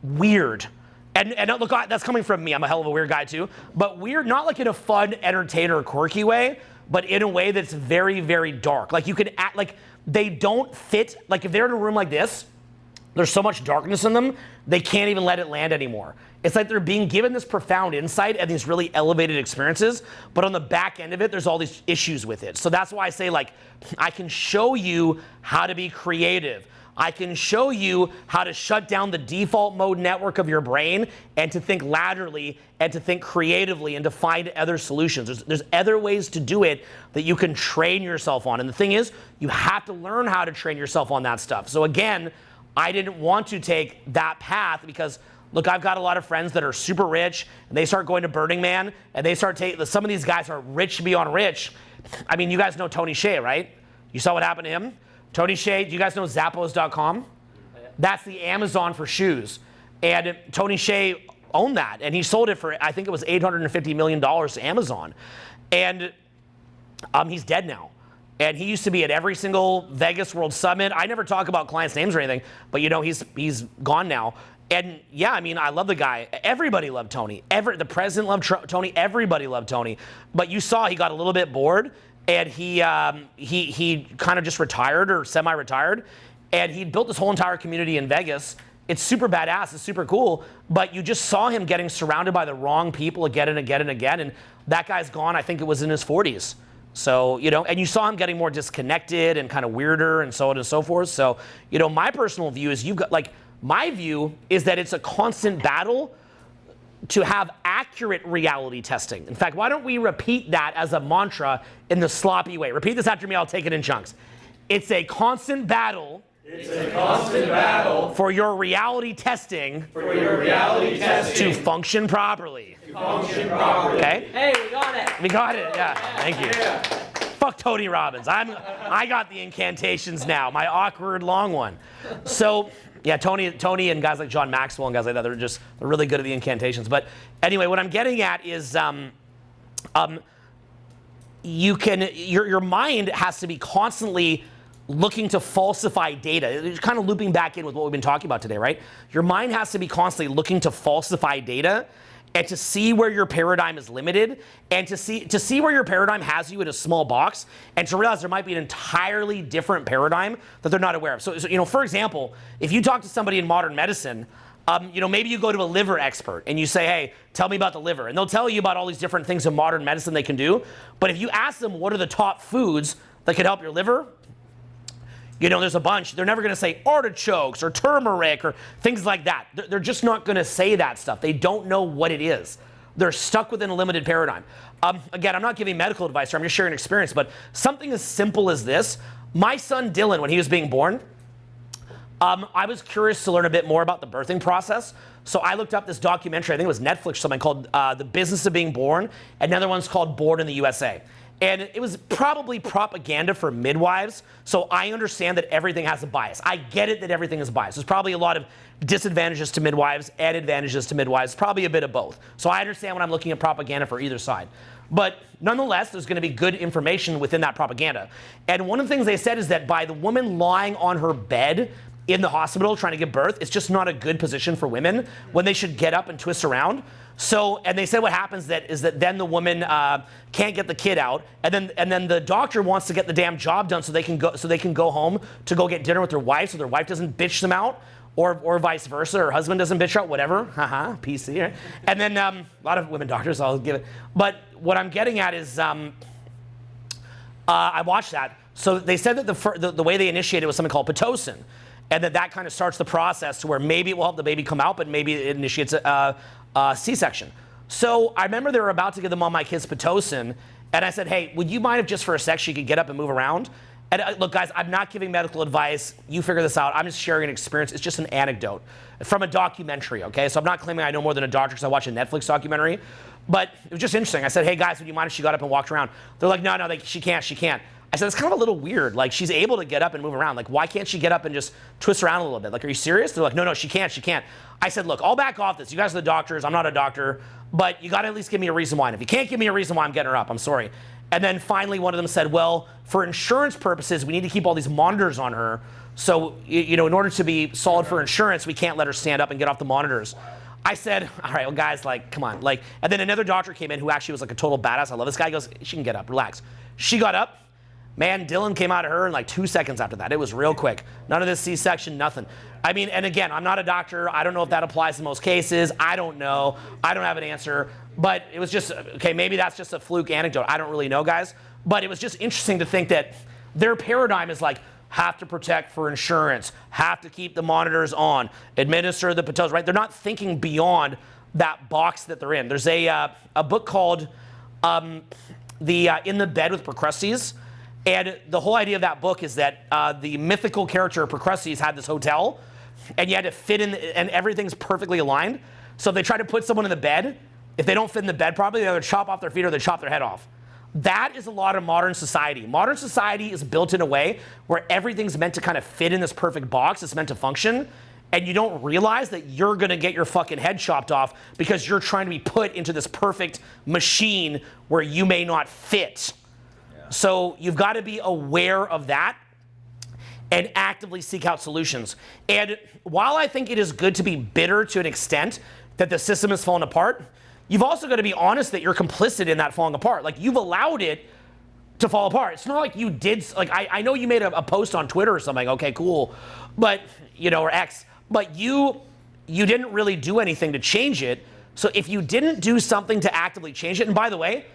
weird. And look, that's coming from me. I'm a hell of a weird guy too. But weird, not like in a fun, entertainer, quirky way, but in a way that's very, very dark. Like you can act like they don't fit. Like if they're in a room like this, there's so much darkness in them, they can't even let it land anymore. It's like they're being given this profound insight and these really elevated experiences, but on the back end of it, there's all these issues with it. So that's why I say, like, I can show you how to be creative. I can show you how to shut down the default mode network of your brain and to think laterally and to think creatively and to find other solutions. There's other ways to do it that you can train yourself on. And the thing is, you have to learn how to train yourself on that stuff. So again, I didn't want to take that path because, look, I've got a lot of friends that are super rich and they start going to Burning Man and they start taking, some of these guys are rich beyond rich. I mean, you guys know Tony Hsieh, right? You saw what happened to him? Tony Hsieh, do you guys know Zappos.com? That's the Amazon for shoes. And Tony Hsieh owned that and he sold it for, I think it was $850 million to Amazon. And he's dead now. And he used to be at every single Vegas World Summit. I never talk about clients' names or anything, but you know, he's gone now. And yeah, I mean, I love the guy. Everybody loved Tony. The president loved Tony. Everybody loved Tony. But you saw he got a little bit bored, and he kind of just retired or semi-retired, and he built this whole entire community in Vegas. It's super badass. It's super cool. But you just saw him getting surrounded by the wrong people again and again and again. And that guy's gone. I think it was in his 40s. So, you know, and you saw him getting more disconnected and kind of weirder and so on and so forth. So, you know, my personal view is my view is that it's a constant battle to have accurate reality testing. In fact, why don't we repeat that as a mantra in the sloppy way? Repeat this after me, I'll take it in chunks. It's a constant battle. It's a constant battle for your reality testing. For your reality testing to function properly. To function properly. Okay? Hey, we got it. We got it. Yeah. Thank you. Yeah. Fuck Tony Robbins. I got the incantations now. My awkward long one. So yeah, Tony and guys like John Maxwell and guys like that, they're really good at the incantations. But anyway, what I'm getting at is your mind has to be constantly looking to falsify data. It's kind of looping back in with what we've been talking about today, right? Your mind has to be constantly looking to falsify data and to see where your paradigm is limited and to see where your paradigm has you in a small box and to realize there might be an entirely different paradigm that they're not aware of. So you know, for example, if you talk to somebody in modern medicine, you know, maybe you go to a liver expert and you say, hey, tell me about the liver. And they'll tell you about all these different things in modern medicine they can do. But if you ask them what are the top foods that could help your liver, you know, there's a bunch. They're never going to say artichokes or turmeric or things like that. They're just not going to say that stuff. They don't know what it is. They're stuck within a limited paradigm. Again, I'm not giving medical advice here. I'm just sharing experience. But something as simple as this, my son Dylan, when he was being born, I was curious to learn a bit more about the birthing process. So I looked up this documentary, I think it was Netflix, something called The Business of Being Born. Another one's called Born in the USA. And it was probably propaganda for midwives. So I understand that everything has a bias. I get it that everything is biased. There's probably a lot of disadvantages to midwives and advantages to midwives, probably a bit of both. So I understand when I'm looking at propaganda for either side. But nonetheless, there's going to be good information within that propaganda. And one of the things they said is that by the woman lying on her bed in the hospital trying to give birth, it's just not a good position for women when they should get up and twist around. So, and they said what happens is that then the woman can't get the kid out, and then the doctor wants to get the damn job done so they can go home to go get dinner with their wife, so their wife doesn't bitch them out, or vice versa, or husband doesn't bitch out, whatever. Haha, PC. Right? And then a lot of women doctors, I'll give it. But what I'm getting at is, I watched that. So they said that the way they initiated was something called Pitocin. And that kind of starts the process to where maybe it will help the baby come out, but maybe it initiates a C-section. So I remember they were about to give them all my kids Pitocin, and I said, hey, would you mind if just for a sec she could get up and move around? And look, guys, I'm not giving medical advice. You figure this out. I'm just sharing an experience. It's just an anecdote from a documentary, okay? So I'm not claiming I know more than a doctor because I watched a Netflix documentary. But it was just interesting. I said, hey, guys, would you mind if she got up and walked around? They're like, no, she can't. I said, it's kind of a little weird. Like, she's able to get up and move around. Like, why can't she get up and just twist around a little bit? Like, are you serious? They're like, no, she can't. I said, look, I'll back off this. You guys are the doctors. I'm not a doctor. But you got to at least give me a reason why. And if you can't give me a reason why, I'm getting her up. I'm sorry. And then finally, one of them said, well, for insurance purposes, we need to keep all these monitors on her. So, in order to be solid for insurance, we can't let her stand up and get off the monitors. I said, all right, well, guys, like, come on. Like, and then another doctor came in who actually was like a total badass. I love this guy. He goes, she can get up. Relax. She got up. Man, Dylan came out of her in like 2 seconds after that. It was real quick. None of this C-section, nothing. I mean, and again, I'm not a doctor. I don't know if that applies in most cases. I don't know. I don't have an answer. But it was just, okay, maybe that's just a fluke anecdote. I don't really know, guys. But it was just interesting to think that their paradigm is like, have to protect for insurance, have to keep the monitors on, administer the Pitocin, right? They're not thinking beyond that box that they're in. There's a book called In the Bed with Procrustes. And the whole idea of that book is that the mythical character Procrustes had this hotel, and you had to fit in, and everything's perfectly aligned. So if they try to put someone in the bed, if they don't fit in the bed properly, they either chop off their feet or they chop their head off. That is a lot of modern society. Modern society is built in a way where everything's meant to kind of fit in this perfect box. It's meant to function. And you don't realize that you're going to get your fucking head chopped off because you're trying to be put into this perfect machine where you may not fit. So you've got to be aware of that and actively seek out solutions. And while I think it is good to be bitter to an extent that the system has fallen apart, you've also got to be honest that you're complicit in that falling apart. Like, you've allowed it to fall apart. It's not like you did, like, I know you made a post on Twitter or something, okay, cool, but, or X, but you didn't really do anything to change it. So if you didn't do something to actively change it, and by the way,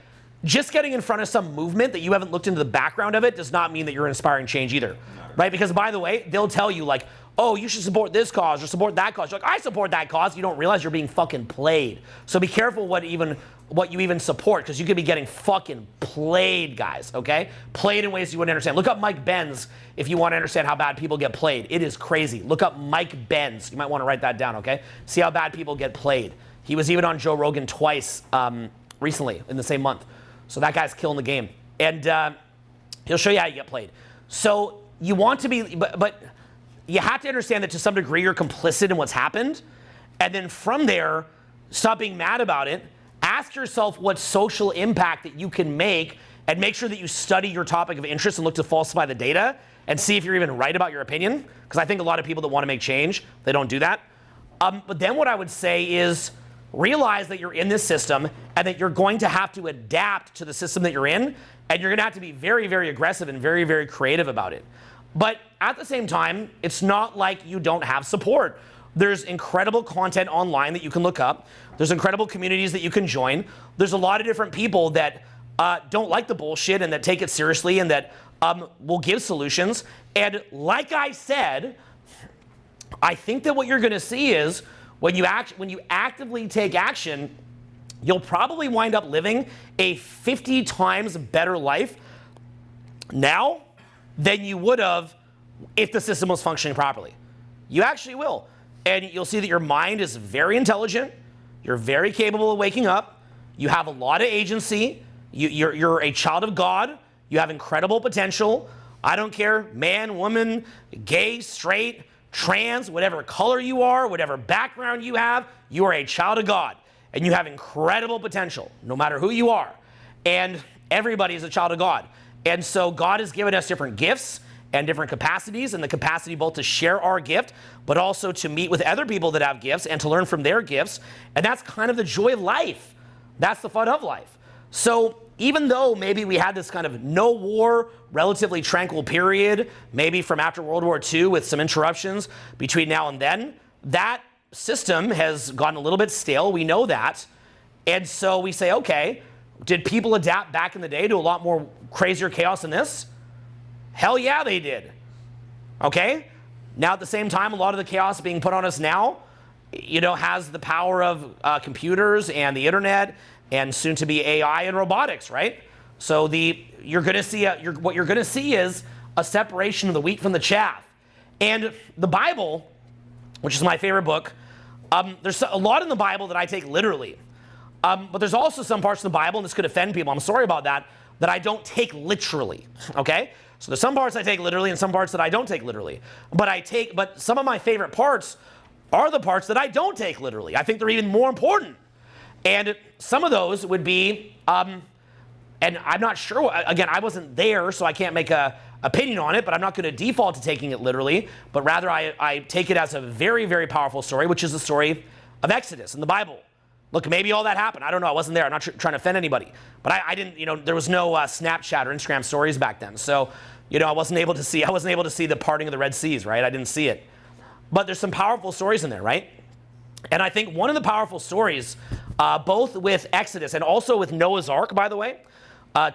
just getting in front of some movement that you haven't looked into the background of it does not mean that you're inspiring change either, right? Because by the way, they'll tell you like, oh, you should support this cause or support that cause. You're like, I support that cause. You don't realize you're being fucking played. So be careful what you even support, because you could be getting fucking played, guys, okay? Played in ways you wouldn't understand. Look up Mike Benz if you want to understand how bad people get played. It is crazy. Look up Mike Benz. You might want to write that down, okay? See how bad people get played. He was even on Joe Rogan twice recently in the same month. So that guy's killing the game. And he'll show you how you get played. So you want to be, but you have to understand that to some degree you're complicit in what's happened. And then from there, stop being mad about it. Ask yourself what social impact that you can make, and make sure that you study your topic of interest and look to falsify the data and see if you're even right about your opinion. Because I think a lot of people that want to make change, they don't do that. But then what I would say is realize that you're in this system and that you're going to have to adapt to the system that you're in, and you're going to have to be very, very aggressive and very, very creative about it. But at the same time, it's not like you don't have support. There's incredible content online that you can look up. There's incredible communities that you can join. There's a lot of different people that don't like the bullshit and that take it seriously and that will give solutions. And like I said, I think that what you're going to see is when you actively take action, you'll probably wind up living a 50 times better life now than you would have if the system was functioning properly. You actually will. And you'll see that your mind is very intelligent. You're very capable of waking up. You have a lot of agency. You're a child of God. You have incredible potential. I don't care, man, woman, gay, straight, trans, whatever color you are, whatever background you have, you are a child of God. And you have incredible potential, no matter who you are. And everybody is a child of God. And so God has given us different gifts and different capacities, and the capacity both to share our gift, but also to meet with other people that have gifts and to learn from their gifts. And that's kind of the joy of life. That's the fun of life. So even though maybe we had this kind of no war, relatively tranquil period, maybe from after World War II with some interruptions between now and then, that system has gotten a little bit stale. We know that. And so we say, okay, did people adapt back in the day to a lot more crazier chaos than this? Hell yeah, they did. Okay? Now at the same time, a lot of the chaos being put on us now, has the power of computers and the internet and soon to be AI and robotics, right? So what you're going to see is a separation of the wheat from the chaff. And the Bible, which is my favorite book, there's a lot in the Bible that I take literally. But there's also some parts of the Bible, and this could offend people, I'm sorry about that I don't take literally, okay? So there's some parts I take literally and some parts that I don't take literally. But some of my favorite parts are the parts that I don't take literally. I think they're even more important. And some of those would be, and I'm not sure, again, I wasn't there, so I can't make an opinion on it, but I'm not going to default to taking it literally, but rather I take it as a very, very powerful story, which is the story of Exodus in the Bible. Look, maybe all that happened. I don't know. I wasn't there. I'm not trying to offend anybody. But I didn't, there was no Snapchat or Instagram stories back then. So, I wasn't able to see the parting of the Red Seas, right? I didn't see it. But there's some powerful stories in there, right? And I think one of the powerful stories, both with Exodus and also with Noah's Ark, by the way,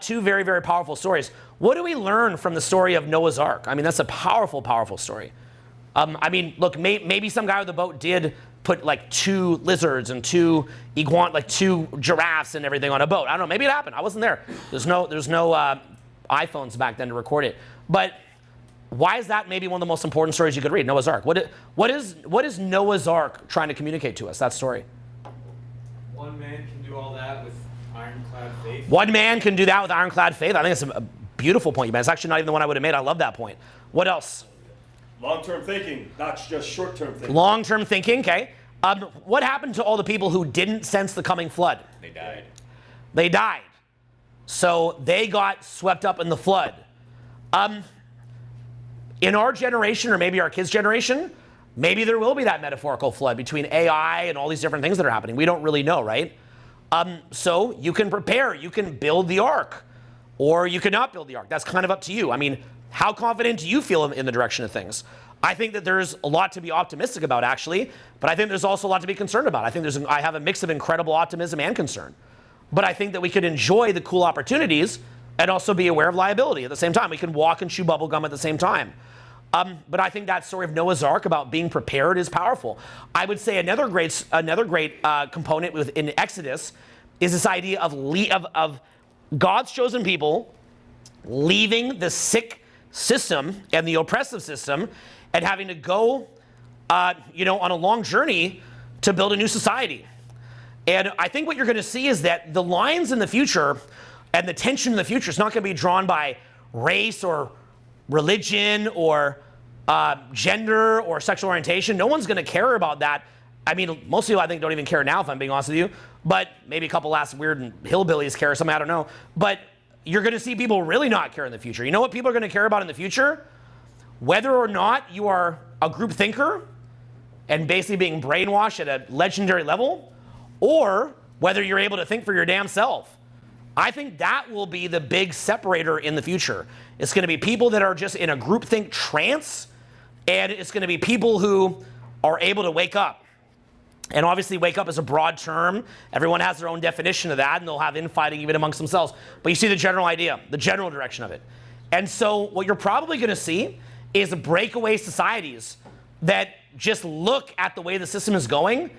two very, very powerful stories. What do we learn from the story of Noah's Ark? I mean, that's a powerful, powerful story. Look, maybe some guy with a boat did put like 2 lizards and 2 giraffes and everything on a boat. I don't know. Maybe it happened. I wasn't there. There's no iPhones back then to record it. But why is that maybe one of the most important stories you could read? Noah's Ark. What is Noah's Ark trying to communicate to us? That story. One man can do all that with ironclad faith. One man can do that with ironclad faith. I think it's a beautiful point you made. It's actually not even the one I would have made. I love that point. What else? Long-term thinking, not just short-term thinking. Long-term thinking, okay. What happened to all the people who didn't sense the coming flood? They died. They died. So they got swept up in the flood. In our generation, or maybe our kids' generation, maybe there will be that metaphorical flood between AI and all these different things that are happening. We don't really know, right? So you can prepare. You can build the ark. Or you cannot build the ark. That's kind of up to you. I mean, how confident do you feel in the direction of things? I think that there's a lot to be optimistic about, actually, but I think there's also a lot to be concerned about. I have a mix of incredible optimism and concern. But I think that we could enjoy the cool opportunities and also be aware of liability at the same time. We can walk and chew bubble gum at the same time. But I think that story of Noah's Ark about being prepared is powerful. I would say another great component within Exodus is this idea of God's chosen people leaving the sick system and the oppressive system and having to go, on a long journey to build a new society. And I think what you're going to see is that the lines in the future and the tension in the future is not going to be drawn by race or religion or gender or sexual orientation. No one's going to care about that. I mean, most people I think don't even care now, if I'm being honest with you. But maybe a couple last weird hillbillies care or something, I don't know. But you're going to see people really not care in the future. You know what people are going to care about in the future? Whether or not you are a group thinker and basically being brainwashed at a legendary level, or whether you're able to think for your damn self. I think that will be the big separator in the future. It's going to be people that are just in a groupthink trance, and it's going to be people who are able to wake up. And obviously, wake up is a broad term. Everyone has their own definition of that, and they'll have infighting even amongst themselves. But you see the general idea, the general direction of it. And so what you're probably going to see is breakaway societies that just look at the way the system is going,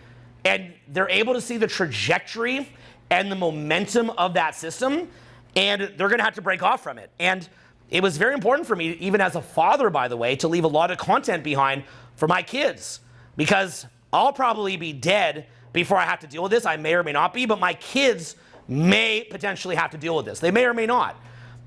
and they're able to see the trajectory and the momentum of that system, and they're going to have to break off from it. And it was very important for me, even as a father, by the way, to leave a lot of content behind for my kids, because I'll probably be dead before I have to deal with this. I may or may not be, but my kids may potentially have to deal with this. They may or may not.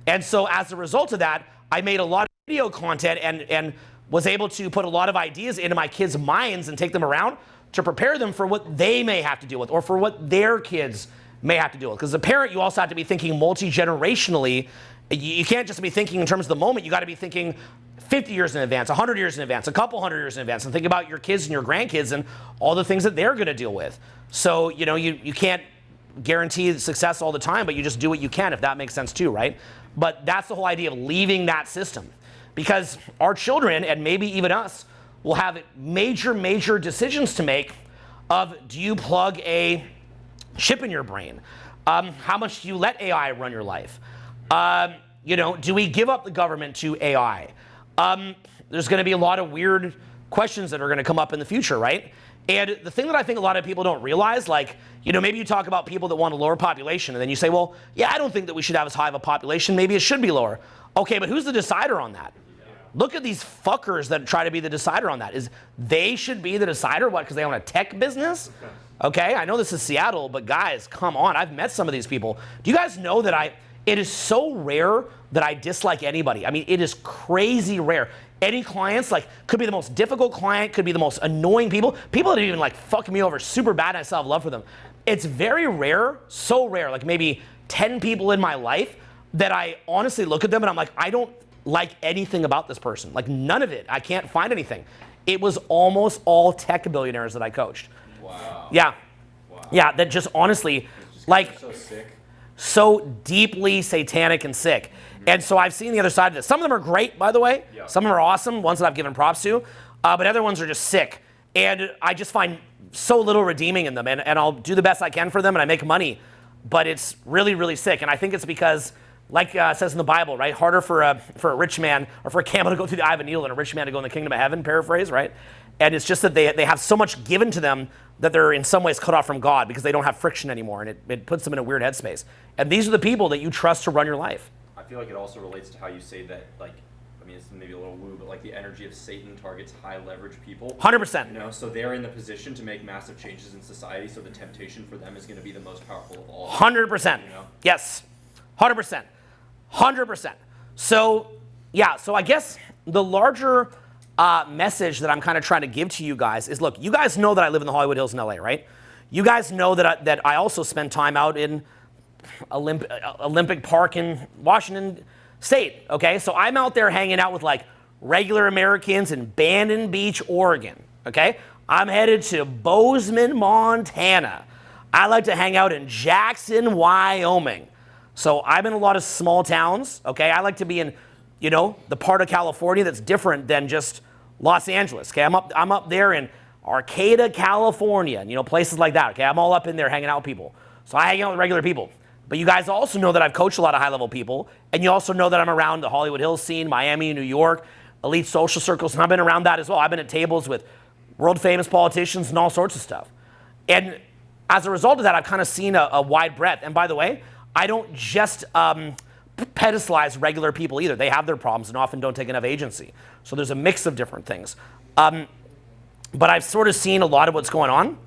And so as a result of that, I made a lot of video content and was able to put a lot of ideas into my kids' minds and take them around to prepare them for what they may have to deal with or for what their kids may have to deal with. Because as a parent, you also have to be thinking multi-generationally. You can't just be thinking in terms of the moment. You got to be thinking 50 years in advance, 100 years in advance, a couple hundred years in advance, and think about your kids and your grandkids and all the things that they're going to deal with. So, you can't guarantee success all the time, but you just do what you can, if that makes sense too, right? But that's the whole idea of leaving that system. Because our children, and maybe even us, will have major decisions to make of, do you plug a chip in your brain? How much do you let AI run your life? Do we give up the government to AI? There's going to be a lot of weird questions that are going to come up in the future, right? And the thing that I think a lot of people don't realize, maybe you talk about people that want a lower population, and then you say, well, yeah, I don't think that we should have as high of a population. Maybe it should be lower. Okay, but who's the decider on that? Look at these fuckers that try to be the decider on that. Is they should be the decider? What, because they own a tech business? Okay, I know this is Seattle, but guys, come on. I've met some of these people. Do you guys know that it is so rare that I dislike anybody? I mean, it is crazy rare. Any clients, could be the most difficult client, could be the most annoying people that even fuck me over super bad and I still have love for them. It's very rare, so rare, maybe 10 people in my life that I honestly look at them and I'm like, I don't like anything about this person. None of it. I can't find anything. It was almost all tech billionaires that I coached. Wow. Yeah. Wow. Yeah, that just honestly, so sick. So deeply satanic and sick. And so I've seen the other side of this. Some of them are great, by the way. Yeah. Some of them are awesome, ones that I've given props to. But other ones are just sick. And I just find so little redeeming in them. And I'll do the best I can for them and I make money. But it's really, really sick. And I think it's because, it says in the Bible, right? Harder for a rich man or for a camel to go through the eye of a needle than a rich man to go in the kingdom of heaven, paraphrase, right? And it's just that they have so much given to them that they're in some ways cut off from God because they don't have friction anymore. And it puts them in a weird headspace. And these are the people that you trust to run your life. I feel like it also relates to how you say that, it's maybe a little woo, but the energy of Satan targets high leverage people. 100%. So they're in the position to make massive changes in society, so the temptation for them is going to be the most powerful of all. 100%. Yes. 100%. 100%. So, yeah, so I guess the larger message that I'm kind of trying to give to you guys is, look, you guys know that I live in the Hollywood Hills in LA, right? You guys know that I also spend time out in Olympic Park in Washington State, okay? So I'm out there hanging out with regular Americans in Bandon Beach, Oregon, okay? I'm headed to Bozeman, Montana. I like to hang out in Jackson, Wyoming. So I'm in a lot of small towns, okay? I like to be in, the part of California that's different than just Los Angeles, okay? I'm up there in Arcata, California, and, places like that, okay? I'm all up in there hanging out with people. So I hang out with regular people. But you guys also know that I've coached a lot of high-level people, and you also know that I'm around the Hollywood Hills scene, Miami, New York, elite social circles, and I've been around that as well. I've been at tables with world-famous politicians and all sorts of stuff. And as a result of that, I've kind of seen a wide breadth. And by the way, I don't just pedestalize regular people either. They have their problems and often don't take enough agency. So there's a mix of different things. But I've sort of seen a lot of what's going on.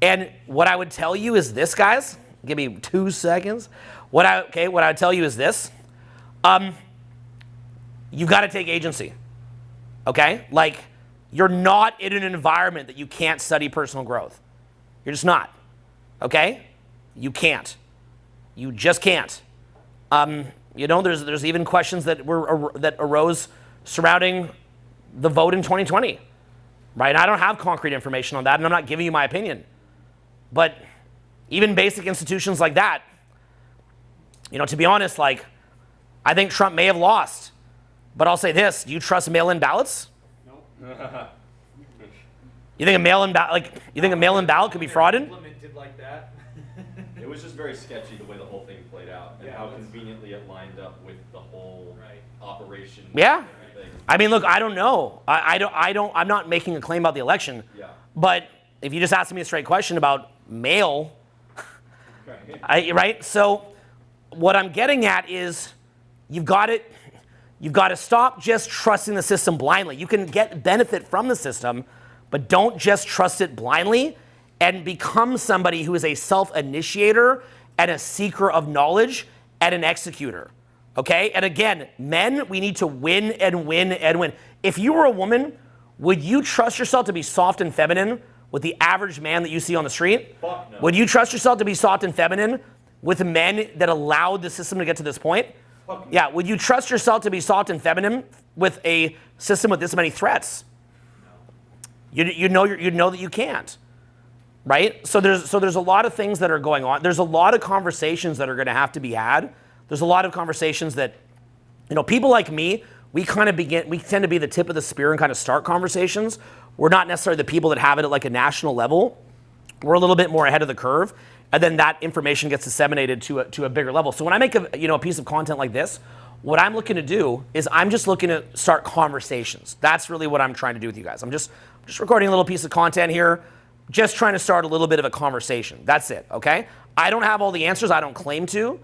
And what I would tell you is this, guys. Give me 2 seconds. What I would tell you is this. You've got to take agency. Okay? You're not in an environment that you can't study personal growth. You're just not. Okay? You can't. You just can't. There's even questions that arose surrounding the vote in 2020. Right? I don't have concrete information on that, and I'm not giving you my opinion. But even basic institutions like that, to be honest, I think Trump may have lost. But I'll say this, do you trust mail-in ballots? Nope. You think a mail-in ballot could be frauded? Implemented like that. It was just very sketchy the way the whole thing played out and how conveniently it lined up with the whole operation. Yeah. I mean, look, I don't know. I'm not making a claim about the election. Yeah. But if you just ask me a straight question about mail, right? So what I'm getting at is you've got You've got to stop just trusting the system blindly. You can get benefit from the system, but don't just trust it blindly, and become somebody who is a self-initiator and a seeker of knowledge and an executor. Okay? And again, men, we need to win and win and win. If you were a woman, would you trust yourself to be soft and feminine with the average man that you see on the street? Fuck no. Would you trust yourself to be soft and feminine with men that allowed the system to get to this point? Fuck no. Yeah, would you trust yourself to be soft and feminine with a system with this many threats? No. You know that you can't, right? So there's a lot of things that are going on. There's a lot of conversations that are going to have to be had. There's a lot of conversations that, people like me, we tend to be the tip of the spear and kind of start conversations. We're not necessarily the people that have it at like a national level. We're a little bit more ahead of the curve, and then that information gets disseminated to a bigger level. So when I make a piece of content like this, what I'm looking to do is I'm just looking to start conversations. That's really what I'm trying to do with you guys. I'm just recording a little piece of content here, just trying to start a little bit of a conversation. That's it, okay? I don't have all the answers. I don't claim to.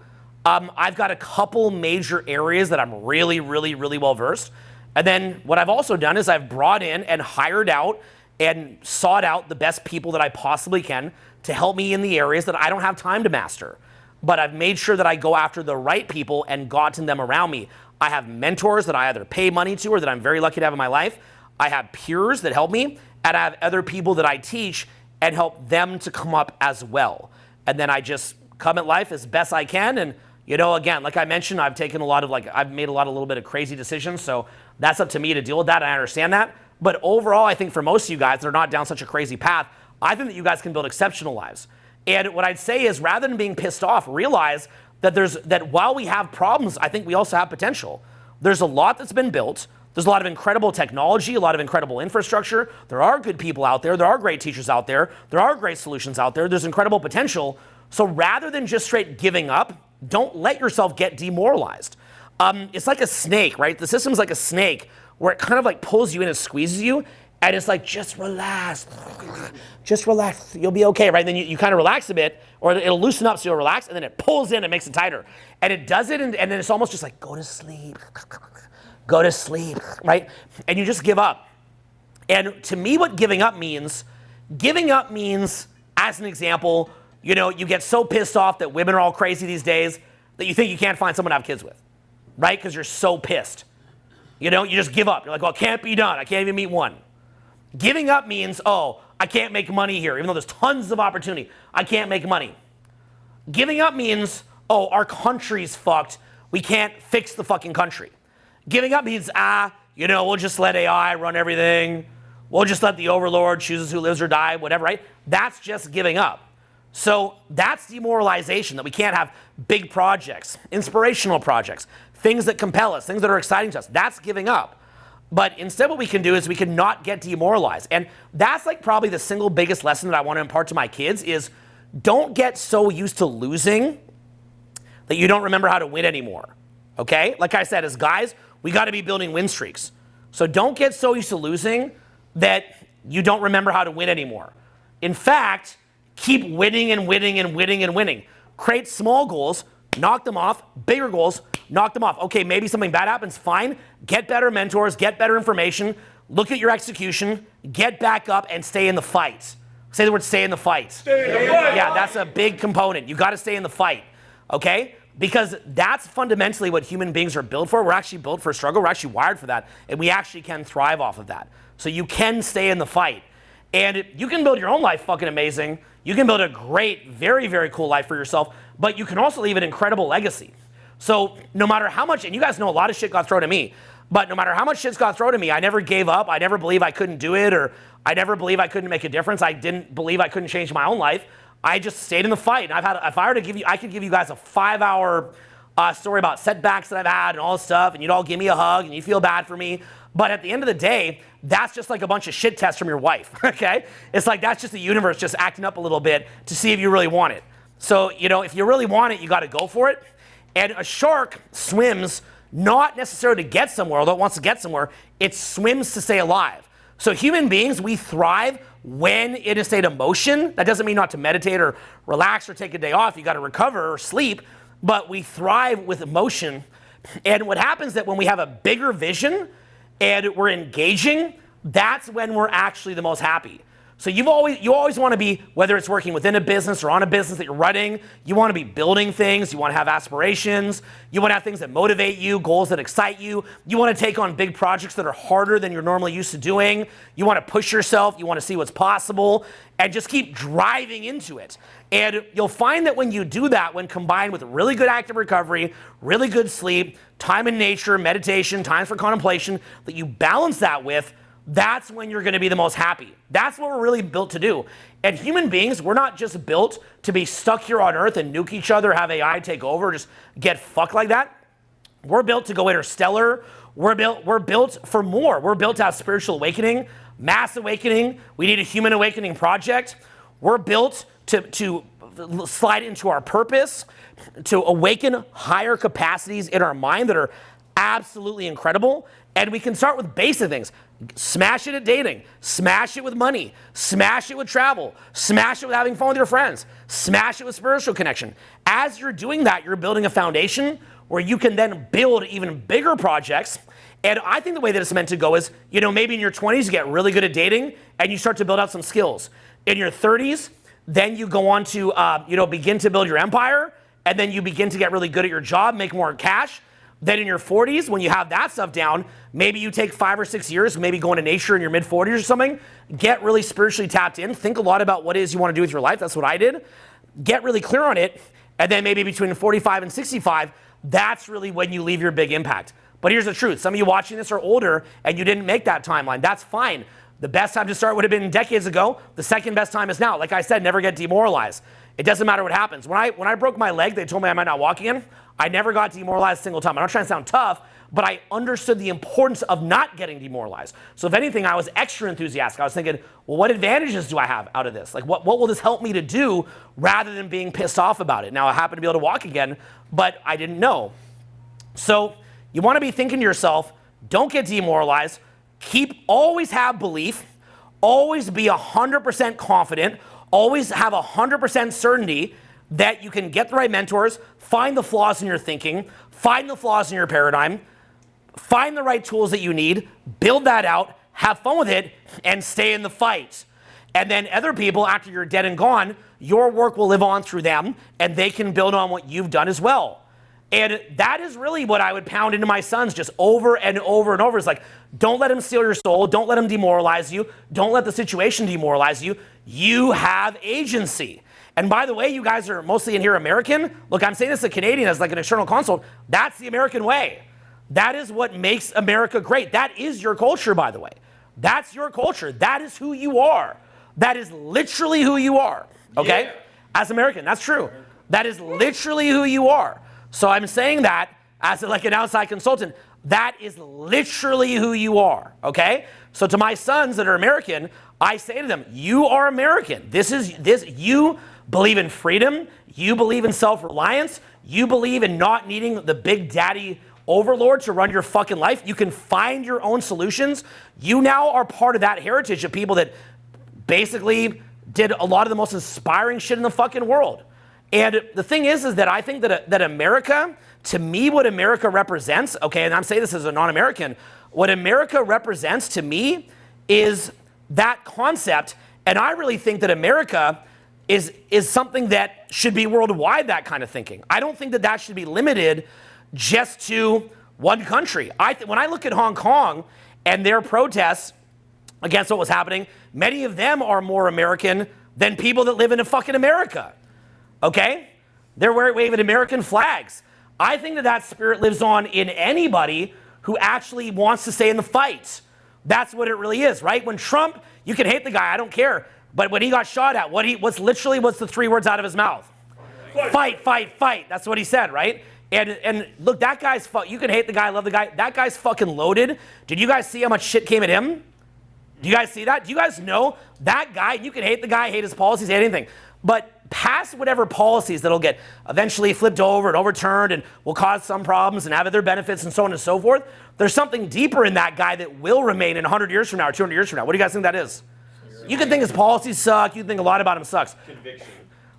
I've got a couple major areas that I'm really, really, really well versed. And then what I've also done is I've brought in and hired out and sought out the best people that I possibly can to help me in the areas that I don't have time to master. But I've made sure that I go after the right people and gotten them around me. I have mentors that I either pay money to or that I'm very lucky to have in my life. I have peers that help me, and I have other people that I teach and help them to come up as well. And then I just come at life as best I can. And again, like I mentioned, I've made a little bit of crazy decisions, so that's up to me to deal with that. I understand that. But overall, I think for most of you guys that are not down such a crazy path, I think that you guys can build exceptional lives. And what I'd say is, rather than being pissed off, realize that while we have problems, I think we also have potential. There's a lot that's been built. There's a lot of incredible technology, a lot of incredible infrastructure. There are good people out there. There are great teachers out there. There are great solutions out there. There's incredible potential. So rather than just straight giving up, don't let yourself get demoralized. It's like a snake, right? The system's like a snake where it kind of like pulls you in and squeezes you, and it's like, just relax, you'll be okay, right? And then you kind of relax a bit, or it'll loosen up so you'll relax, and then it pulls in and makes it tighter. And it does it, and then it's almost just like, go to sleep, right? And you just give up. And to me, what giving up means, as an example, you get so pissed off that women are all crazy these days that you think you can't find someone to have kids with, right? Because you're so pissed. You just give up. You're like, well, it can't be done. I can't even meet one. Giving up means, I can't make money here, even though there's tons of opportunity. I can't make money. Giving up means, our country's fucked. We can't fix the fucking country. Giving up means, we'll just let AI run everything. We'll just let the overlord choose who lives or die, whatever, right? That's just giving up. So that's demoralization, that we can't have big projects, inspirational projects, things that compel us, things that are exciting to us. That's giving up. But instead what we can do is we can not get demoralized. And that's like probably the single biggest lesson that I want to impart to my kids is, don't get so used to losing that you don't remember how to win anymore. Okay? Like I said, as guys, we got to be building win streaks. So don't get so used to losing that you don't remember how to win anymore. In fact, keep winning and winning and winning and winning. Create small goals, knock them off, bigger goals, knock them off. Okay, maybe something bad happens, fine. Get better mentors, get better information, look at your execution, get back up and stay in the fight. Say the word stay in the fight. Stay in the fight. Yeah, that's a big component. You gotta stay in the fight, okay? Because that's fundamentally what human beings are built for. We're actually built for struggle. We're actually wired for that. And we actually can thrive off of that. So you can stay in the fight. And you can build your own life fucking amazing. You can build a great, very, very cool life for yourself, but you can also leave an incredible legacy. So no matter how much, and you guys know a lot of shit got thrown at me, but no matter how much shit's got thrown at me, I never gave up. I never believed I couldn't do it, or I never believed I couldn't make a difference. I didn't believe I couldn't change my own life. I just stayed in the fight. And if I were to give you, I could give you guys a 5-hour story about setbacks that I've had and all this stuff, and you'd all give me a hug and you feel bad for me. But at the end of the day, that's just like a bunch of shit tests from your wife, okay? It's like that's just the universe just acting up a little bit to see if you really want it. So, if you really want it, you got to go for it. And a shark swims not necessarily to get somewhere, although it wants to get somewhere, it swims to stay alive. So human beings, we thrive when in a state of motion. That doesn't mean not to meditate or relax or take a day off. You got to recover or sleep. But we thrive with emotion And what happens is that when we have a bigger vision and we're engaging, that's when we're actually the most happy. So you always want to be, whether it's working within a business or on a business that you're running, you want to be building things, you want to have aspirations, you want to have things that motivate you, goals that excite you, you want to take on big projects that are harder than you're normally used to doing, you want to push yourself, you want to see what's possible, and just keep driving into it. And you'll find that when you do that, when combined with really good active recovery, really good sleep, time in nature, meditation, time for contemplation, that you balance that with, that's when you're going to be the most happy. That's what we're really built to do. And human beings, we're not just built to be stuck here on Earth and nuke each other, have AI take over, just get fucked like that. We're built to go interstellar. We're built for more. We're built to have spiritual awakening, mass awakening. We need a human awakening project. We're built to slide into our purpose, to awaken higher capacities in our mind that are absolutely incredible. And we can start with basic things. Smash it at dating, smash it with money, smash it with travel, smash it with having fun with your friends, smash it with spiritual connection. As you're doing that, you're building a foundation where you can then build even bigger projects. And I think the way that it's meant to go is, maybe in your 20s, you get really good at dating and you start to build out some skills. In your 30s, then you go on to, begin to build your empire, and then you begin to get really good at your job, make more cash. Then in your 40s, when you have that stuff down, maybe you take 5 or 6 years, maybe go into nature in your mid-40s or something, get really spiritually tapped in, think a lot about what it is you want to do with your life. That's what I did. Get really clear on it, and then maybe between 45 and 65, that's really when you leave your big impact. But here's the truth. Some of you watching this are older, and you didn't make that timeline. That's fine. The best time to start would have been decades ago. The second best time is now. Like I said, never get demoralized. It doesn't matter what happens. When I broke my leg, they told me I might not walk again. I never got demoralized a single time. I'm not trying to sound tough, but I understood the importance of not getting demoralized. So if anything, I was extra enthusiastic. I was thinking, well, what advantages do I have out of this? Like, what will this help me to do rather than being pissed off about it? Now, I happen to be able to walk again, but I didn't know. So you want to be thinking to yourself, don't get demoralized. Always have belief. Always be 100% confident. Always have 100% certainty that you can get the right mentors, find the flaws in your thinking, find the flaws in your paradigm, find the right tools that you need, build that out, have fun with it, and stay in the fight. And then other people, after you're dead and gone, your work will live on through them, and they can build on what you've done as well. And that is really what I would pound into my sons just over and over and over. It's like, don't let them steal your soul. Don't let them demoralize you. Don't let the situation demoralize you. You have agency. And by the way, you guys are mostly in here American. Look, I'm saying this as a Canadian, as like an external consult. That's the American way. That is what makes America great. That is your culture, by the way. That's your culture. That is who you are. That is literally who you are, okay? Yeah. As American, that's true. That is literally who you are. So I'm saying that as like an outside consultant. That is literally who you are, okay? So to my sons that are American, I say to them, you are American. You believe in freedom. You believe in self-reliance. You believe in not needing the big daddy overlord to run your fucking life. You can find your own solutions. You now are part of that heritage of people that basically did a lot of the most inspiring shit in the fucking world. And the thing is that I think that America, to me, what America represents, okay, and I'm saying this as a non-American, what America represents to me is that concept. And I really think that America is something that should be worldwide, that kind of thinking. I don't think that should be limited just to one country. When I look at Hong Kong and their protests against what was happening, many of them are more American than people that live in fucking America, okay? They're waving American flags. I think that spirit lives on in anybody who actually wants to stay in the fight. That's what it really is, right? When Trump, you can hate the guy, I don't care. But when he got shot at, what's the 3 words out of his mouth? Fight, fight, fight. That's what he said, right? And look, that guy's, you can hate the guy, love the guy. That guy's fucking loaded. Did you guys see how much shit came at him? Do you guys see that? Do you guys know that guy, you can hate the guy, hate his policies, hate anything. But past whatever policies that'll get eventually flipped over and overturned and will cause some problems and have other benefits and so on and so forth, there's something deeper in that guy that will remain in 100 years from now or 200 years from now. What do you guys think that is? You can think his policies suck. You can think a lot about him sucks. Conviction.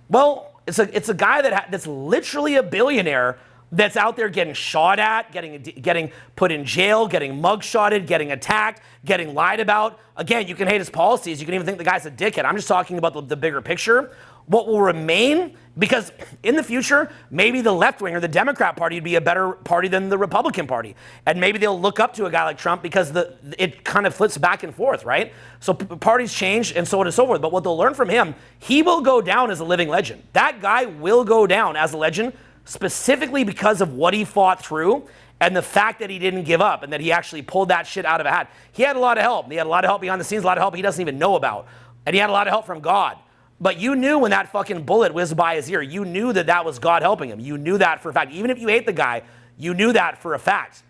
Well, it's a guy that's literally a billionaire that's out there getting shot at, getting put in jail, getting mugshotted, getting attacked, getting lied about. Again, you can hate his policies. You can even think the guy's a dickhead. I'm just talking about the bigger picture. What will remain, because in the future, maybe the left wing or the Democrat Party would be a better party than the Republican Party. And maybe they'll look up to a guy like Trump because it kind of flips back and forth, right? So parties change and so on and so forth. But what they'll learn from him, he will go down as a living legend. That guy will go down as a legend specifically because of what he fought through and the fact that he didn't give up and that he actually pulled that shit out of a hat. He had a lot of help. He had a lot of help behind the scenes, a lot of help he doesn't even know about. And he had a lot of help from God. But you knew when that fucking bullet whizzed by his ear, you knew that that was God helping him. You knew that for a fact. Even if you hate the guy, you knew that for a fact.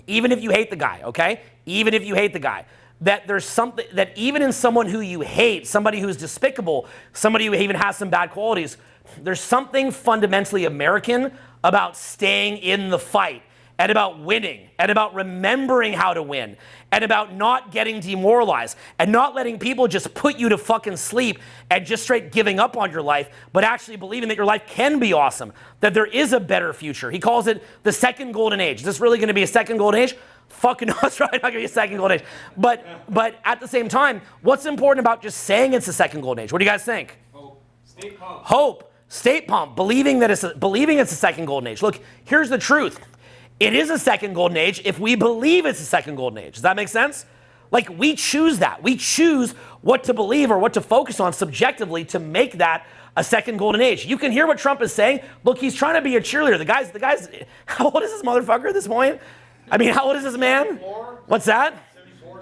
Even if you hate the guy, okay? Even if you hate the guy. That there's something, that even in someone who you hate, somebody who's despicable, somebody who even has some bad qualities, there's something fundamentally American about staying in the fight and about winning and about remembering how to win and about not getting demoralized and not letting people just put you to fucking sleep and just straight giving up on your life, but actually believing that your life can be awesome, that there is a better future. He calls it the second golden age. Is this really going to be a second golden age? Fucking no, it's probably not going to be a second golden age. But at the same time, what's important about just saying it's a second golden age? What do you guys think? Hope. Stay pumped. Hope. Stay pumped. Believing it's a second golden age. Look, here's the truth. It is a second golden age if we believe it's a second golden age. Does that make sense? Like, we choose that. We choose what to believe or what to focus on subjectively to make that a second golden age. You can hear what Trump is saying. Look, he's trying to be a cheerleader. The guy's, how old is this motherfucker at this point? I mean, how old is this man? What's that?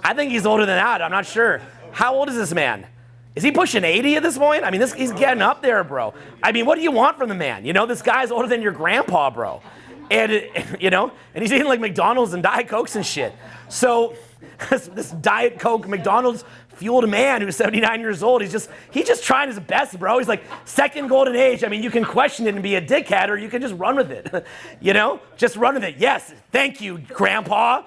I think he's older than that. I'm not sure. How old is this man? Is he pushing 80 at this point? I mean, he's getting up there, bro. I mean, what do you want from the man? You know, this guy's older than your grandpa, bro. And, you know, and he's eating like McDonald's and Diet Cokes and shit. So this Diet Coke, McDonald's fueled man who's 79 years old, he's just trying his best, bro. He's like, second golden age. I mean, you can question it and be a dickhead, or you can just run with it. You know, just run with it. Yes, thank you, Grandpa,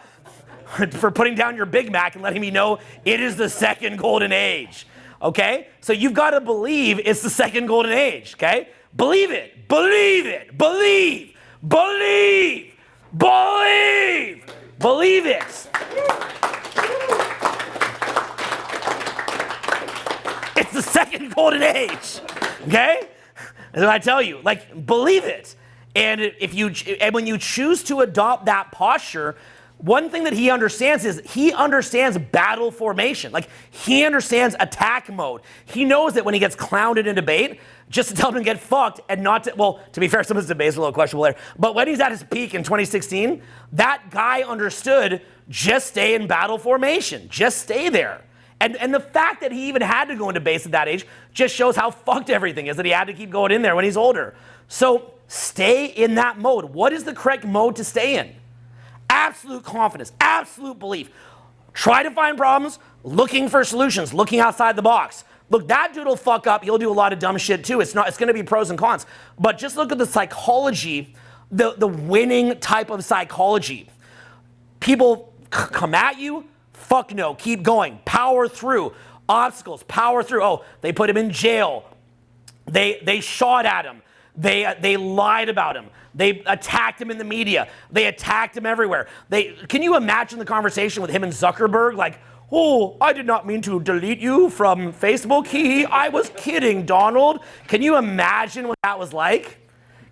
for putting down your Big Mac and letting me know it is the second golden age. Okay? So you've got to believe it's the second golden age. Okay? Believe it. Believe it. Believe. Believe! Believe! Believe it! It's the second golden age, okay? And I tell you, like, believe it. And when you choose to adopt that posture, one thing that he understands is he understands battle formation. Like, he understands attack mode. He knows that when he gets clowned in a debate, just to tell him to get fucked and not to, well, to be fair, some of his debates are a little questionable there, but when he's at his peak in 2016, that guy understood just stay in battle formation. Just stay there. And the fact that he even had to go into debates at that age just shows how fucked everything is, that he had to keep going in there when he's older. So stay in that mode. What is the correct mode to stay in? Absolute confidence, absolute belief. Try to find problems, looking for solutions, looking outside the box. Look, that dude will fuck up. He'll do a lot of dumb shit too. It's going to be pros and cons. But just look at the psychology, the winning type of psychology. People come at you, fuck no, keep going, power through. Obstacles, power through. Oh, they put him in jail. They shot at him. They lied about him. They attacked him in the media. They attacked him everywhere. Can you imagine the conversation with him and Zuckerberg? Like, oh, I did not mean to delete you from Facebook. I was kidding, Donald. Can you imagine what that was like?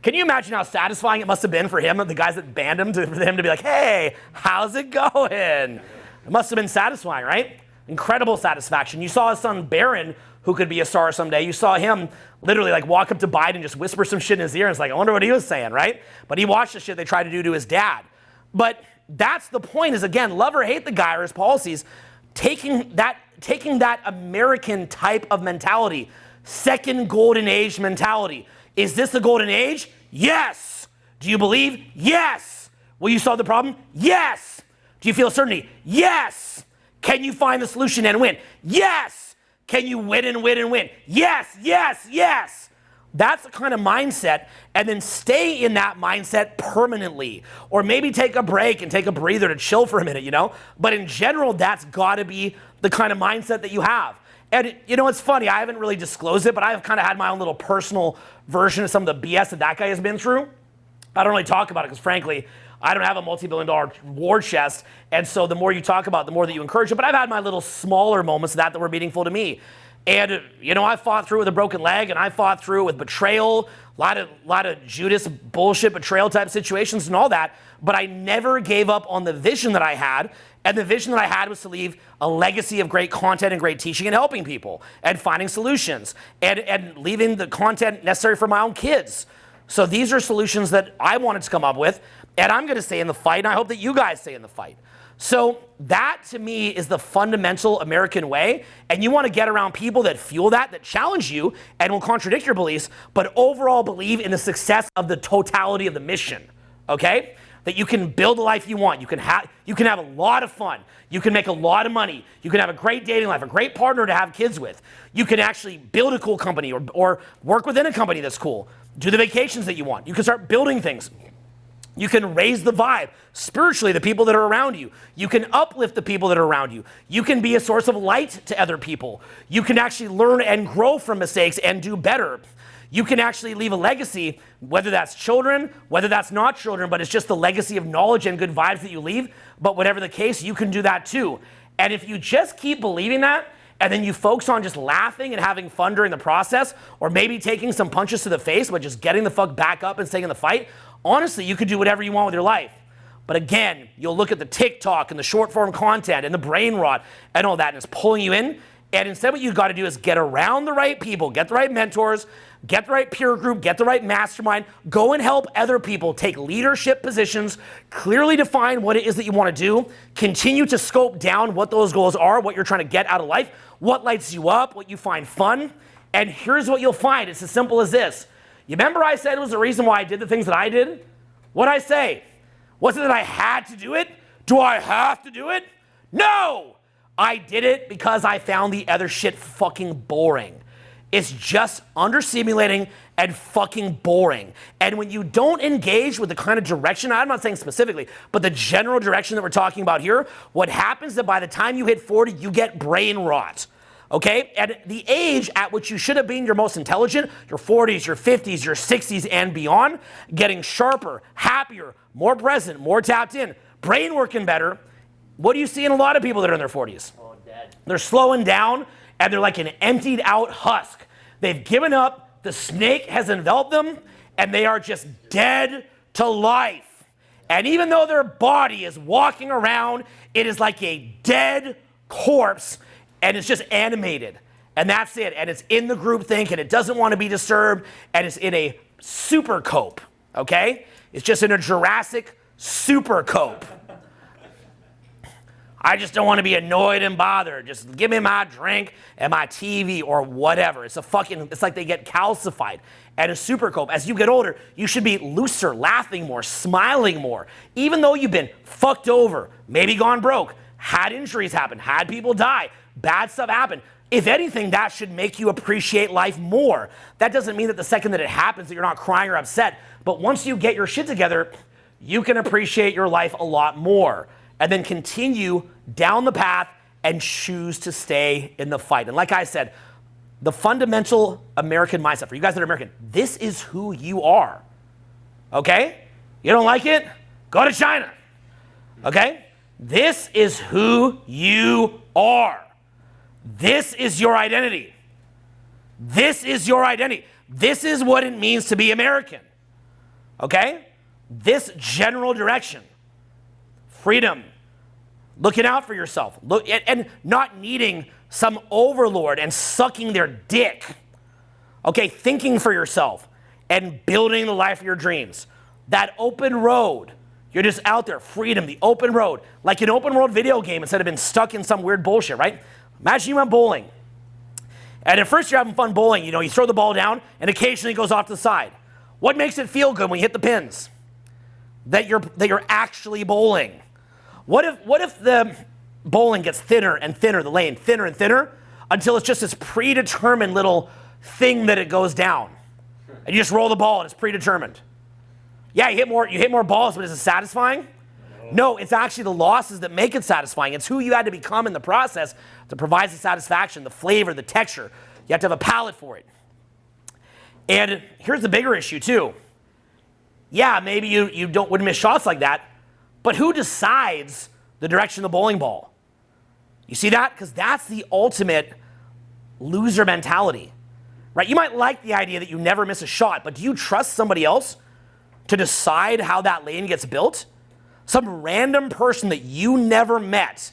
Can you imagine how satisfying it must have been for him and the guys that banned him, for them to be like, hey, how's it going? It must have been satisfying, right? Incredible satisfaction. You saw his son Barron, who could be a star someday. You saw him literally like walk up to Biden and just whisper some shit in his ear. And it's like, I wonder what he was saying, right? But he watched the shit they tried to do to his dad. But that's the point is, again, love or hate the guy or his policies, taking that American type of mentality, second golden age mentality. Is this the golden age? Yes. Do you believe? Yes. Will you solve the problem? Yes. Do you feel certainty? Yes. Can you find the solution and win? Yes. Can you win and win and win? Yes, yes, yes. That's the kind of mindset, and then stay in that mindset permanently. Or maybe take a break and take a breather to chill for a minute, you know? But in general, that's gotta be the kind of mindset that you have. And you know, it's funny, I haven't really disclosed it, but I've kind of had my own little personal version of some of the BS that guy has been through. I don't really talk about it because, frankly, I don't have a multi-billion-dollar war chest, and so the more you talk about it, the more that you encourage it. But I've had my little smaller moments of that were meaningful to me. And, you know, I fought through with a broken leg, and I fought through with betrayal, a lot of Judas bullshit betrayal type situations and all that. But I never gave up on the vision that I had. And the vision that I had was to leave a legacy of great content and great teaching and helping people and finding solutions and leaving the content necessary for my own kids. So these are solutions that I wanted to come up with, and I'm going to stay in the fight, and I hope that you guys stay in the fight. So that, to me, is the fundamental American way, and you want to get around people that fuel that challenge you and will contradict your beliefs, but overall believe in the success of the totality of the mission, okay? That you can build the life you want. You can have a lot of fun. You can make a lot of money. You can have a great dating life, a great partner to have kids with. You can actually build a cool company or work within a company that's cool. Do the vacations that you want. You can start building things. You can raise the vibe spiritually, the people that are around you. You can uplift the people that are around you. You can be a source of light to other people. You can actually learn and grow from mistakes and do better. You can actually leave a legacy, whether that's children, whether that's not children, but it's just the legacy of knowledge and good vibes that you leave. But whatever the case, you can do that too. And if you just keep believing that, and then you focus on just laughing and having fun during the process, or maybe taking some punches to the face, but just getting the fuck back up and staying in the fight, honestly, you could do whatever you want with your life. But again, you'll look at the TikTok and the short form content and the brain rot and all that, and it's pulling you in. And instead what you've got to do is get around the right people, get the right mentors, get the right peer group, get the right mastermind, go and help other people take leadership positions, clearly define what it is that you want to do, continue to scope down what those goals are, what you're trying to get out of life, what lights you up, what you find fun. And here's what you'll find. It's as simple as this. You remember I said it was the reason why I did the things that I did? What'd I say? Was it that I had to do it? Do I have to do it? No! I did it because I found the other shit fucking boring. It's just understimulating and fucking boring. And when you don't engage with the kind of direction, I'm not saying specifically, but the general direction that we're talking about here, what happens is that by the time you hit 40, you get brain rot. Okay? And the age at which you should have been your most intelligent, your 40s, your 50s, your 60s, and beyond, getting sharper, happier, more present, more tapped in, brain working better. What do you see in a lot of people that are in their 40s? Oh, dead. They're slowing down, and they're like an emptied out husk. They've given up, the snake has enveloped them, and they are just dead to life. And even though their body is walking around, it is like a dead corpse, and it's just animated. And that's it. And it's in the group think, and it doesn't want to be disturbed, and it's in a super cope, okay? It's just in a Jurassic super cope. I just don't want to be annoyed and bothered. Just give me my drink and my TV or whatever. It's like they get calcified. And a super cope, as you get older, you should be looser, laughing more, smiling more. Even though you've been fucked over, maybe gone broke, had injuries happen, had people die, bad stuff happen. If anything, that should make you appreciate life more. That doesn't mean that the second that it happens that you're not crying or upset. But once you get your shit together, you can appreciate your life a lot more. And then continue down the path and choose to stay in the fight. And like I said, the fundamental American mindset, for you guys that are American, this is who you are, okay? You don't like it? Go to China, okay? This is who you are. This is your identity. This is your identity. This is what it means to be American, okay? This general direction. Freedom, looking out for yourself, and not needing some overlord and sucking their dick. Okay, thinking for yourself and building the life of your dreams. That open road, you're just out there, freedom, the open road, like an open world video game instead of being stuck in some weird bullshit, right? Imagine you went bowling. And at first you're having fun bowling, you know, you throw the ball down and occasionally it goes off to the side. What makes it feel good when you hit the pins? That you're actually bowling. What if the bowling gets thinner and thinner, the lane thinner and thinner, until it's just this predetermined little thing that it goes down, and you just roll the ball and it's predetermined? Yeah, you hit more balls, but is it satisfying? No, it's actually the losses that make it satisfying. It's who you had to become in the process that provides the satisfaction, the flavor, the texture. You have to have a palate for it. And here's the bigger issue too. Yeah, maybe you wouldn't miss shots like that, but who decides the direction of the bowling ball? You see that? Because that's the ultimate loser mentality, right? You might like the idea that you never miss a shot, but do you trust somebody else to decide how that lane gets built? Some random person that you never met,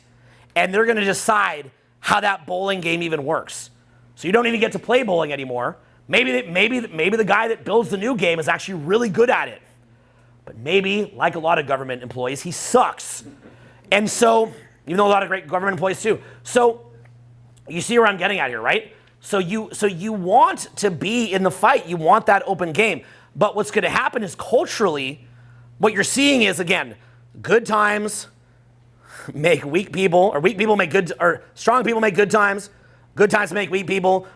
and they're going to decide how that bowling game even works. So you don't even get to play bowling anymore. Maybe the guy that builds the new game is actually really good at it. But maybe, like a lot of government employees, he sucks. And so, even though a lot of great government employees too. So you see where I'm getting at here, right? So you want to be in the fight. You want that open game. But what's going to happen is culturally, what you're seeing is, again, good times make weak people, or weak people make good, or strong people make good times make weak people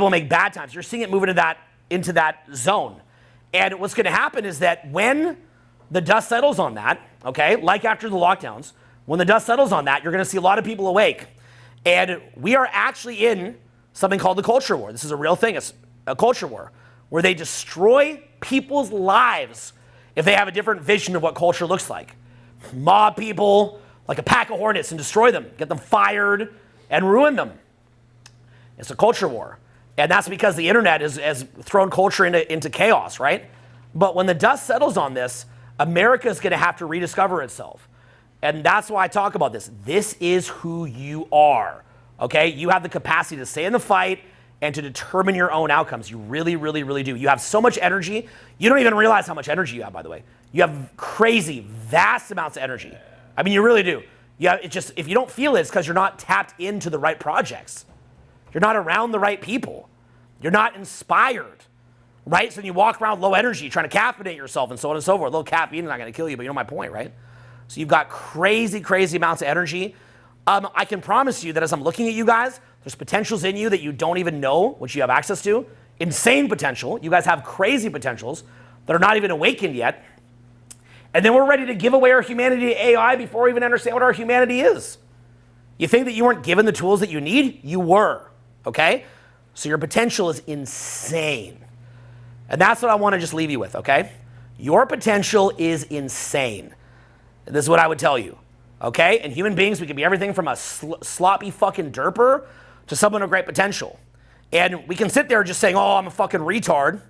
make bad times. You're seeing it move into that zone. And what's going to happen is that when the dust settles on that, okay, like after the lockdowns, when the dust settles on that, you're going to see a lot of people awake. And we are actually in something called the culture war. This is a real thing. It's a culture war where they destroy people's lives if they have a different vision of what culture looks like. Mob people like a pack of hornets and destroy them, get them fired, and ruin them. It's a culture war. And that's because the internet has thrown culture into chaos, right? But when the dust settles on this, America is going to have to rediscover itself. And that's why I talk about this. This is who you are, okay? You have the capacity to stay in the fight and to determine your own outcomes. You really, really, really do. You have so much energy. You don't even realize how much energy you have, by the way. You have crazy, vast amounts of energy. I mean, you really do. It's just, if you don't feel it, it's because you're not tapped into the right projects. You're not around the right people. You're not inspired, right? So when you walk around low energy, trying to caffeinate yourself and so on and so forth. A little caffeine is not going to kill you, but you know my point, right? So you've got crazy, crazy amounts of energy. I can promise you that as I'm looking at you guys, there's potentials in you that you don't even know, which you have access to. Insane potential. You guys have crazy potentials that are not even awakened yet. And then we're ready to give away our humanity to AI before we even understand what our humanity is. You think that you weren't given the tools that you need? You were, okay? So your potential is insane. And that's what I want to just leave you with, okay? Your potential is insane. This is what I would tell you, okay? And human beings, we can be everything from a sloppy fucking derper to someone of great potential. And we can sit there just saying, oh, I'm a fucking retard.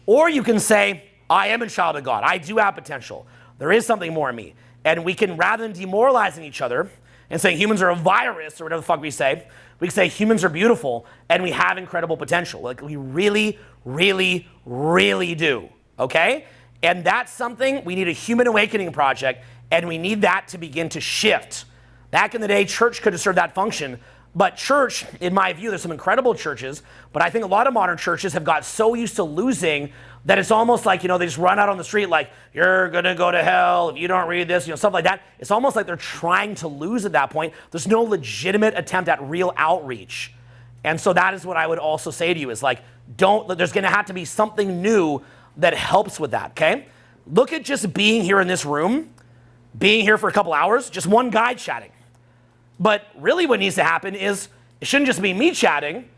Or you can say, I am a child of God. I do have potential. There is something more in me. And we can, rather than demoralizing each other and saying humans are a virus or whatever the fuck we can say humans are beautiful and we have incredible potential. Like we really, really, really do, okay? And that's something, we need a human awakening project, and we need that to begin to shift. Back in the day, church could have served that function, but church, in my view, there's some incredible churches, but I think a lot of modern churches have got so used to losing that it's almost like, they just run out on the street like, you're gonna go to hell if you don't read this, stuff like that. It's almost like they're trying to lose at that point. There's no legitimate attempt at real outreach. And so that is what I would also say to you is like, there's gonna have to be something new that helps with that, okay? Look at just being here in this room, being here for a couple hours, just one guy chatting. But really what needs to happen is, it shouldn't just be me chatting,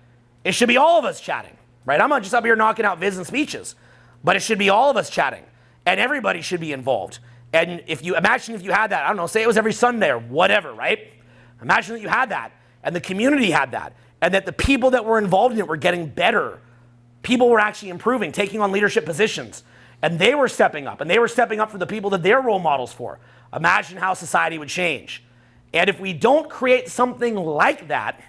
it should be all of us chatting, right? I'm not just up here knocking out vids and speeches, but it should be all of us chatting, and everybody should be involved. And imagine if you had that, I don't know, say it was every Sunday or whatever, right? Imagine that you had that, and the community had that, and that the people that were involved in it were getting better. People were actually improving, taking on leadership positions, and they were stepping up, and they were stepping up for the people that they're role models for. Imagine how society would change. And if we don't create something like that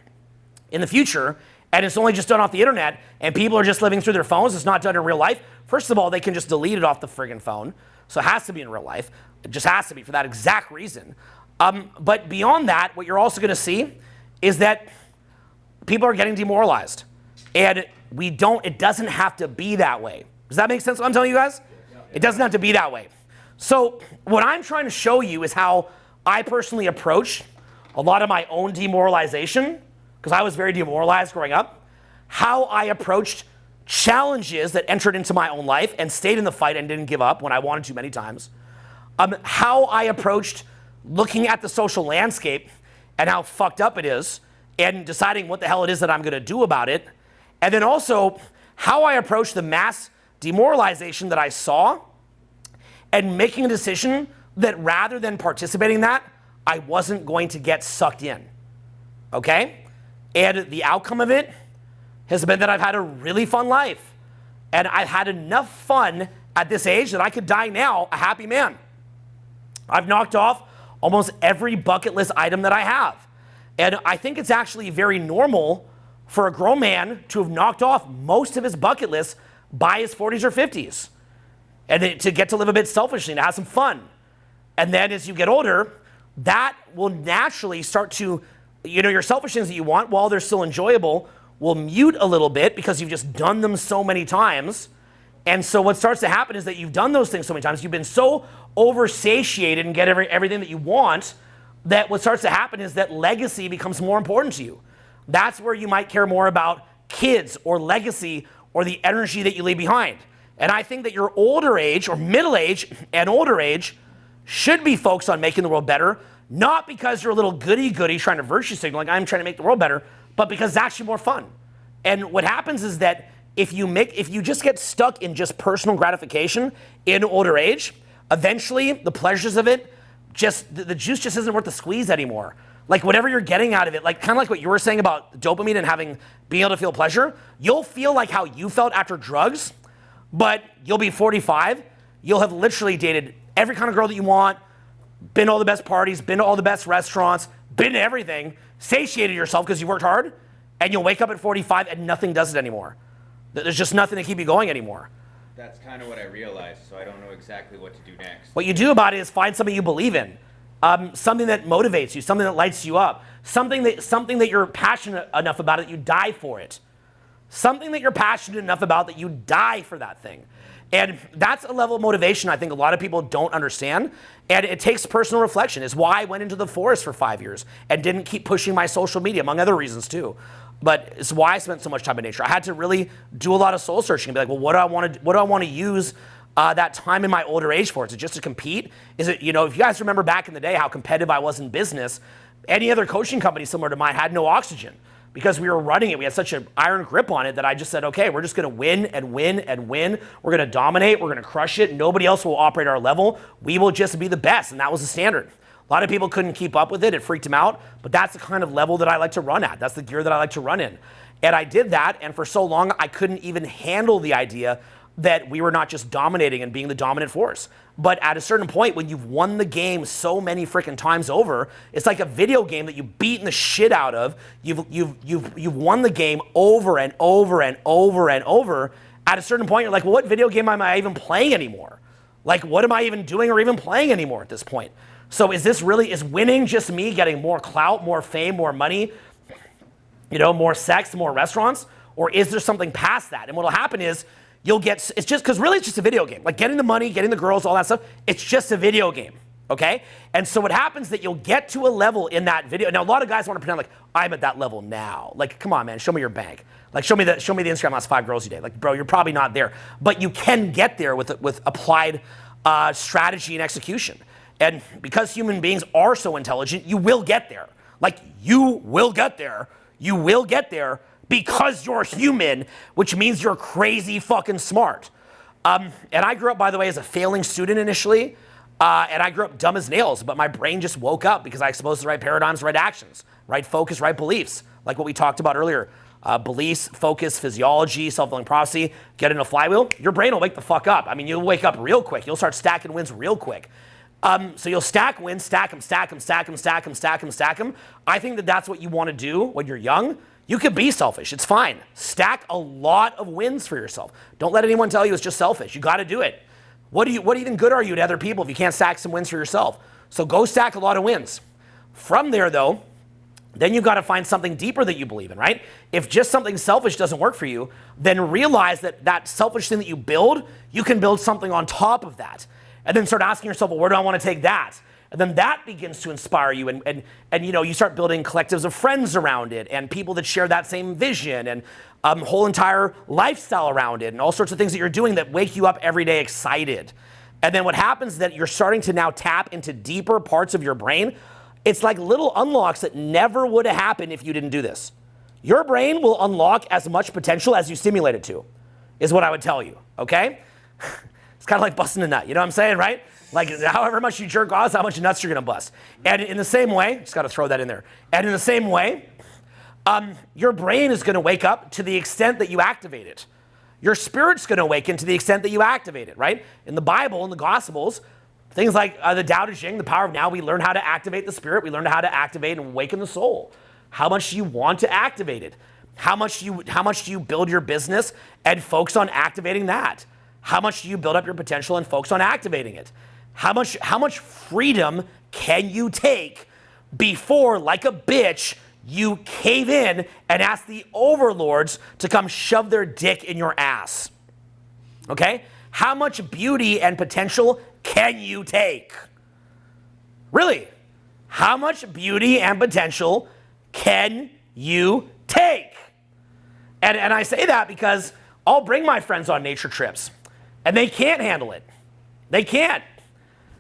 in the future, and it's only just done off the internet, and people are just living through their phones, it's not done in real life, first of all, they can just delete it off the friggin' phone, so it has to be in real life. It just has to be for that exact reason. But beyond that, what you're also gonna see is that people are getting demoralized. And it doesn't have to be that way. Does that make sense what I'm telling you guys? It doesn't have to be that way. So what I'm trying to show you is how I personally approach a lot of my own demoralization, because I was very demoralized growing up, how I approached challenges that entered into my own life and stayed in the fight and didn't give up when I wanted to many times, how I approached looking at the social landscape and how fucked up it is and deciding what the hell it is that I'm gonna do about it, and then also how I approached the mass demoralization that I saw and making a decision that rather than participating in that, I wasn't going to get sucked in, okay? And the outcome of it has been that I've had a really fun life. And I've had enough fun at this age that I could die now a happy man. I've knocked off almost every bucket list item that I have. And I think it's actually very normal for a grown man to have knocked off most of his bucket list by his 40s or 50s. And then to get to live a bit selfishly and have some fun. And then as you get older, that will naturally start to, your selfish things that you want, while they're still enjoyable, will mute a little bit because you've just done them so many times. And so what starts to happen is that you've done those things so many times, you've been so oversatiated and get everything that you want, that what starts to happen is that legacy becomes more important to you. That's where you might care more about kids or legacy or the energy that you leave behind. And I think that your older age or middle age and older age should be focused on making the world better, not because you're a little goody-goody trying to virtue signal, like I'm trying to make the world better, but because it's actually more fun. And what happens is that if you just get stuck in just personal gratification in older age, eventually the pleasures of it, the juice just isn't worth the squeeze anymore. Like whatever you're getting out of it, like kind of like what you were saying about dopamine and being able to feel pleasure, you'll feel like how you felt after drugs, but you'll be 45, you'll have literally dated every kind of girl that you want, been to all the best parties, been to all the best restaurants, been to everything, satiated yourself because you worked hard, and you'll wake up at 45 and nothing does it anymore. There's just nothing to keep you going anymore. That's kind of what I realized, so I don't know exactly what to do next. What you do about it is find something you believe in, something that motivates you, something that lights you up, something that you're passionate enough about that you die for it. Something that you're passionate enough about that you die for that thing. And that's a level of motivation I think a lot of people don't understand. And it takes personal reflection. It's why I went into the forest for 5 years and didn't keep pushing my social media, among other reasons too. But it's why I spent so much time in nature. I had to really do a lot of soul searching and be like, well, what do I want to use that time in my older age for? Is it just to compete? Is it, if you guys remember back in the day how competitive I was in business, any other coaching company similar to mine had no oxygen. Because we were running it, we had such an iron grip on it that I just said, okay, we're just gonna win and win and win. We're gonna dominate, we're gonna crush it. Nobody else will operate our level. We will just be the best, and that was the standard. A lot of people couldn't keep up with it, it freaked them out, but that's the kind of level that I like to run at. That's the gear that I like to run in. And I did that, and for so long, I couldn't even handle the idea that we were not just dominating and being the dominant force. But at a certain point, when you've won the game so many freaking times over, it's like a video game that you've beaten the shit out of. You've won the game over and over and over and over. At a certain point, you're like, well, what video game am I even playing anymore? Like, what am I even doing or even playing anymore at this point? So is winning just me getting more clout, more fame, more money, more sex, more restaurants? Or is there something past that? And what'll happen is, it's just a video game. Like getting the money, getting the girls, all that stuff, it's just a video game, okay? And so what happens is that you'll get to a level in that video. Now, a lot of guys want to pretend like, I'm at that level now. Like, come on, man, show me your bank. Like, show me the Instagram last 5 girls you date. Like, bro, you're probably not there. But you can get there with applied strategy and execution. And because human beings are so intelligent, you will get there. Like, you will get there. You will get there. Because you're human, which means you're crazy fucking smart. And I grew up, by the way, as a failing student initially, and I grew up dumb as nails, but my brain just woke up because I exposed the right paradigms, right actions, right focus, right beliefs, like what we talked about earlier. Beliefs, focus, physiology, self-fulfilling prophecy, get in a flywheel, your brain will wake the fuck up. I mean, you'll wake up real quick. You'll start stacking wins real quick. So you'll stack wins, stack them, stack them, stack them, stack them, stack them, stack them. I think that that's what you want to do when you're young. You could be selfish. It's fine. Stack a lot of wins for yourself. Don't let anyone tell you it's just selfish. You got to do it. What even good are you to other people if you can't stack some wins for yourself? So go stack a lot of wins. From there, though, then you got to find something deeper that you believe in, right? If just something selfish doesn't work for you, then realize that selfish thing that you build, you can build something on top of that. And then start asking yourself, well, where do I want to take that? And then that begins to inspire you, and you start building collectives of friends around it, and people that share that same vision, and whole entire lifestyle around it, and all sorts of things that you're doing that wake you up every day excited. And then what happens is that you're starting to now tap into deeper parts of your brain. It's like little unlocks that never would have happened if you didn't do this. Your brain will unlock as much potential as you stimulate it to, is what I would tell you, okay? It's kind of like busting a nut. You know what I'm saying, right? Like however much you jerk off is how much nuts you're gonna bust. And in the same way, just gotta throw that in there. And in the same way, your brain is gonna wake up to the extent that you activate it. Your spirit's gonna awaken to the extent that you activate it, right? In the Bible, in the Gospels, things like the Tao Te Ching, the power of now, we learn how to activate the spirit, we learn how to activate and awaken the soul. How much do you want to activate it? How much do you build your business and focus on activating that? How much do you build up your potential and focus on activating it? How much freedom can you take before, like a bitch, you cave in and ask the overlords to come shove their dick in your ass? Okay? How much beauty and potential can you take? Really? How much beauty and potential can you take? And I say that because I'll bring my friends on nature trips, and they can't handle it. They can't.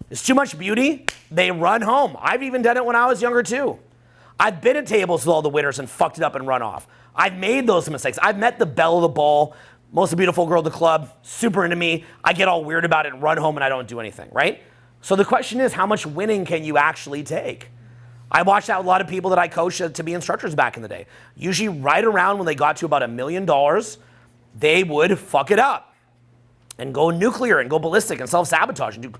There's too much beauty. They run home. I've even done it when I was younger too. I've been at tables with all the winners and fucked it up and run off. I've made those mistakes. I've met the belle of the ball, most beautiful girl at the club, super into me. I get all weird about it and run home and I don't do anything, right? So the question is, how much winning can you actually take? I watched out a lot of people that I coached to be instructors back in the day. Usually right around when they got to about $1 million, they would fuck it up and go nuclear and go ballistic and self-sabotage and do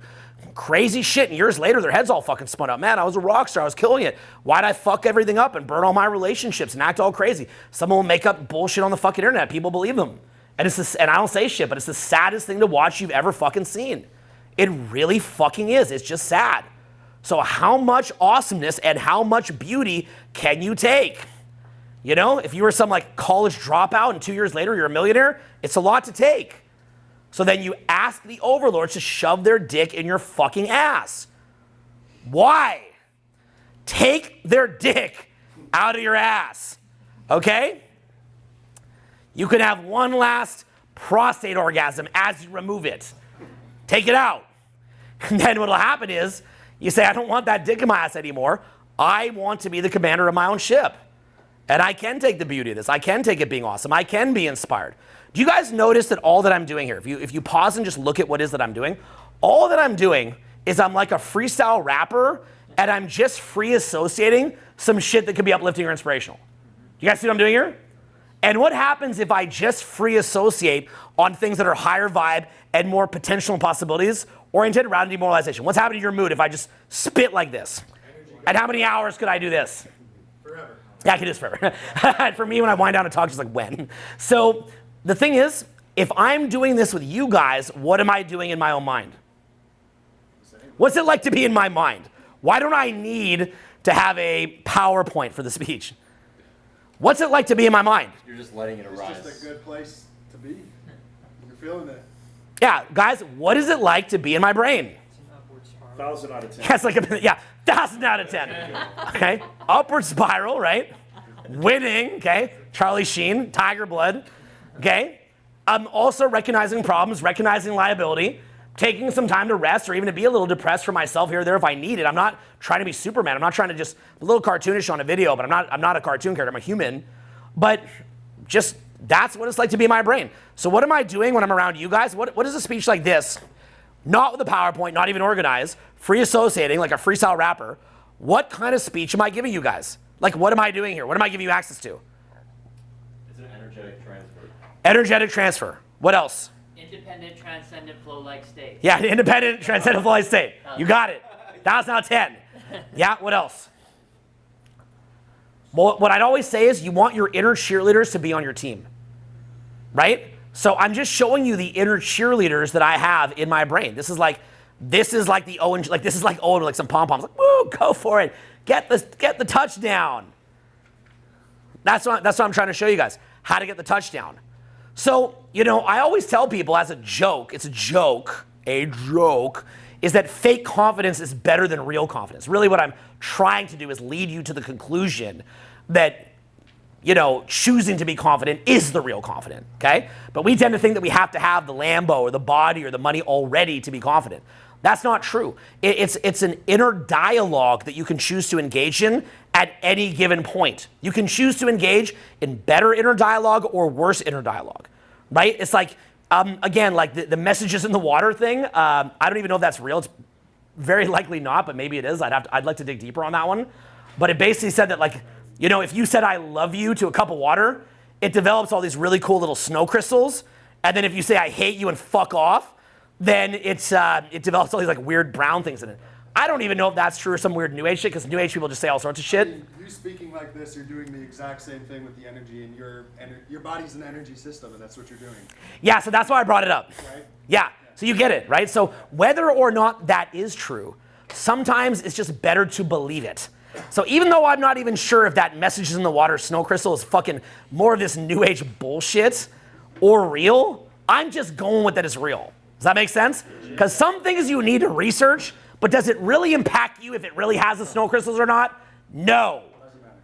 crazy shit. And years later, their heads all fucking spun up. Man, I was a rock star. I was killing it. Why'd I fuck everything up and burn all my relationships and act all crazy? Someone will make up bullshit on the fucking internet. People believe them. And and I don't say shit, but it's the saddest thing to watch you've ever fucking seen. It really fucking is. It's just sad. So how much awesomeness and how much beauty can you take? You know, if you were some like college dropout and 2 years later you're a millionaire, it's a lot to take. So then you ask the overlords to shove their dick in your fucking ass. Why? Take their dick out of your ass, okay? You can have one last prostate orgasm as you remove it. Take it out. And then what'll happen is, you say, I don't want that dick in my ass anymore. I want to be the commander of my own ship. And I can take the beauty of this. I can take it being awesome. I can be inspired. Do you guys notice that all that I'm doing here, if you pause and just look at what it is that I'm doing, all that I'm doing is I'm like a freestyle rapper and I'm just free associating some shit that could be uplifting or inspirational. You guys see what I'm doing here? And what happens if I just free associate on things that are higher vibe and more potential and possibilities oriented around demoralization? What's happening to your mood if I just spit like this? And how many hours could I do this? Forever. Yeah, I can do this forever. For me, when I wind down and talk, just like when. So the thing is, if I'm doing this with you guys, what am I doing in my own mind? What's it like to be in my mind? Why don't I need to have a PowerPoint for the speech? What's it like to be in my mind? You're just letting it arise. It's just a good place to be. You're feeling it. Yeah, guys, what is it like to be in my brain? 1,000 out of 10. That's like 1,000 out of 10. Okay, upward spiral, right? Winning, okay? Charlie Sheen, Tiger Blood, okay? I'm also recognizing problems, recognizing liability, taking some time to rest or even to be a little depressed for myself here or there if I need it. I'm not trying to be Superman. I'm not trying to just a little cartoonish on a video, but I'm not a cartoon character. I'm a human. But just that's what it's like to be in my brain. So what am I doing when I'm around you guys? What is a speech like this? Not with a PowerPoint, not even organized, free associating like a freestyle rapper. What kind of speech am I giving you guys? Like, what am I doing here? What am I giving you access to? It's an energetic transfer. Energetic transfer. What else? Independent, transcendent, flow-like state. Yeah, independent, transcendent, flow-like state. You got it. 1,000 out of 10. Yeah, what else? Well, what I'd always say is you want your inner cheerleaders to be on your team, right? So I'm just showing you the inner cheerleaders that I have in my brain. This is like the Owen, this is like Owen with like some pom-poms. Like, woo, go for it. Get the touchdown. That's what I'm trying to show you guys, how to get the touchdown. So, you know, I always tell people as a joke, it's a joke, is that fake confidence is better than real confidence. Really what I'm trying to do is lead you to the conclusion that, you know, choosing to be confident is the real confident, okay? But we tend to think that we have to have the Lambo or the body or the money already to be confident. That's not true. It's an inner dialogue that you can choose to engage in at any given point. You can choose to engage in better inner dialogue or worse inner dialogue, right? It's like again, like the messages in the water thing, I don't even know if that's real. It's very likely not, but maybe it is. I'd like to dig deeper on that one. But it basically said that, like, you know, if you said I love you to a cup of water, it develops all these really cool little snow crystals. And then if you say I hate you and fuck off, then it develops all these like weird brown things in it. I don't even know if that's true or some weird New Age shit, because New Age people just say all sorts of shit. You speaking like this, you're doing the exact same thing with the energy, and your body's an energy system, and that's what you're doing. Yeah, so that's why I brought it up. Right? Yeah, so you get it, right? So whether or not that is true, sometimes it's just better to believe it. So even though I'm not even sure if that messages in the water snow crystal is fucking more of this New Age bullshit or real, I'm just going with that it's real. Does that make sense? Because some things you need to research, but does it really impact you if it really has the snow crystals or not? No.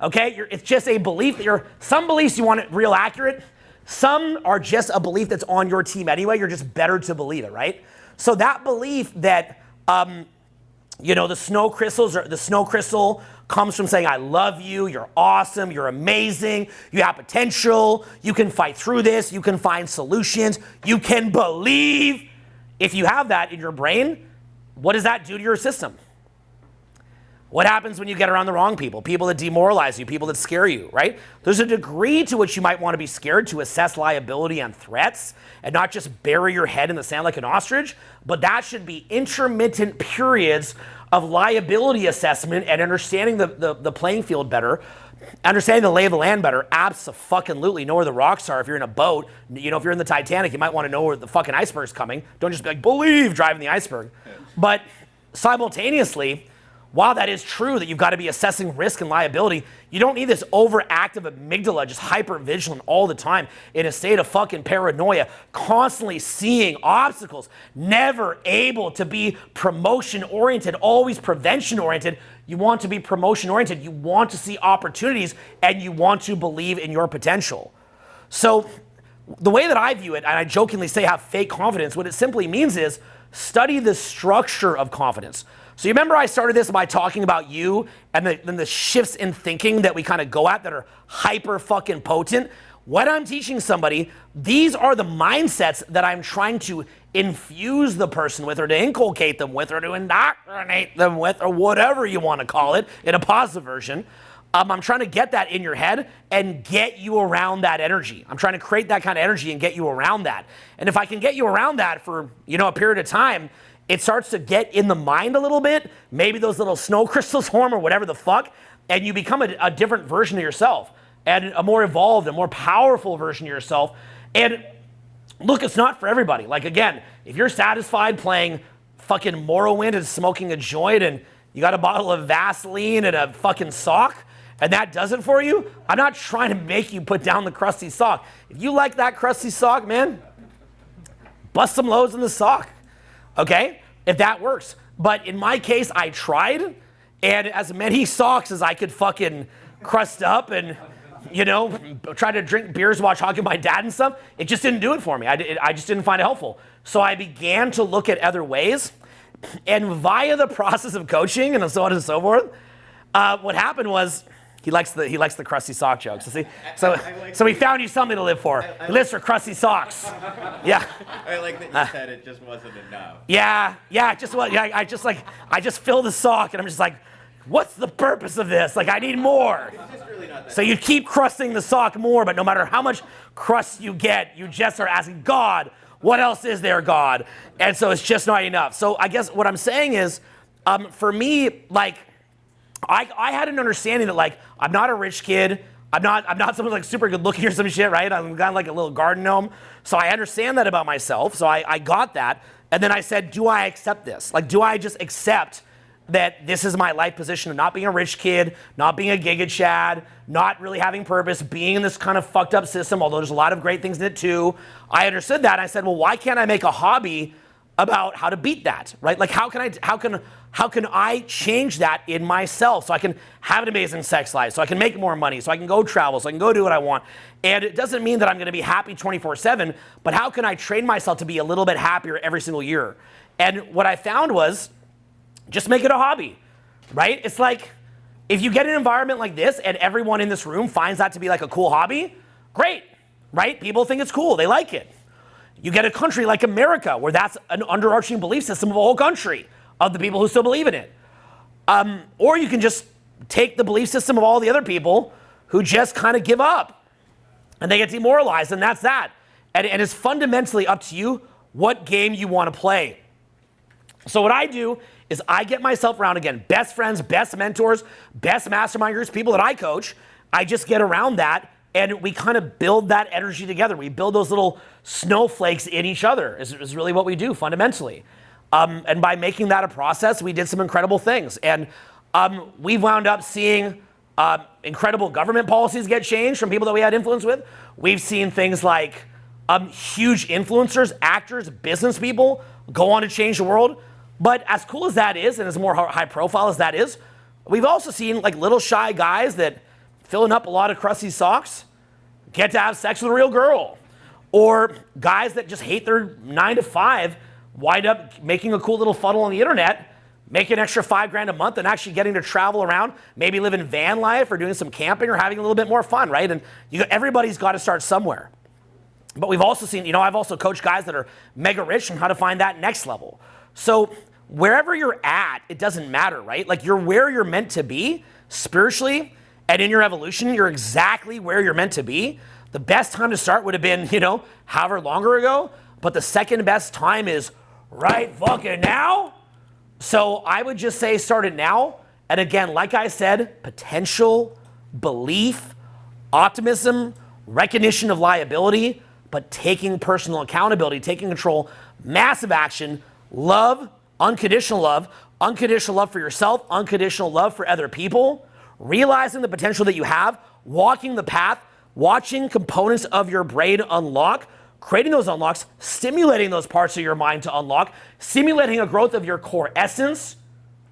Okay? It's just a belief. Some beliefs you want it real accurate. Some are just a belief that's on your team anyway. You're just better to believe it, right? So that belief that, you know, the snow crystal comes from saying, I love you, you're awesome, you're amazing, you have potential, you can fight through this, you can find solutions, you can believe. If you have that in your brain, what does that do to your system? What happens when you get around the wrong people? People that demoralize you, people that scare you, right? There's a degree to which you might want to be scared to assess liability and threats and not just bury your head in the sand like an ostrich, but that should be intermittent periods of liability assessment and understanding the playing field better, understanding the lay of the land better. Abso-fucking-lutely know where the rocks are. If you're in a boat, you know, if you're in the Titanic, you might want to know where the fucking iceberg's coming. Don't just be like, believe driving the iceberg. But simultaneously, while that is true that you've got to be assessing risk and liability, you don't need this overactive amygdala just hyper vigilant all the time in a state of fucking paranoia, constantly seeing obstacles, never able to be promotion oriented, always prevention oriented. You want to be promotion oriented. You want to see opportunities and you want to believe in your potential. So the way that I view it, and I jokingly say have fake confidence, what it simply means is study the structure of confidence. So you remember I started this by talking about you and then the shifts in thinking that we kind of go at that are hyper fucking potent. When I'm teaching somebody, these are the mindsets that I'm trying to infuse the person with, or to inculcate them with, or to indoctrinate them with, or whatever you want to call it in a positive version. I'm trying to get that in your head and get you around that energy. I'm trying to create that kind of energy and get you around that. And if I can get you around that for, you know, a period of time, it starts to get in the mind a little bit. Maybe those little snow crystals form or whatever the fuck, and you become a different version of yourself and a more evolved and more powerful version of yourself. And look, it's not for everybody. Like, again, if you're satisfied playing fucking Morrowind and smoking a joint and you got a bottle of Vaseline and a fucking sock, and that does it for you, I'm not trying to make you put down the crusty sock. If you like that crusty sock, man, bust some loads in the sock. Okay, if that works. But in my case, I tried, and as many socks as I could fucking crust up and, you know, try to drink beers, watch hockey with my dad and stuff, it just didn't do it for me. I just didn't find it helpful. So I began to look at other ways, and via the process of coaching and so on and so forth, what happened was, he likes the crusty sock jokes. So he found you something to live for. He lives for crusty socks. Yeah. I like that you said it just wasn't enough. Yeah. I just fill the sock and I'm just like, what's the purpose of this? Like, I need more. It's just really not that. So you keep crusting the sock more, but no matter how much crust you get, you just are asking God, what else is there, God? And so it's just not enough. So I guess what I'm saying is, for me, like, I had an understanding that, like, I'm not a rich kid. I'm not someone like super good looking or some shit, right? I'm kind of like a little garden gnome. So I understand that about myself. So I got that. And then I said, do I accept this? Like, do I just accept that this is my life position of not being a rich kid, not being a giga chad, not really having purpose, being in this kind of fucked up system, although there's a lot of great things in it too. I understood that. And I said, well, why can't I make a hobby about how to beat that, right? Like, how can I change that in myself so I can have an amazing sex life, so I can make more money, so I can go travel, so I can go do what I want. And it doesn't mean that I'm going to be happy 24/7, but how can I train myself to be a little bit happier every single year? And what I found was, just make it a hobby, right? It's like, if you get an environment like this and everyone in this room finds that to be like a cool hobby, great, right? People think it's cool, they like it. You get a country like America, where that's an underarching belief system of a whole country, of the people who still believe in it. Or you can just take the belief system of all the other people who just kind of give up, and they get demoralized, and that's that. And it's fundamentally up to you what game you want to play. So what I do is I get myself around, again, best friends, best mentors, best mastermind groups, people that I coach. I just get around that, and we kind of build that energy together. We build those little snowflakes in each other is really what we do fundamentally. And by making that a process, we did some incredible things. And we've wound up seeing incredible government policies get changed from people that we had influence with. We've seen things like huge influencers, actors, business people go on to change the world. But as cool as that is, and as more high profile as that is, we've also seen like little shy guys that filling up a lot of crusty socks get to have sex with a real girl. Or guys that just hate their 9 to 5 wind up making a cool little funnel on the internet, make an extra $5,000 a month, and actually getting to travel around, maybe live in van life or doing some camping or having a little bit more fun, right? And everybody's got to start somewhere. But we've also seen, I've also coached guys that are mega rich and how to find that next level. So wherever you're at, it doesn't matter, right? Like you're where you're meant to be spiritually, and in your evolution, you're exactly where you're meant to be. The best time to start would have been, however longer ago, but the second best time is right fucking now. So I would just say start it now. And again, like I said, potential, belief, optimism, recognition of liability, but taking personal accountability, taking control, massive action, love, unconditional love for yourself, unconditional love for other people, realizing the potential that you have, walking the path, watching components of your brain unlock, creating those unlocks, stimulating those parts of your mind to unlock, simulating a growth of your core essence,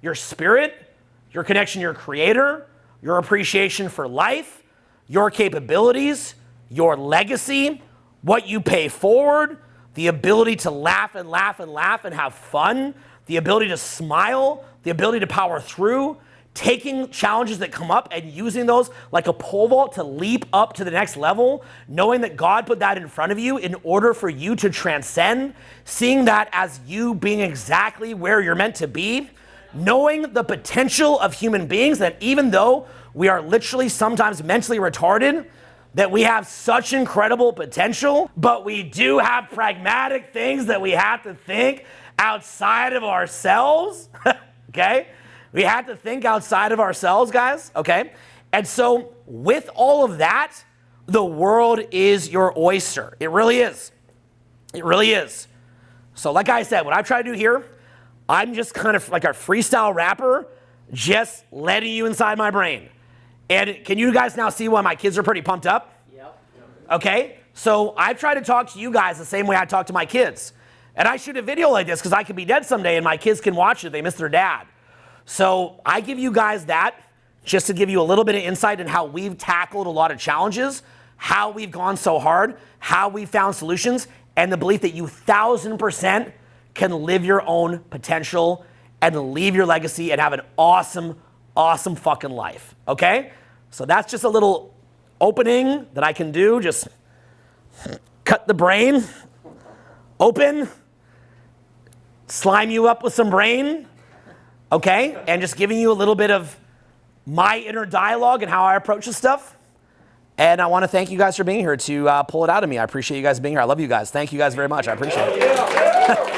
your spirit, your connection to your creator, your appreciation for life, your capabilities, your legacy, what you pay forward, the ability to laugh and laugh and laugh and have fun, the ability to smile, the ability to power through, taking challenges that come up and using those like a pole vault to leap up to the next level, knowing that God put that in front of you in order for you to transcend, seeing that as you being exactly where you're meant to be, knowing the potential of human beings, that even though we are literally sometimes mentally retarded, that we have such incredible potential, but we do have pragmatic things that we have to think outside of ourselves, okay? We have to think outside of ourselves, guys, okay? And so with all of that, the world is your oyster. It really is. It really is. So like I said, what I try to do here, I'm just kind of like a freestyle rapper, just letting you inside my brain. And can you guys now see why my kids are pretty pumped up? Yep. Okay, so I try to talk to you guys the same way I talk to my kids. And I shoot a video like this because I could be dead someday and my kids can watch it. They miss their dad. So I give you guys that just to give you a little bit of insight in how we've tackled a lot of challenges, how we've gone so hard, how we found solutions, and the belief that you 1,000% can live your own potential and leave your legacy and have an awesome, awesome fucking life, okay? So that's just a little opening that I can do. Just cut the brain open, slime you up with some brain, okay? And just giving you a little bit of my inner dialogue and how I approach this stuff. And I want to thank you guys for being here to pull it out of me. I appreciate you guys being here. I love you guys. Thank you guys very much. I appreciate it.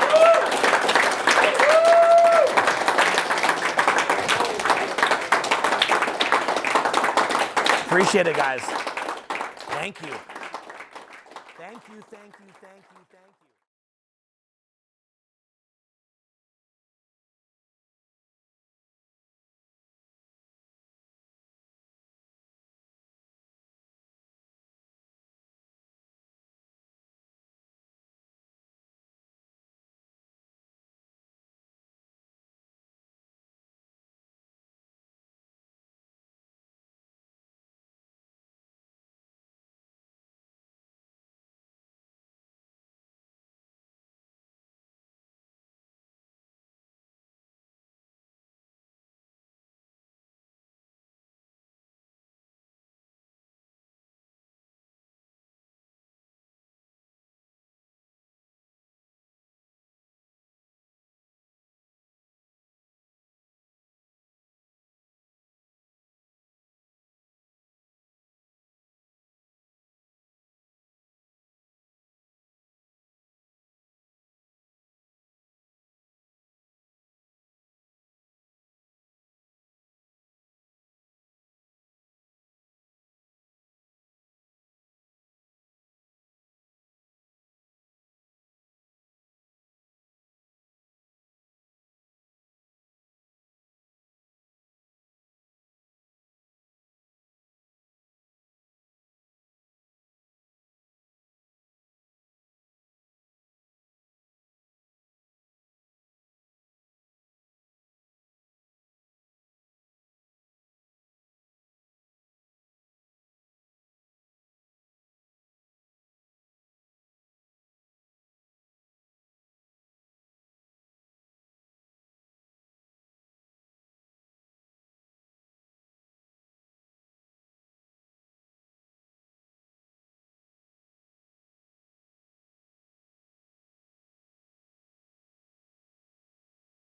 Appreciate it, guys. Thank you. Thank you, thank you, thank you.